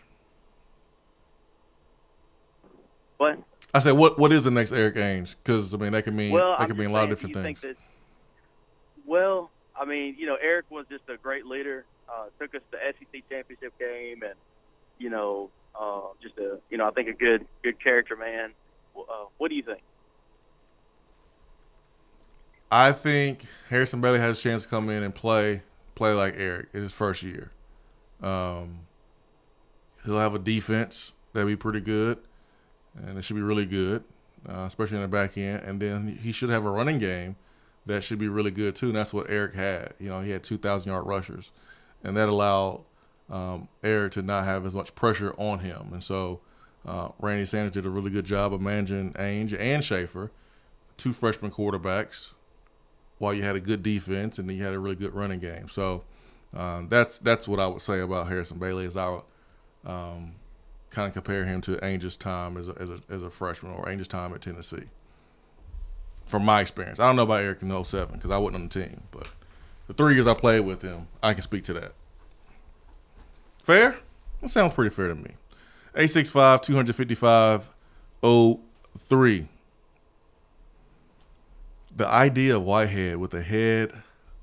What? I said, what is the next Eric Ainge? Because that can mean that can mean a lot of different things. Eric was just a great leader. Took us to the SEC championship game, and I think a good character man. What do you think? I think Harrison Bailey has a chance to come in and play like Eric in his first year. He'll have a defense that'll be pretty good, and it should be really good, especially in the back end. And then he should have a running game that should be really good too, and that's what Eric had. He had 2,000-yard rushers, and that allowed Eric to not have as much pressure on him. And so Randy Sanders did a really good job of managing Ainge and Schaefer, 2 freshman quarterbacks, while you had a good defense and then you had a really good running game. So that's what I would say about Harrison Bailey, is I would kind of compare him to Ainge's time as a freshman, or Ainge's time at Tennessee, from my experience. I don't know about Eric in 07 because I wasn't on the team, but the 3 years I played with him, I can speak to that. Fair? That sounds pretty fair to me. 865-255-03. The idea of Whitehead with a head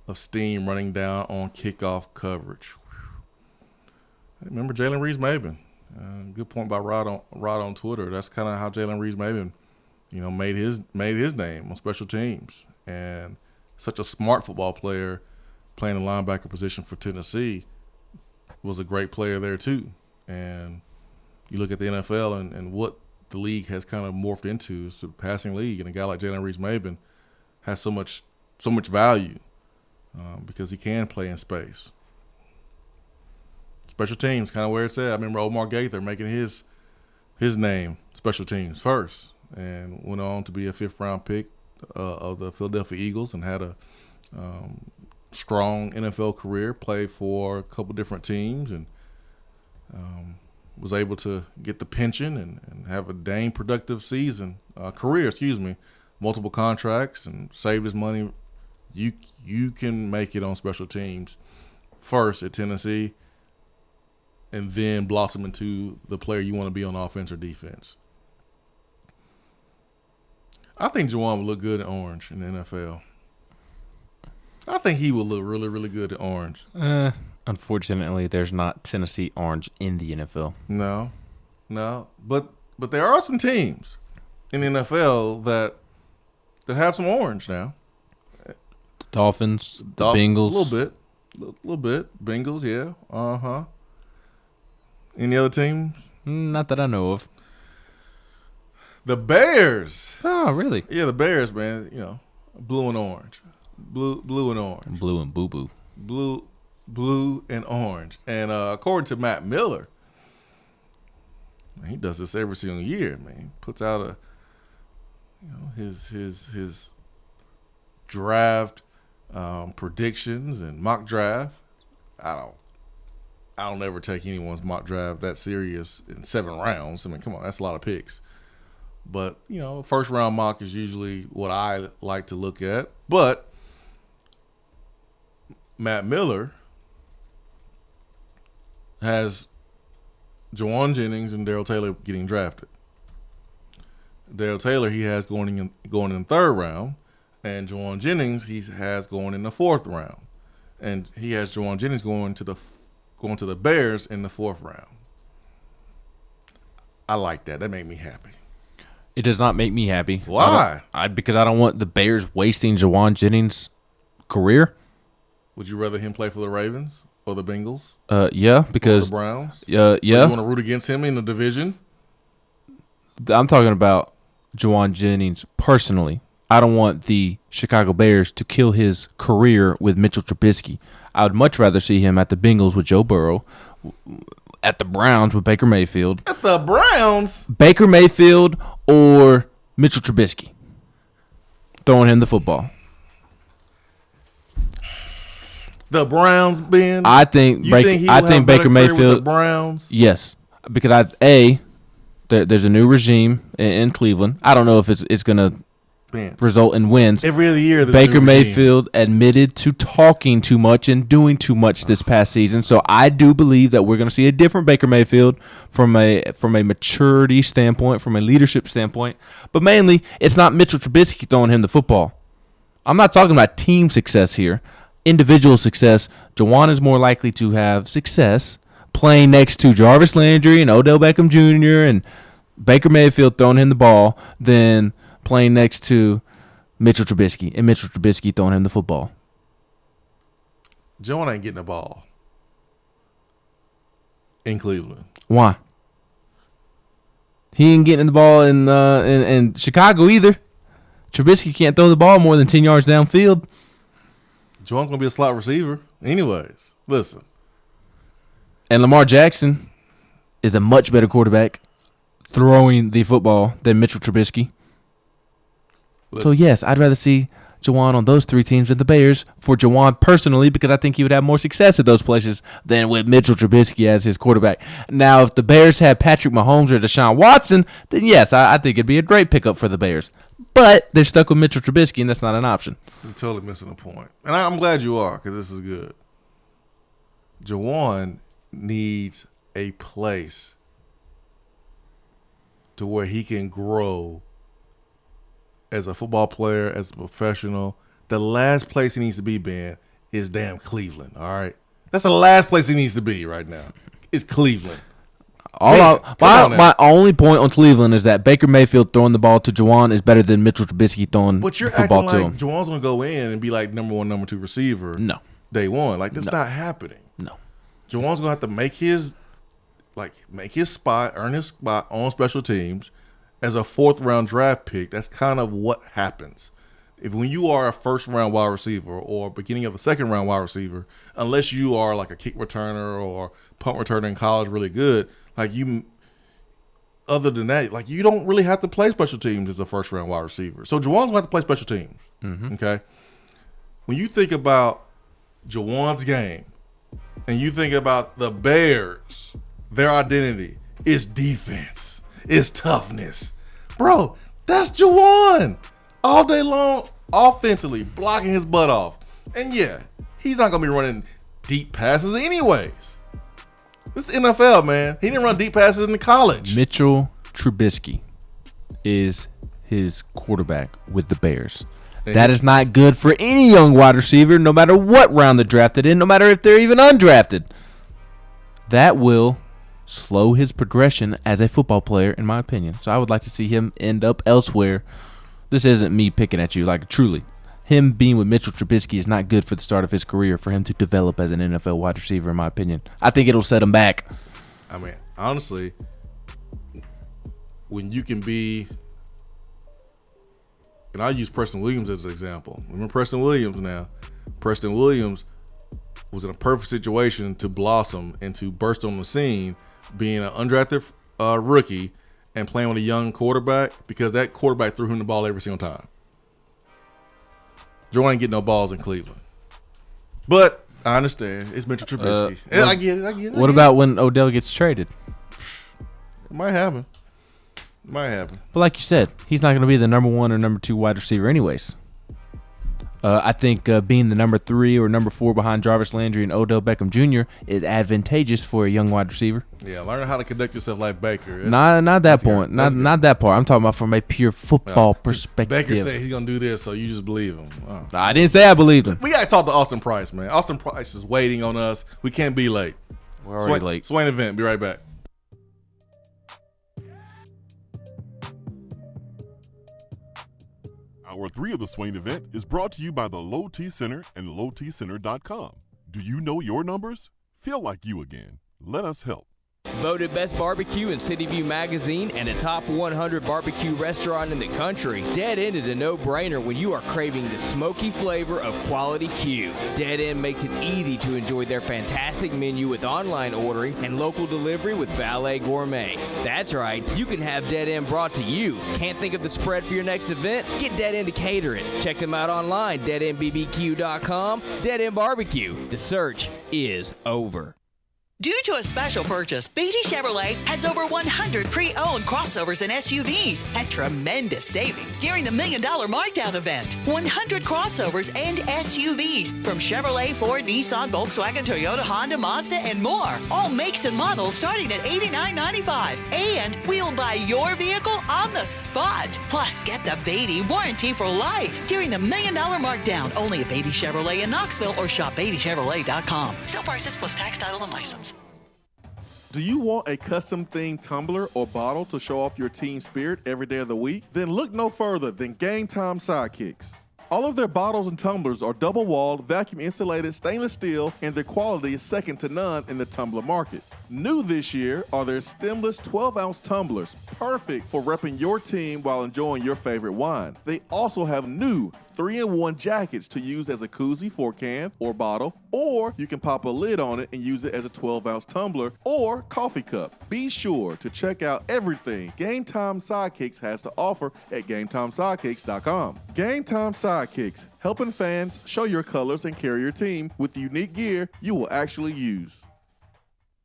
of steam running down on kickoff coverage. Remember Jalen Reeves-Maben. Good point by Rod on Twitter. That's kind of how Jalen Reeves-Maben, made his name on special teams. And such a smart football player playing the linebacker position for Tennessee, was a great player there too. And you look at the NFL and what the league has kind of morphed into. It's a passing league, and a guy like Jalen Reeves-Maben has so much value because he can play in space. Special teams, kind of where it's at. I remember Omar Gaither making his name special teams first, and went on to be a 5th-round pick of the Philadelphia Eagles, and had a strong NFL career. Played for a couple different teams, and was able to get the pension and have a dang productive career. Multiple contracts, and save his money. You can make it on special teams first at Tennessee, and then blossom into the player you want to be on offense or defense. I think Juwan would look good in orange in the NFL. I think he would look really, really good in orange. Unfortunately, there's not Tennessee orange in the NFL. No. But there are some teams in the NFL that have some orange now. The Dolphins, the Bengals. A little bit. Bengals, yeah. Uh-huh. Any other teams? Not that I know of. The Bears. Oh, really? Yeah, the Bears, man. Blue and orange. Blue and orange. Blue and boo-boo. Blue and orange. And according to Matt Miller, man, he does this every single year, man. He puts out his draft predictions and mock draft. I don't ever take anyone's mock draft that serious in 7 rounds. I mean, come on, that's a lot of picks. But, first round mock is usually what I like to look at. But Matt Miller has Jawan Jennings and Darrell Taylor getting drafted. Darrell Taylor he has going in the 3rd round, and Jawan Jennings he has going in the 4th round, and he has Jawan Jennings going to the Bears in the 4th round. I like that. That made me happy. It does not make me happy. Why? Because I don't want the Bears wasting Jawan Jennings' career. Would you rather him play for the Ravens or the Bengals? Yeah, because or the Browns. Yeah. So you want to root against him in the division? I'm talking about Jawan Jennings personally. I don't want the Chicago Bears to kill his career with Mitchell Trubisky. I would much rather see him at the Bengals with Joe Burrow, at the Browns with Baker Mayfield. At the Browns? Baker Mayfield or Mitchell Trubisky. Throwing him the football. The Browns, Ben? I think Baker Mayfield with the Browns? Yes. Because there's a new regime in Cleveland. I don't know if it's going to result in wins. Every other year, Baker Mayfield admitted to talking too much and doing too much this past season. So I do believe that we're going to see a different Baker Mayfield from a maturity standpoint, from a leadership standpoint. But mainly, it's not Mitchell Trubisky throwing him the football. I'm not talking about team success here. Individual success. Jawan is more likely to have success playing next to Jarvis Landry and Odell Beckham Jr. and Baker Mayfield throwing him the ball than playing next to Mitchell Trubisky and Mitchell Trubisky throwing him the football. Jawan ain't getting the ball in Cleveland. Why? He ain't getting the ball in Chicago either. Trubisky can't throw the ball more than 10 yards downfield. Jawan's gonna be a slot receiver, anyways. Listen, and Lamar Jackson is a much better quarterback throwing the football than Mitchell Trubisky. So, yes, I'd rather see Jawan on those 3 teams than the Bears for Jawan personally, because I think he would have more success at those places than with Mitchell Trubisky as his quarterback. Now, if the Bears had Patrick Mahomes or Deshaun Watson, then yes, I think it'd be a great pickup for the Bears. But they're stuck with Mitchell Trubisky, and that's not an option. You're totally missing the point. And I'm glad you are, because this is good. Jawan needs a place to where he can grow as a football player, as a professional. The last place he needs to be, Ben, is damn Cleveland, all right? That's the last place he needs to be right now. It's Cleveland. My only point on Cleveland is that Baker Mayfield throwing the ball to Juwan is better than Mitchell Trubisky throwing But you're the football acting to like him. Juwan's going to go in and be like number 1, number 2 receiver. No. Day one. Like, that's not happening. No. Juwan's going to have to make his spot, earn his spot on special teams as a 4th-round draft pick. That's kind of what happens. When you are a 1st-round wide receiver or beginning of a 2nd-round wide receiver, unless you are like a kick returner or punt returner in college really good, other than that, you don't really have to play special teams as a 1st-round wide receiver. So Juwan's going to have to play special teams, okay? When you think about Juwan's game and you think about the Bears, their identity is defense, is toughness. Bro, that's Juwan all day long offensively, blocking his butt off. And yeah, he's not going to be running deep passes anyways. This is NFL, man. He didn't run deep passes in college. Mitchell Trubisky is his quarterback with the Bears. That is not good for any young wide receiver, no matter what round they're drafted in, no matter if they're even undrafted. That will slow his progression as a football player, in my opinion. So I would like to see him end up elsewhere. This isn't me picking at you, truly. Him being with Mitchell Trubisky is not good for the start of his career for him to develop as an NFL wide receiver, in my opinion. I think it'll set him back. I mean, honestly, when you can be, and I'll use Preston Williams as an example. Remember Preston Williams now? Preston Williams was in a perfect situation to blossom and to burst on the scene, being an undrafted rookie and playing with a young quarterback, because that quarterback threw him the ball every single time. Joe ain't getting no balls in Cleveland. But I understand. It's Mitchell Trubisky. I get it. What about when Odell gets traded? It might happen. But like you said, he's not going to be the number 1 or number 2 wide receiver anyways. I think being the number 3 or number 4 behind Jarvis Landry and Odell Beckham Jr. is advantageous for a young wide receiver. Yeah, learn how to conduct yourself like Baker. Not that point. Not that part. I'm talking about from a pure football perspective. Baker said he's going to do this, so you just believe him. Oh. I didn't say I believed him. We got to talk to Austin Price, man. Austin Price is waiting on us. We can't be late. We're already late. Swain event. Be right back. Hour 3 of the Swain event is brought to you by the Low T Center and lowtcenter.com. Do you know your numbers? Feel like you again. Let us help. Voted Best Barbecue in City View Magazine and a top 100 barbecue restaurant in the country, Dead End is a no-brainer when you are craving the smoky flavor of quality Q. Dead End makes it easy to enjoy their fantastic menu with online ordering and local delivery with Valet Gourmet. That's right, you can have Dead End brought to you. Can't think of the spread for your next event? Get Dead End to cater it. Check them out online, deadendbbq.com. Dead End Barbecue. The search is over. Due to a special purchase, Beatty Chevrolet has over 100 pre-owned crossovers and SUVs at tremendous savings during the $1 Million Markdown event. 100 crossovers and SUVs from Chevrolet, Ford, Nissan, Volkswagen, Toyota, Honda, Mazda, and more. All makes and models starting at $89.95. And we'll buy your vehicle on the spot. Plus, get the Beatty warranty for life during the $1 Million Markdown. Only at Beatty Chevrolet in Knoxville or shop BeattyChevrolet.com. Sale prices plus tax, title, and license. Do you want a custom-themed tumbler or bottle to show off your team spirit every day of the week? Then look no further than Game Time Sidekicks. All of their bottles and tumblers are double-walled, vacuum-insulated stainless steel, and their quality is second to none in the tumbler market. New this year are their stemless 12-ounce tumblers, perfect for repping your team while enjoying your favorite wine. They also have new 3-in-1 jackets to use as a koozie for a can or bottle, or you can pop a lid on it and use it as a 12-ounce tumbler or coffee cup. Be sure to check out everything Game Time Sidekicks has to offer at GameTimeSidekicks.com. Game Time Sidekicks, helping fans show your colors and carry your team with unique gear you will actually use.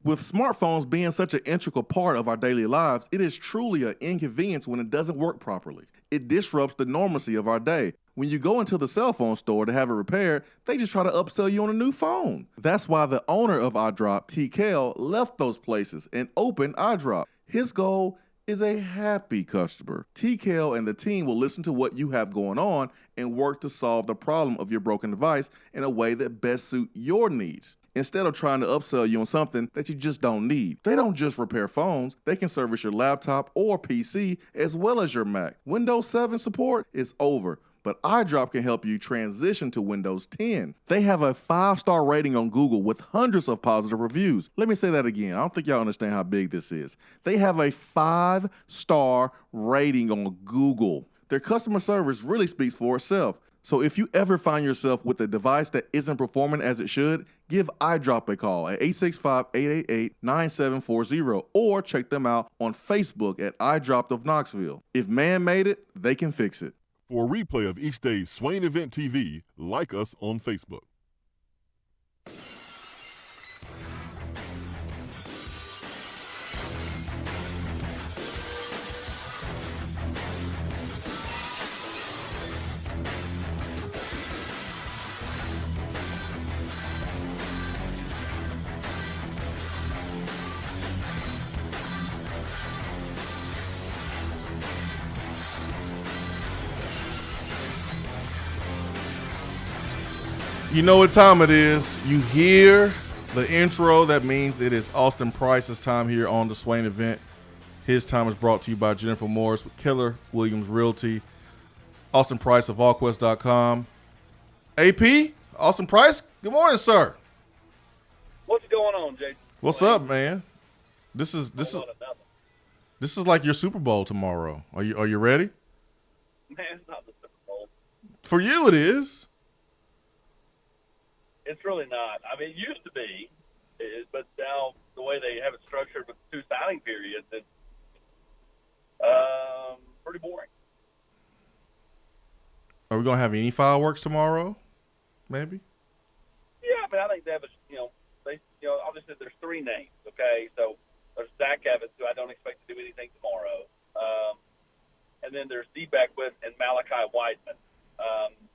With smartphones being such an integral part of our daily lives, it is truly an inconvenience when it doesn't work properly. It disrupts the normalcy of our day. When you go into the cell phone store to have it repaired, they just try to upsell you on a new phone. That's why the owner of iDrop, T. Kell, left those places and opened iDrop. His goal is a happy customer. T. Kell and the team will listen to what you have going on and work to solve the problem of your broken device in a way that best suit your needs, instead of trying to upsell you on something that you just don't need. They don't just repair phones, they can service your laptop or PC as well as your Mac. Windows 7 support is over, but iDrop can help you transition to Windows 10. They have a 5-star rating on Google with hundreds of positive reviews. Let me say that again. I don't think y'all understand how big this is. They have a 5-star rating on Google. Their customer service really speaks for itself. So if you ever find yourself with a device that isn't performing as it should, give iDrop a call at 865-888-9740 or check them out on Facebook at iDrop of Knoxville. If man made it, they can fix it. For a replay of each day's Swain Event TV, like us on Facebook. You know what time it is. You hear the intro. That means it is Austin Price's time here on the Swain Event. His time is brought to you by Jennifer Morris with Keller Williams Realty. Austin Price of allquest.com. AP, Austin Price, good morning, sir. What's going on, Jason? What's up, man? This is like your Super Bowl tomorrow. Are you ready? Man, it's not the Super Bowl. For you, it is. It's really not. I mean, it used to be, but now the way they have it structured with 2 signing periods, it's pretty boring. Are we gonna have any fireworks tomorrow? Maybe. Yeah, I mean, I think they have obviously there's 3 names. Okay, so there's Zach Evans, who I don't expect to do anything tomorrow, and then there's D. Beckwith and Malachi Wideman.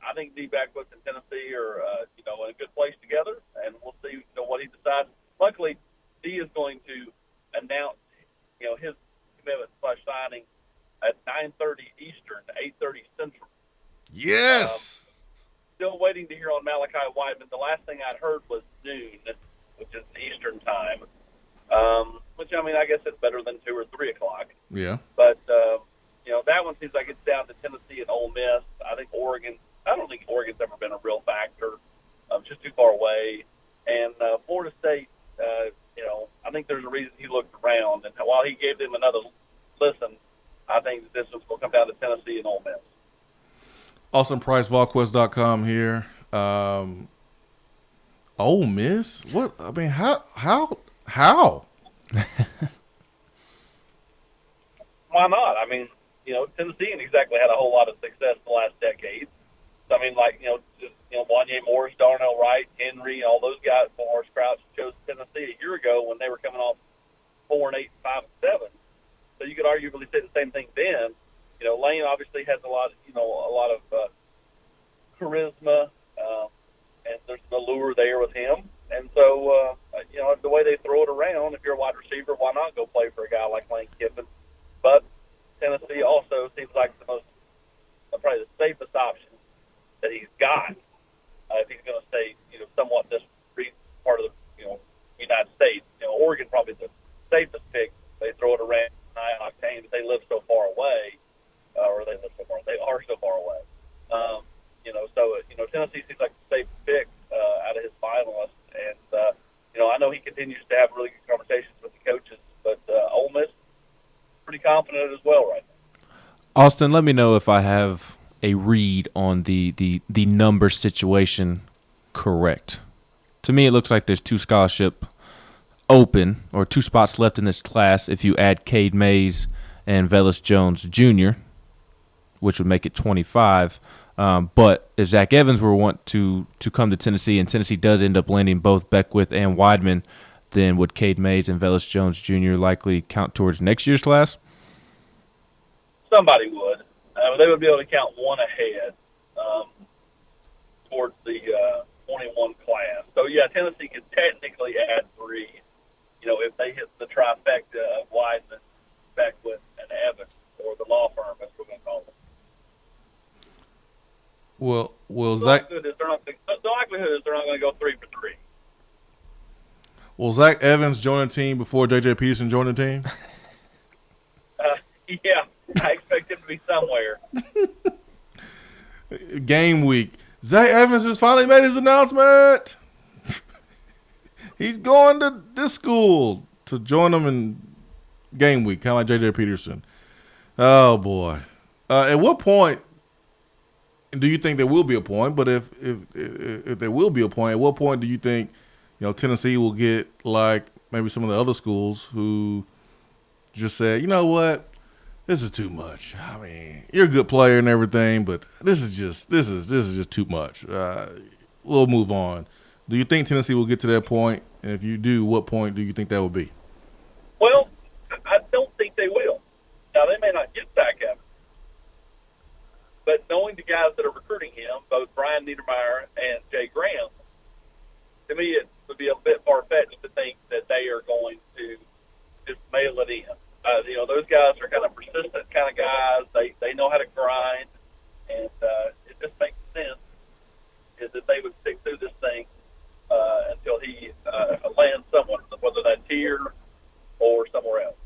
I think D. Beckwith and Tennessee are, in a good place together, and we'll see, what he decides. Luckily, D is going to announce, his commitment / signing at 9:30 Eastern, 8:30 Central. Yes. Still waiting to hear on Malachi Wideman. The last thing I'd heard was noon, which is Eastern time. Which, I guess it's better than 2 or 3 o'clock. Yeah. But, that one seems like it's down to Tennessee and Ole Miss. I don't think Oregon's ever been a real factor. Just too far away. And Florida State, I think there's a reason he looked around. And while he gave them another listen, I think this one's going to come down to Tennessee and Ole Miss. Austin Price, VolQuest.com here. Ole Miss? What? I mean, how? Why not? Tennessee ain't exactly had a whole lot of success in the last decade. So, Wanye Morris, Darnell Wright, Henry, all those guys, Morris Crouch chose Tennessee a year ago when they were coming off 4-8, 5-7. So you could arguably say the same thing then. Lane obviously has a lot of charisma, and there's an allure there with him. And so, the way they throw it around, if you're a wide receiver, why not go play for a guy like Lane Kiffin? But Tennessee also seems like probably the safest option that he's got if he's going to stay, somewhat this part of the, United States. Oregon probably the safest pick. They throw it around high octane, but they live so far away, they are so far away. Tennessee seems like the safe pick out of his finalists, and I know he continues to have really good conversations with the coaches, but Ole Miss pretty confident as well right now. Austin, let me know if I have a read on the number situation correct. To me, it looks like there's 2 scholarship open, or 2 spots left in this class if you add Cade Mays and Velus Jones Jr., which would make it 25. But if Zach Evans were want to come to Tennessee, and Tennessee does end up landing both Beckwith and Wideman, then would Cade Mays and Velus Jones Jr. likely count towards next year's class? Somebody would. They would be able to count one ahead. towards the 21 class. So, yeah, Tennessee could technically add 3, if they hit the trifecta of Wiseman, Beckwith, and Evans, or the law firm, as we're going to call them. Will The Zach? likelihood is they're not going to go 3 for 3. Will Zach Evans join the team before J.J. Peterson join the team? Yeah, I expect him to be somewhere. Game week. Zach Evans has finally made his announcement. He's going to this school to join them in game week, kind of like J.J. Peterson. Oh, boy. At what point do you think there will be a point? But if there will be a point, at what point do you think Tennessee will get like maybe some of the other schools who just said, you know what, this is too much. I mean, you're a good player and everything, but this is just too much. We'll move on. Do you think Tennessee will get to that point? And if you do, what point do you think that will be? Well, I don't think they will. Now, they may not get Zach Evans, but knowing the guys that are recruiting him, both Brian Niedermeyer and Jay Graham, to me it would be a bit far-fetched to think that they are going to just mail it in. Those guys are kind of persistent kind of guys. They know how to grind, and it just makes sense is that they would stick through this thing until he lands someone, whether that's here or somewhere else.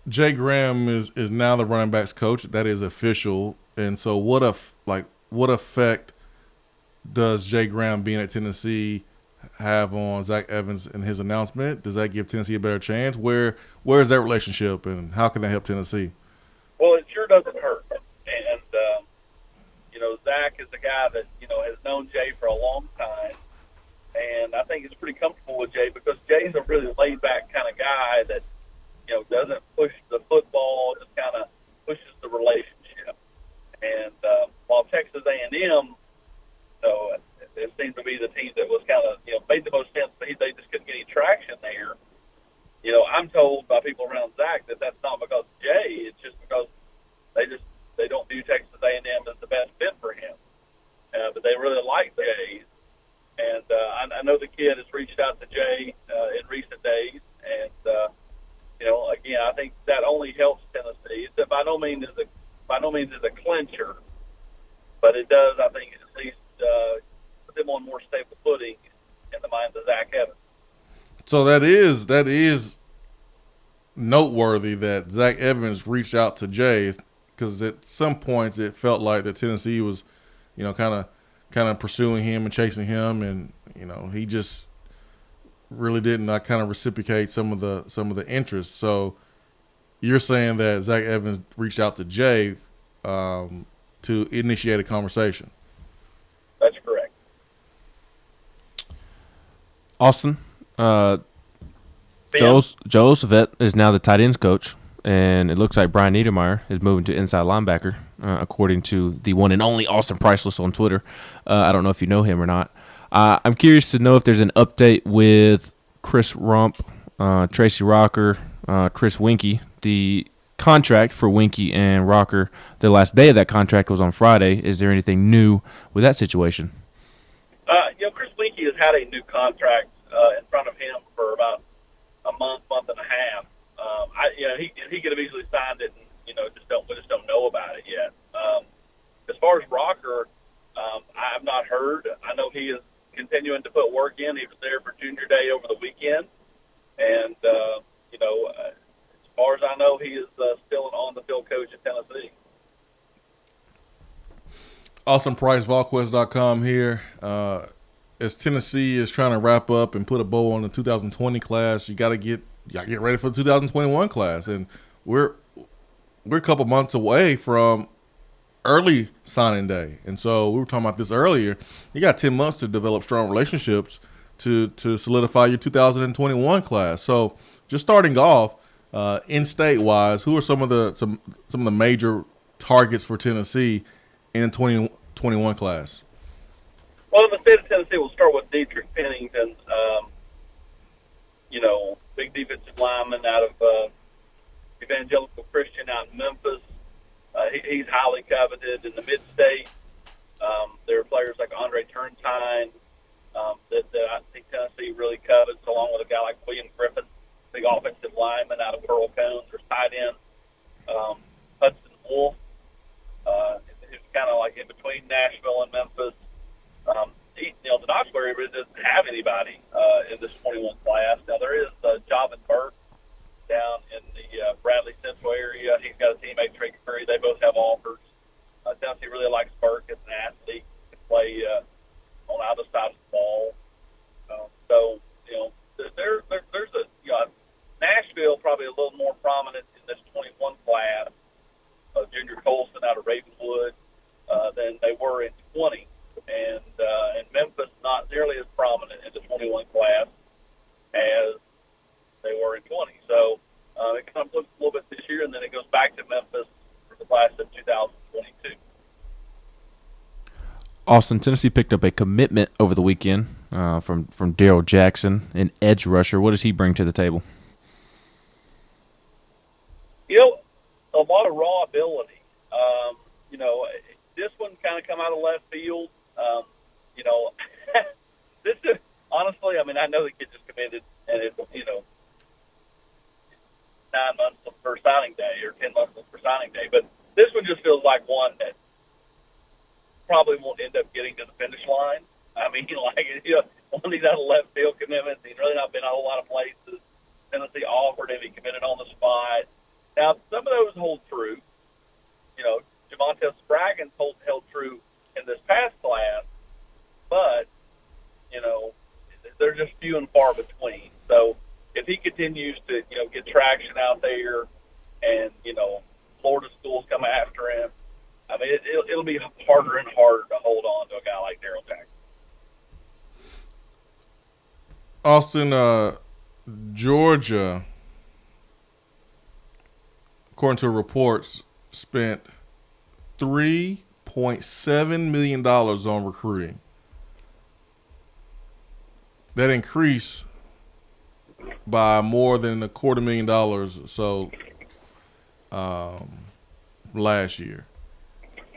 Jay Graham is now the running backs coach. That is official. And so what effect does Jay Graham being at Tennessee have on Zach Evans and his announcement? Does that give Tennessee a better chance? Where is that relationship, and how can that help Tennessee? Well, it sure doesn't hurt. And, Zach is a guy that, has known Jay for a long time. And I think he's pretty comfortable with Jay because Jay's a really laid-back kind of guy that, doesn't push the football, just kind of pushes the relationship. And while Texas A&M, it seemed to be the team that was kind of, made the most sense, but they just couldn't get any traction there. I'm told by people around Zach that that's not because of Jay. It's just because they don't view Texas A&M as the best fit for him. But they really like Jay. And I know the kid has reached out to Jay in recent days. And, again, I think that only helps Tennessee. It's by no means is a clincher, but it does, I think, at least put them on more stable footing in the minds of Zach Evans. So that is noteworthy that Zach Evans reached out to Jay, because at some points it felt like that Tennessee was, kind of pursuing him and chasing him, and he just really didn't kind of reciprocate some of the interest. So you're saying that Zach Evans reached out to Jay to initiate a conversation. That's correct. Austin, Joe Ossovet is now the tight ends coach, and it looks like Brian Niedermeyer is moving to inside linebacker, according to the one and only Austin Priceless on Twitter. I don't know if you know him or not. I'm curious to know if there's an update with Chris Rump, Tracy Rocker, Chris Winkie. The contract for Winkie and Rocker, the last day of that contract was on Friday. Is there anything new with that situation? Chris Winkie has had a new contract in front of him for about a month and a half. He could have easily signed it, and we just don't know about it yet. As far as Rocker, I have not heard. I know he is continuing to put work in. He was there for Junior Day over the weekend, and as far as I know, he is still an on-the-field coach at Tennessee. Austin Price, VolQuest.com here. As Tennessee is trying to wrap up and put a bow on the 2020 class, you got to get ready for the 2021 class, and we're a couple months away from early signing day. And so we were talking about this earlier. You got 10 months to develop strong relationships to solidify your 2021 class. So just starting off, in-state wise, who are some of the major targets for Tennessee in the 2021 class? Well, in the state of Tennessee, we'll start with Dietrich Pennington, big defensive lineman out of Evangelical Christian out in Memphis. He's highly coveted in the mid-state. There are players like Andre Turnstine that I think Tennessee really covets, along with a guy like William Griffin, big offensive lineman out of Pearl Cones. There's tight end Hudson Wolf, who's kind of like in between Nashville and Memphis. The Knoxville area really doesn't have anybody in this 21 class. Now, there is Javin Burke down in the Bradley Central area. He's got a teammate, Trey Curry. They both have offers. Tennessee really likes Burke as an athlete to play on either side of the ball. There's Nashville probably a little more prominent in this 21 class. Junior Colson out of Ravenwood than they were in 20. And Memphis not nearly as prominent in the 21 class as they were in 20. So it kind of flips a little bit this year, and then it goes back to Memphis for the class of 2022. Austin, Tennessee picked up a commitment over the weekend from Darrell Jackson, an edge rusher. What does he bring to the table? A lot of raw ability. This one kind of come out of left field. This is honestly, I know the kid just committed, and it's 9 months for signing day or 10 months for signing day, but this one just feels like one that probably won't end up getting to the finish line. One of these out of left field commitments. He's really not been a whole lot of places. Tennessee offered him. He committed on the spot. Now, some of those hold true. Javonte Spraggins held true in this past class, but, they're just few and far between. So if he continues to, get traction out there and, Florida schools come after him, it'll be harder and harder to hold on to a guy like Darrell Jackson. Austin, Georgia, according to reports, spent $3.7 million on recruiting. That increased by more than $250,000 or so last year.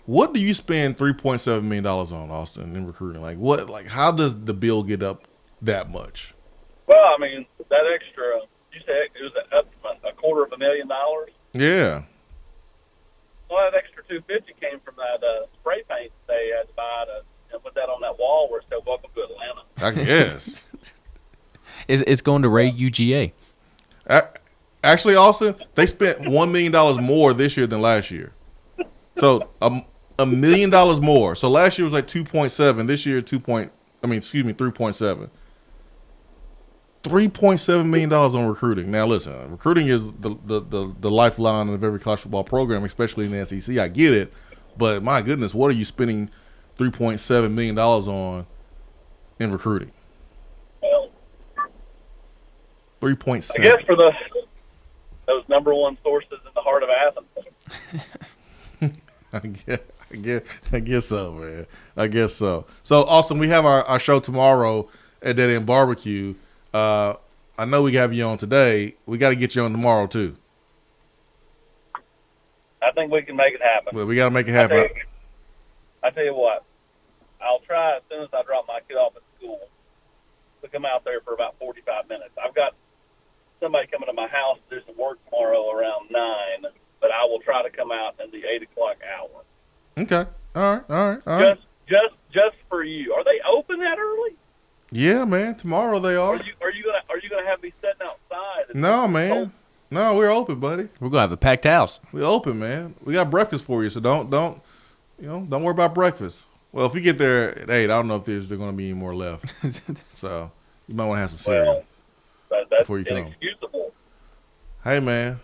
What do you spend $3.7 million on, Austin, in recruiting? How does the bill get up that much? Well, that extra, you said it was up $250,000? Yeah. Well, that extra $250,000 came from that spray paint they had to buy to put that on that wall where it said "Welcome to Atlanta." I guess. It's going to Ray UGA. Actually, Austin, they spent $1 million more this year than last year. So $1 million more. So last year was like 2.7. This year, 3.7. $3.7 million on recruiting. Now, listen, recruiting is the lifeline of every college football program, especially in the SEC. I get it, but my goodness, what are you spending $3.7 million on in recruiting? Well, 3.7. I guess for those number one sources in the heart of Athens. I guess so, man. I guess so. So, Austin, we have our show tomorrow at Dead End Barbecue. I know we have you on today. We got to get you on tomorrow too. I think we can make it happen. Well, we got to make it happen. I tell you what, I'll try as soon as I drop my kid off at school to come out there for about 45 minutes. I've got somebody coming to my house to do some work tomorrow around 9, but I will try to come out in the 8 o'clock hour. Okay. All right. Just for you. Are they open that early? Yeah, man. Tomorrow they are. Are you gonna have me sitting outside? No, man. No, we're open, buddy. We're gonna have a packed house. We're open, man. We got breakfast for you, so don't worry about breakfast. Well, if you get there at 8, I don't know if there's going to be any more left. So you might want to have some cereal that's before you come. Inexcusable. Hey, man.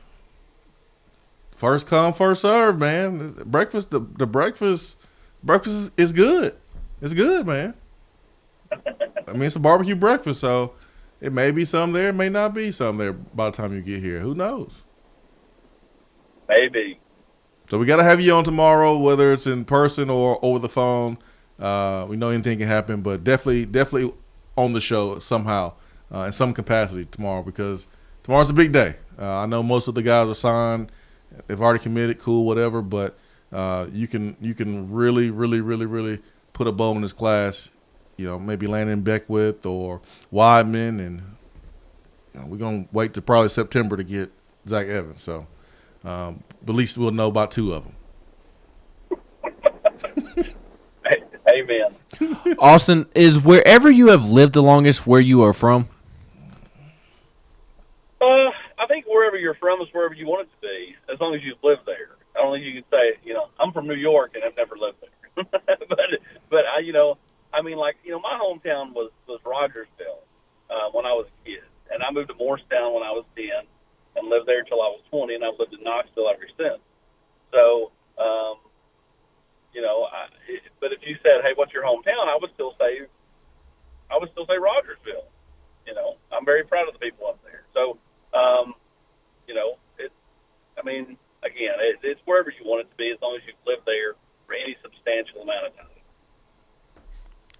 First come, first serve, man. Breakfast, the breakfast is good. It's good, man. It's a barbecue breakfast, so it may be some there, it may not be some there by the time you get here. Who knows? Maybe. So we got to have you on tomorrow, whether it's in person or over the phone. We know anything can happen, but definitely on the show somehow in some capacity tomorrow, because tomorrow's a big day. I know most of the guys are signed. They've already committed, cool, whatever, but you can really put a bow in this class. Maybe Landon Beckwith or Weidman, and we're gonna wait to probably September to get Zach Evans. So, but at least we'll know about 2 of them. Amen. Austin, is wherever you have lived the longest where you are from? I think wherever you're from is wherever you want it to be, as long as you've lived there. I don't think you can say, I'm from New York and I've never lived there. but my hometown was Rogersville when I was a kid, and I moved to Morristown when I was 10 and lived there until I was 20, and I've lived in Knoxville ever since. So, but if you said, "Hey, what's your hometown?" I would still say Rogersville. I'm very proud of the people up there. So, it's wherever you want it to be, as long as you've lived there for any substantial amount of time.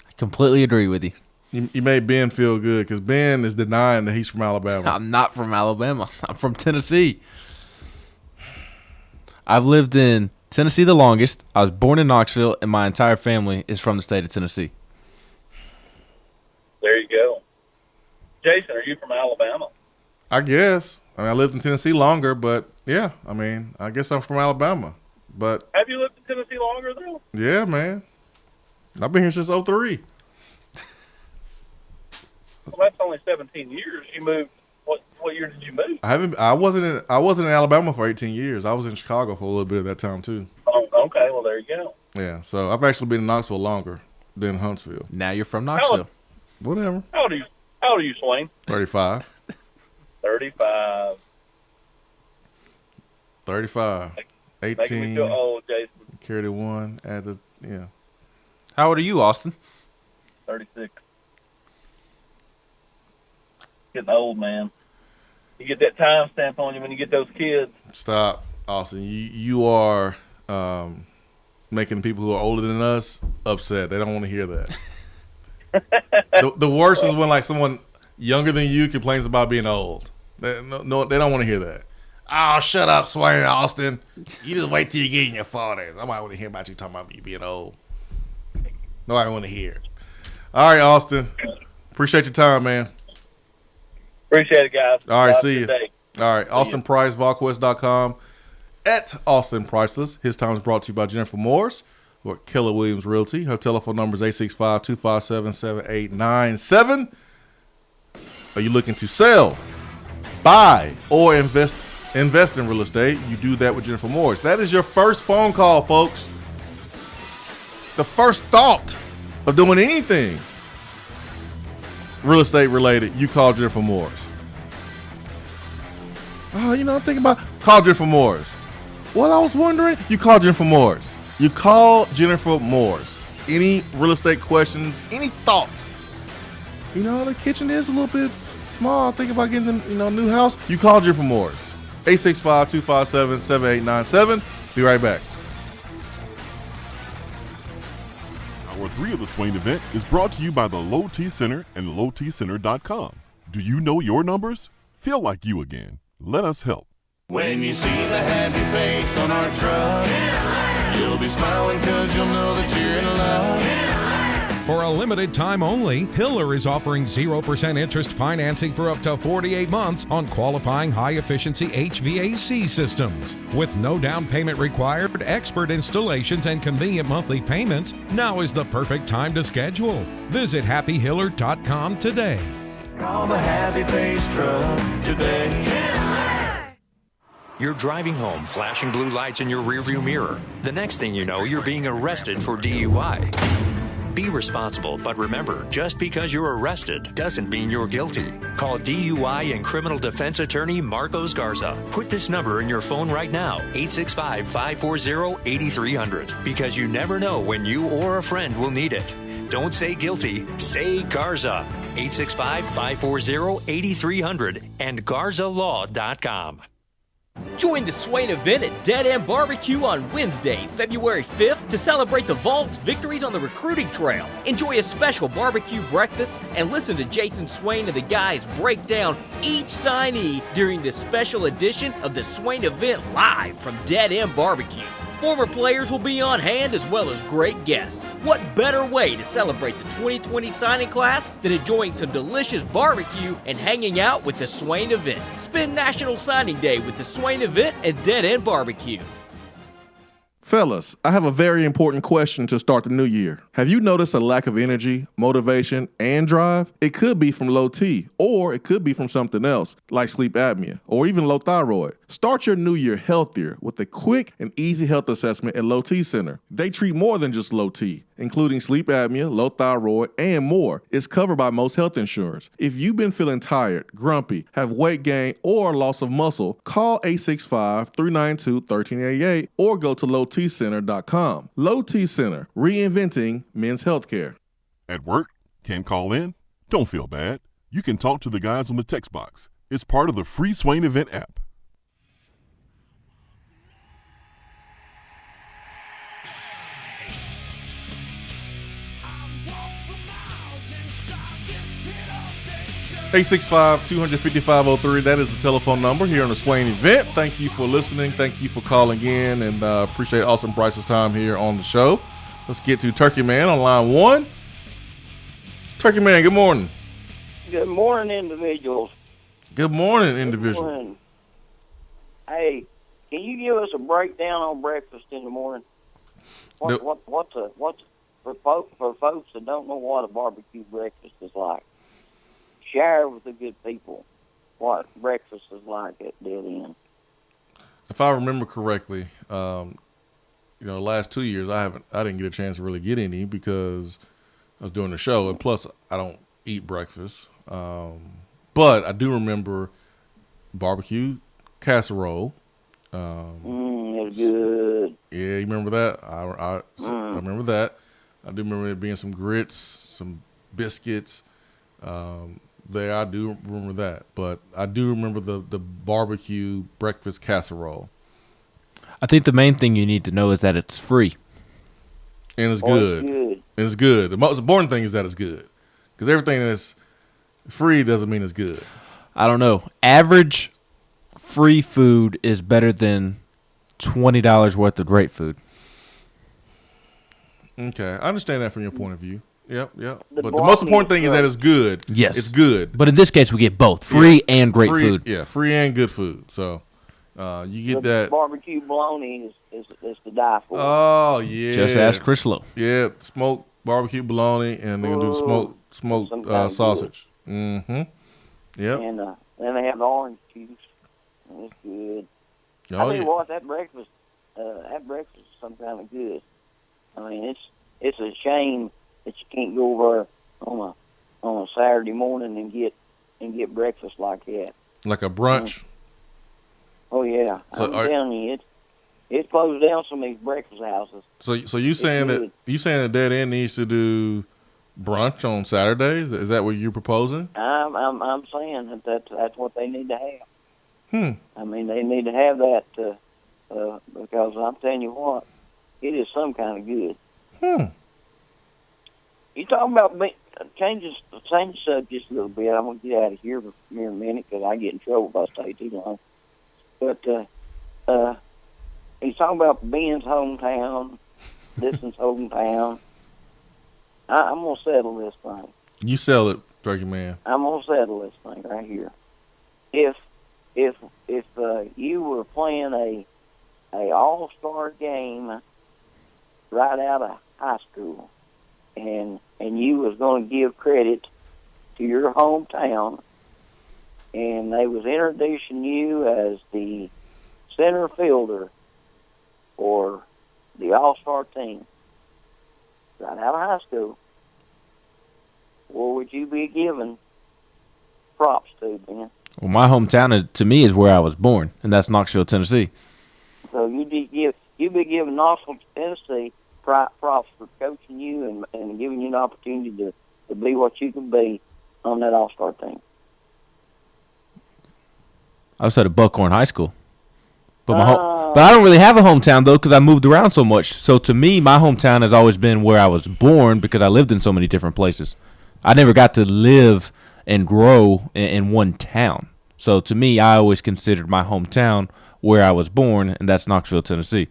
I completely agree with you. You made Ben feel good because Ben is denying that he's from Alabama. I'm not from Alabama. I'm from Tennessee. I've lived in Tennessee the longest. I was born in Knoxville, and my entire family is from the state of Tennessee. There you go. Jason, are you from Alabama? I guess. I lived in Tennessee longer, but yeah, I guess I'm from Alabama. But have you lived in Tennessee longer, though? Yeah, man. I've been here since 2003. Well, that's only 17 years. You moved. What year did you move? I wasn't in Alabama for 18 years. I was in Chicago for a little bit of that time too. Oh, okay. Well, there you go. Yeah. So I've actually been in Knoxville longer than Huntsville. Now you're from Knoxville. Whatever. How old are you, Swain? 35. 35. 35. 18. Making me feel old, Jason. Carried 1. Added, yeah. How old are you, Austin? 36. Getting old, man. You get that time stamp on you when you get those kids. Stop, Austin. You are making people who are older than us upset. They don't want to hear that. the worst is when someone younger than you complains about being old. They don't want to hear that. Oh, shut up, Swain, Austin. You just wait till you get in your 40s. I might want to hear about you talking about you being old. Nobody want to hear it. All right, Austin. Appreciate your time, man. Appreciate it, guys. All right, see you. All right, Austin Price, VolQuest.com, at Austin Priceless. His time is brought to you by Jennifer Morris or Keller Williams Realty. Her telephone number is 865-257-7897. Are you looking to sell, buy, or invest in real estate? You do that with Jennifer Morris. That is your first phone call, folks. The first thought of doing anything real estate related, you call Jennifer Morris. Oh, I'm thinking about call Jennifer Morris. Well, I was wondering, you call Jennifer Morris. You call Jennifer Morris. Any real estate questions, any thoughts? The kitchen is a little bit small. Think about getting a new house. You call Jennifer Morris. 865-257-7897. Be right back. Hour 3 of the Swain event is brought to you by the Low T Center and lowtcenter.com. Do you know your numbers? Feel like you again. Let us help. When you see the happy face on our truck, you'll be smiling because you'll know that you're in love. For a limited time only, Hiller is offering 0% interest financing for up to 48 months on qualifying high-efficiency HVAC systems. With no down payment required, expert installations, and convenient monthly payments, now is the perfect time to schedule. Visit happyhiller.com today. Call the Happy Face Truck today. You're driving home, flashing blue lights in your rearview mirror. The next thing you know, you're being arrested for DUI. Be responsible, but remember, just because you're arrested doesn't mean you're guilty. Call DUI and criminal defense attorney Marcos Garza. Put this number in your phone right now, 865-540-8300, because you never know when you or a friend will need it. Don't say guilty, say Garza. 865-540-8300 and GarzaLaw.com. Join the Swain event at Dead End Barbecue on Wednesday, February 5th to celebrate the Vault's victories on the recruiting trail. Enjoy a special barbecue breakfast and listen to Jason Swain and the guys break down each signee during this special edition of the Swain event live from Dead End Barbecue. Former players will be on hand as well as great guests. What better way to celebrate the 2020 signing class than enjoying some delicious barbecue and hanging out with the Swain event? Spend National Signing Day with the Swain event and Dead End Barbecue. Fellas, I have a very important question to start the new year. Have you noticed a lack of energy, motivation, and drive? It could be from low T, or it could be from something else, like sleep apnea, or even low thyroid. Start your new year healthier with a quick and easy health assessment at Low T Center. They treat more than just low T, including sleep apnea, low thyroid, and more. It's covered by most health insurers. If you've been feeling tired, grumpy, have weight gain, or loss of muscle, call 865-392-1388 or go to lowtcenter.com. Low T Center, reinventing men's healthcare. At work? Can't call in? Don't feel bad. You can talk to the guys on the text box. It's part of the free Swain Event app. Eight 865-255-03. That is the telephone number here on the Swain event. Thank you for listening. Thank you for calling in, and appreciate Austin Bryce's time here on the show. Let's get to Turkey Man on line one. Turkey Man, good morning. Good morning, individuals. Good morning, individual. Good morning. Hey, can you give us a breakdown on breakfast in the morning? What's for folks that don't know what a barbecue breakfast is like? Share with the good people what breakfast is like at Dead End. If I remember correctly, the last 2 years I didn't get a chance to really get any because I was doing the show, and plus I don't eat breakfast. But I do remember barbecue casserole. It was good. Yeah, you remember that? I remember that. I do remember it being some grits, some biscuits. I do remember that, but I do remember the barbecue breakfast casserole. I think the main thing you need to know is that it's free. And it's good. And it's good. The most important thing is that it's good. Because everything that's free doesn't mean it's good. I don't know. Average free food is better than $20 worth of great food. Okay. I understand that from your point of view. Yep. But the most important thing is that it's good. Yes. It's good. But in this case, we get both. Free and great food. Yeah, free and good food. So you get that. Barbecue bologna is to die for. Oh, yeah. Just ask Chris Lowe. Yeah, smoked barbecue bologna, and they're going to do smoked sausage. Mm-hmm. Yep. And then they have the orange juice. And it's good. Oh, I tell you what, that breakfast is some kind of good. I mean, it's a shame that you can't go over on a Saturday morning and get breakfast like that. Like a brunch. Oh yeah, I'm telling you, it closed down some of these breakfast houses. So you saying that Dead End needs to do brunch on Saturdays? Is that what you're proposing? I'm saying that's what they need to have. I mean, they need to have that because I'm telling you what, it is some kind of good. You talking about change the subject a little bit. I'm going to get out of here in a minute because I get in trouble if I stay too long. But he's talking about Ben's hometown, Disson's hometown. I'm going to settle this thing. You sell it, Turkey Man. I'm going to settle this thing right here. If you were playing a all-star game right out of high school, and you was going to give credit to your hometown, and they was introducing you as the center fielder for the all-star team right out of high school, what would you be giving props to, Ben? Well, my hometown to me is where I was born, and that's Knoxville, Tennessee. So you'd be giving Knoxville, Tennessee props for coaching you and giving you an opportunity to be what you can be on that all-star team. I was at Buckhorn High School. But I don't really have a hometown, though, because I moved around so much. So to me, my hometown has always been where I was born because I lived in so many different places. I never got to live and grow in one town. So to me, I always considered my hometown where I was born, and that's Knoxville, Tennessee.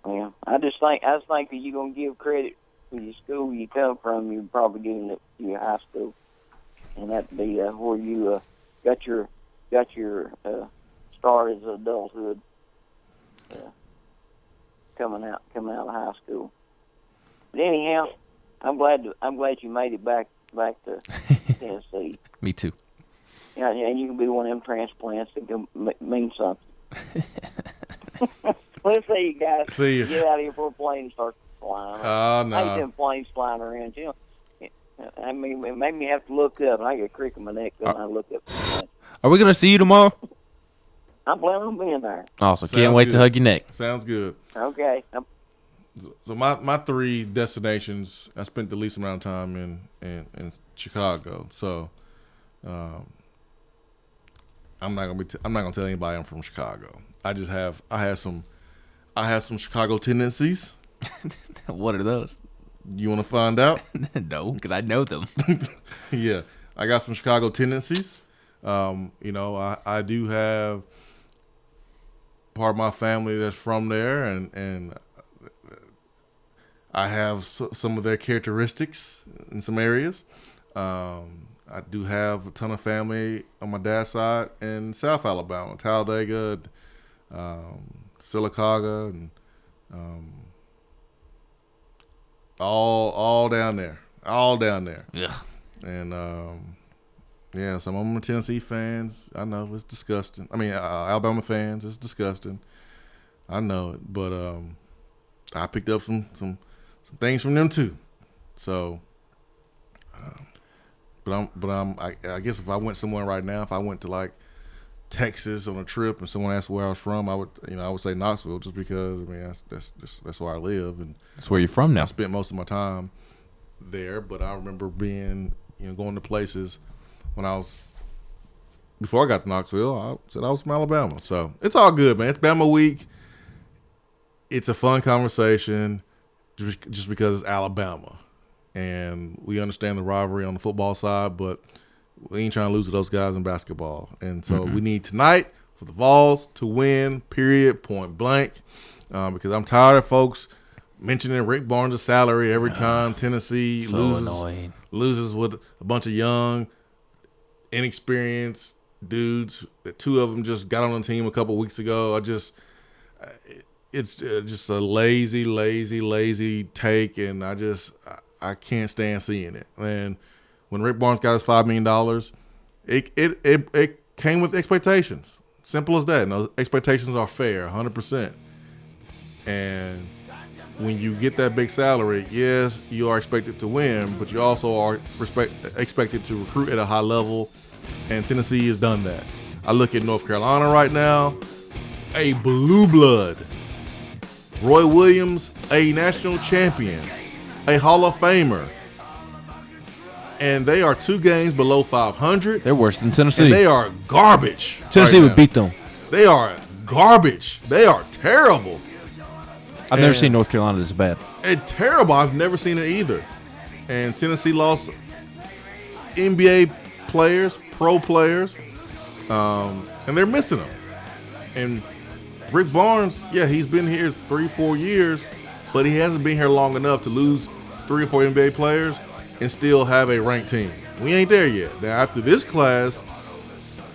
Yeah, I was thinking you're gonna give credit to your school you come from. You're probably giving it to your high school, and that'd be where you got your start as adulthood. Coming out of high school. But anyhow, I'm glad you made it back to Tennessee. Me too. Yeah, and you can be one of them transplants that can mean something. Let's see you guys. See you. Get out of here before planes start flying. No. I hate them planes flying around. You know, I mean, it made me have to look up. I get a crick in my neck when I look up. Are we gonna see you tomorrow? I'm planning on being there. Awesome. Can't wait to hug your neck. Sounds good. Okay. So my 3 destinations, I spent the least amount of time in Chicago. So I'm not gonna tell anybody I'm from Chicago. I had some Chicago tendencies. What are those? You want to find out? No, because I know them. Yeah, I got some Chicago tendencies. I do have part of my family that's from there, and I have some of their characteristics in some areas. I do have a ton of family on my dad's side in South Alabama, Talladega, Sylacauga, and all down there. Yeah. And some of them are Tennessee fans. I know it's disgusting. I mean, Alabama fans, it's disgusting. I know it, but I picked up some things from them too. So, I guess if I went somewhere right now, if I went to like Texas on a trip and someone asked where I was from, I would say Knoxville, just because that's where I live, and that's where you're from now. I spent most of my time there, but I remember going to places before I got to Knoxville. I said I was from Alabama, so it's all good, man. It's Bama week. It's a fun conversation, just because it's Alabama, and we understand the rivalry on the football side, but we ain't trying to lose to those guys in basketball. And so we need tonight for the Vols to win, period, point blank, because I'm tired of folks mentioning Rick Barnes' salary every time Tennessee loses with a bunch of young, inexperienced dudes. 2 of them just got on the team a couple weeks ago. It's just a lazy take, and I can't stand seeing it. And when Rick Barnes got his $5 million, it came with expectations. Simple as that. And those expectations are fair, 100%. And when you get that big salary, yes, you are expected to win, but you also are expected to recruit at a high level, and Tennessee has done that. I look at North Carolina right now, a blue blood. Roy Williams, a national champion, a Hall of Famer. And they are 2 games below 500. They're worse than Tennessee. And they are garbage. Tennessee would beat them. They are garbage. They are terrible. I've never seen North Carolina this bad. It's terrible. I've never seen it either. And Tennessee lost NBA players, pro players, and they're missing them. And Rick Barnes, he's been here 3-4 years, but he hasn't been here long enough to lose 3 or 4 NBA players and still have a ranked team. We ain't there yet. Now, after this class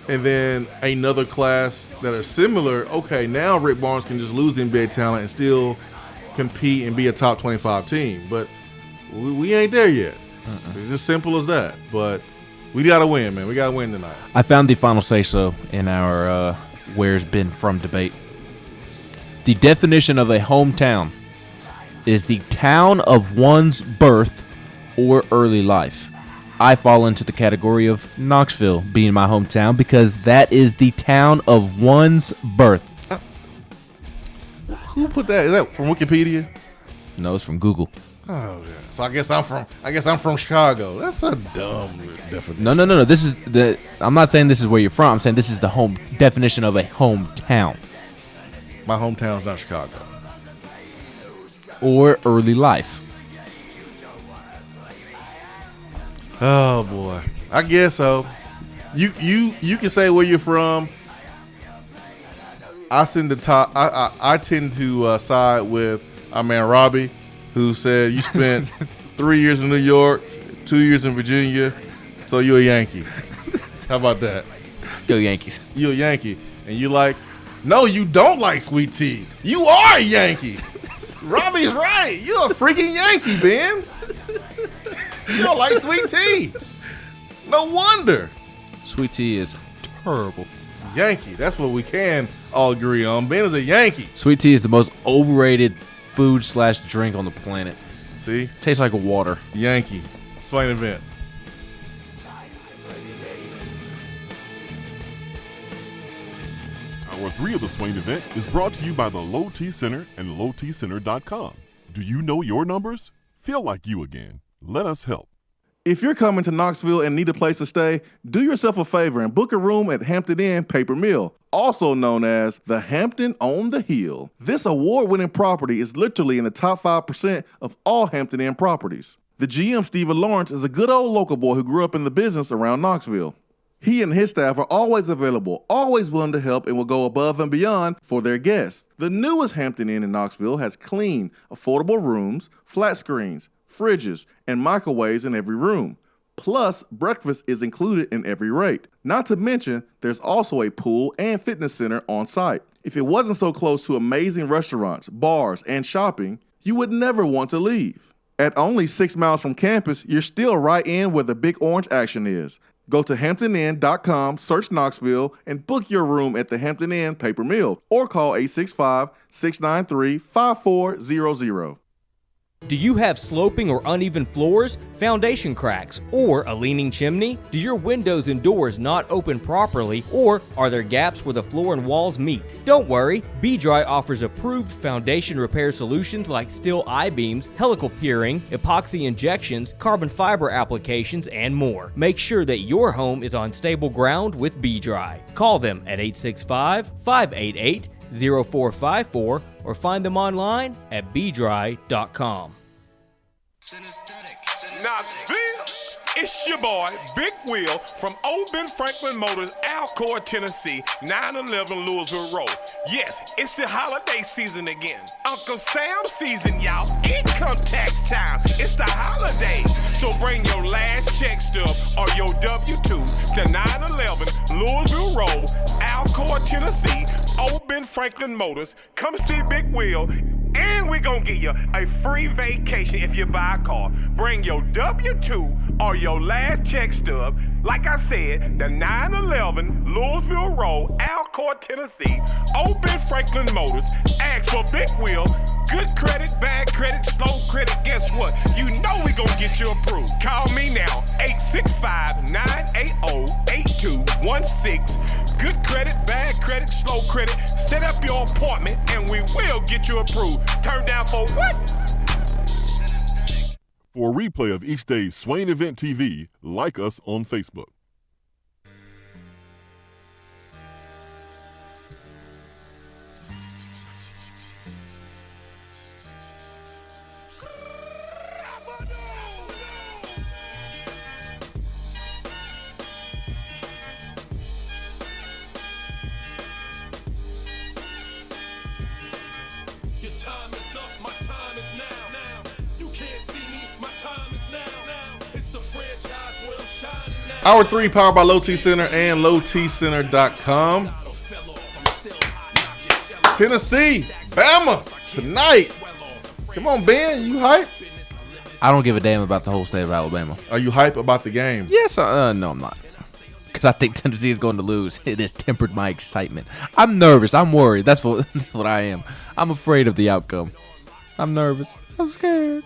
and then another class that are similar, okay, now Rick Barnes can just lose the NBA talent and still compete and be a top 25 team. But we ain't there yet. It's as simple as that. But we got to win, man. We got to win tonight. I found the final say-so in our Where's Been From debate. The definition of a hometown is the town of one's birth or early life. I fall into the category of Knoxville being my hometown because that is the town of one's birth. Who put that? Is that from Wikipedia? No, it's from Google. Oh yeah. So I guess I'm from Chicago. That's a dumb definition. No. This is I'm not saying this is where you're from. I'm saying this is the home definition of a hometown. My hometown's not Chicago. Or early life. Oh boy, I guess so. You can say where you're from. I tend to side with our man Robbie, who said you spent 3 years in New York, 2 years in Virginia, so you're a Yankee. How about that? Go Yankees. You're a Yankee. And you like, no, you don't like sweet tea. You are a Yankee. Robbie's right. You're a freaking Yankee, Ben. You don't like sweet tea. No wonder. Sweet tea is terrible. Yankee. That's what we can all agree on. Ben is a Yankee. Sweet tea is the most overrated food/drink on the planet. See? Tastes like water. Yankee. Swain event. Hour 3 of the Swain event is brought to you by the Low T Center and lowtcenter.com. Do you know your numbers? Feel like you again. Let us help. If you're coming to Knoxville and need a place to stay, do yourself a favor and book a room at Hampton Inn Paper Mill, also known as the Hampton on the Hill. This award-winning property is literally in the top 5% of all Hampton Inn properties. The GM, Stephen Lawrence, is a good old local boy who grew up in the business around Knoxville. He and his staff are always available, always willing to help, and will go above and beyond for their guests. The newest Hampton Inn in Knoxville has clean, affordable rooms, flat screens, fridges, and microwaves in every room. Plus, breakfast is included in every rate. Not to mention, there's also a pool and fitness center on site. If it wasn't so close to amazing restaurants, bars, and shopping, you would never want to leave. At only 6 miles from campus, you're still right in where the big orange action is. Go to HamptonInn.com, search Knoxville, and book your room at the Hampton Inn Paper Mill or call 865-693-5400. Do you have sloping or uneven floors, foundation cracks, or a leaning chimney? Do your windows and doors not open properly, or are there gaps where the floor and walls meet? Don't worry, B-Dry offers approved foundation repair solutions like steel I-beams, helical piering, epoxy injections, carbon fiber applications, and more. Make sure that your home is on stable ground with B-Dry. Call them at 865-588-0454 or find them online at bdry.com. Knoxville. It's your boy, Big Will, from Old Ben Franklin Motors, Alcoa, Tennessee, 911 Louisville Road. Yes, it's the holiday season again. Uncle Sam season, y'all. Income tax time. It's the holiday. So bring your last check stub or your W-2 to 911 Louisville Road, Alcoa, Tennessee, Old Ben Franklin Motors. Come see Big Will. And we're going to give you a free vacation if you buy a car. Bring your W-2 or your last check stub. Like I said, the 911 Louisville Road, Alcoa, Tennessee, Old Ben Franklin Motors. Ask for Big Wheel. Good credit, bad credit, slow credit. Guess what? You know we're going to get you approved. Call me now, 865-980-8216. Good credit, bad credit, slow credit. Set up your appointment and we will get you approved. Turn down for what? For a replay of each day's Swain Event TV, like us on Facebook. Your time is up, my time is now. You can't see me, my time is now. It's the franchise where I'm shining now. Hour 3 powered by Low T Center and lowtcenter.com. Tennessee, Bama tonight. Come on, Ben, you hype? I don't give a damn about the whole state of Alabama. Are you hype about the game? Yes, no, I'm not. Because I think Tennessee is going to lose. It has tempered my excitement. I'm nervous. I'm worried. That's what I am. I'm afraid of the outcome. I'm nervous. I'm scared.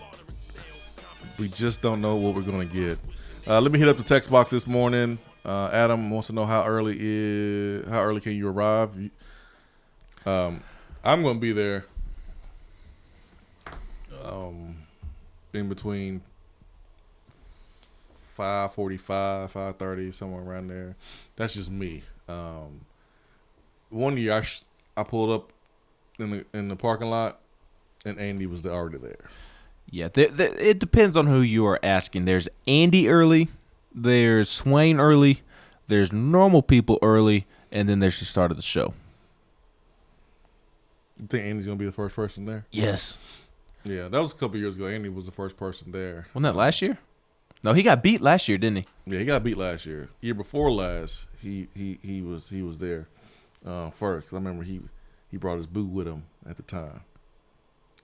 We just don't know what we're going to get. Let me hit up the text box this morning. Adam wants to know how early can you arrive? I'm going to be there in between 5:45, 5:30, somewhere around there. That's just me. One year I pulled up in the parking lot, and Andy was already there. Yeah, it depends on who you are asking. There's Andy early, there's Swain early, there's normal people early, and then there's the start of the show. You think Andy's going to be the first person there? Yes. Yeah, that was a couple years ago. Andy was the first person there. Wasn't that last year? No, he got beat last year, didn't he? Yeah, he got beat last year. Year before last, he was there first. 'Cause I remember he brought his boo with him at the time.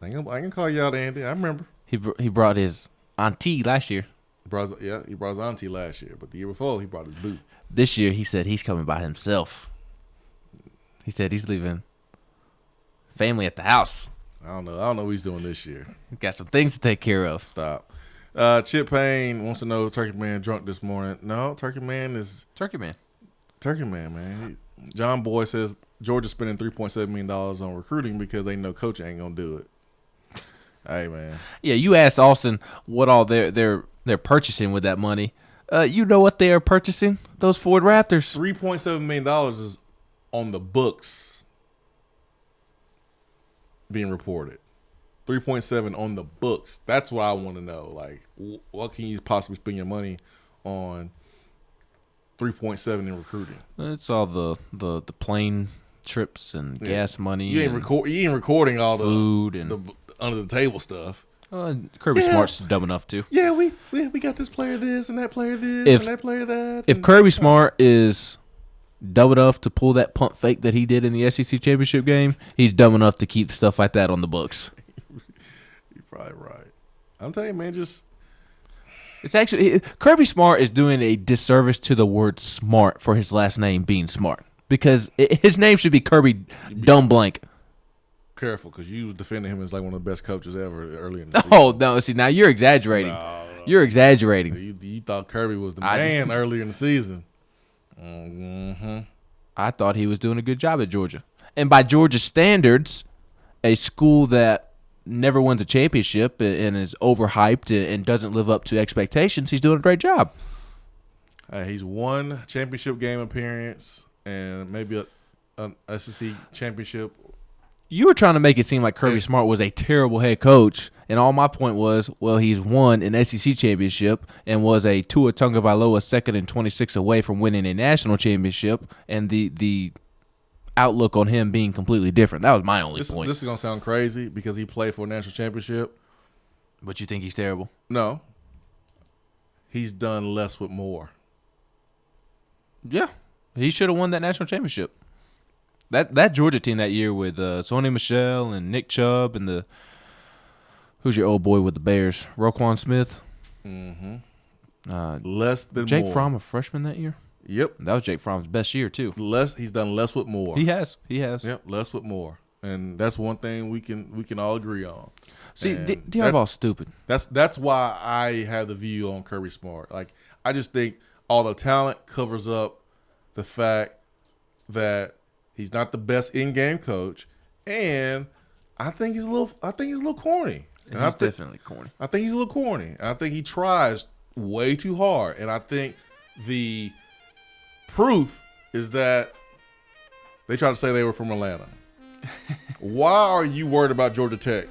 I ain't gonna call you out, Andy. I remember. He brought his auntie last year. He brought his auntie last year, but the year before he brought his boo. This year he said he's coming by himself. He said he's leaving family at the house. I don't know what he's doing this year. Got some things to take care of. Stop. Chip Payne wants to know Turkey Man drunk this morning. No, Turkey Man, man. John Boy says Georgia's spending $3.7 million on recruiting because they know coach ain't gonna do it. Hey, man. Yeah, you asked Austin what all they're purchasing with that money. You know what they are purchasing? Those Ford Raptors. $3.7 million is on the books being reported. 3.7 on the books. That's what I want to know. Like, what can you possibly spend your money on 3.7 in recruiting? It's all the plane trips and gas money. You ain't recording all food the and under the table stuff. Kirby Smart's dumb enough to. Yeah, we got this player this and that player this and that player that. If Kirby Smart is dumb enough to pull that pump fake that he did in the SEC championship game, he's dumb enough to keep stuff like that on the books. You're probably right. I'm telling you, man, it's actually Kirby Smart is doing a disservice to the word smart for his last name being smart, because his name should be Kirby Dumb Blank. Careful, because you was defending him as like one of the best coaches ever early in the season. Oh no! See, now you're exaggerating. No. You're exaggerating. You thought Kirby was the man earlier in the season. Mm-hmm. I thought he was doing a good job at Georgia, and by Georgia standards, a school that never wins a championship and is overhyped and doesn't live up to expectations, he's doing a great job. He's won championship game appearance and maybe an SEC championship. You were trying to make it seem like Kirby Smart was a terrible head coach, and all my point was, well, he's won an SEC championship and was a Tua Tagovailoa 2nd and 26 away from winning a national championship, and the outlook on him being completely different. That was my only point. This is going to sound crazy because he played for a national championship. But you think he's terrible? No. He's done less with more. Yeah. He should have won that national championship. That Georgia team that year with Sony Michel and Nick Chubb and who's your old boy with the Bears? Roquan Smith? Mm-hmm. Less than Jake more. Fromm a freshman that year? Yep. That was Jake Fromm's best year, too. He's done less with more. He has. Yep, less with more. And that's one thing we can all agree on. See, D'Arbaugh's stupid. That's why I have the view on Kirby Smart. Like, I just think all the talent covers up the fact that he's not the best in-game coach, and I think he's a little corny. And he's definitely corny. I think he's a little corny. And I think he tries way too hard. And I think the proof is that they try to say they were from Atlanta. Why are you worried about Georgia Tech?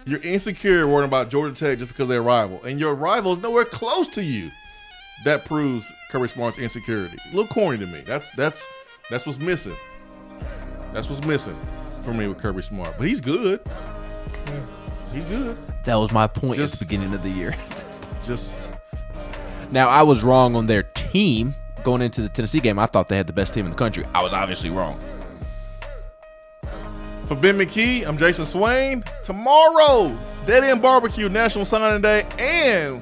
You're insecure worrying about Georgia Tech just because they're a rival. And your rival is nowhere close to you. That proves Kirby Smart's insecurity. A little corny to me. That's what's missing. That's what's missing for me with Kirby Smart. But he's good. Yeah, he's good. That was my point at the beginning of the year. Now, I was wrong on their team going into the Tennessee game. I thought they had the best team in the country. I was obviously wrong. For Ben McKee, I'm Jason Swain. Tomorrow, Dead End Barbecue National Signing Day, and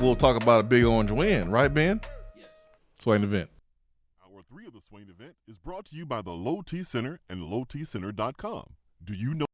we'll talk about a big orange win. Right, Ben? Yes. Swain Event. Hour 3 of the Swain Event is brought to you by the Low T Center and LowTCenter.com. Do you know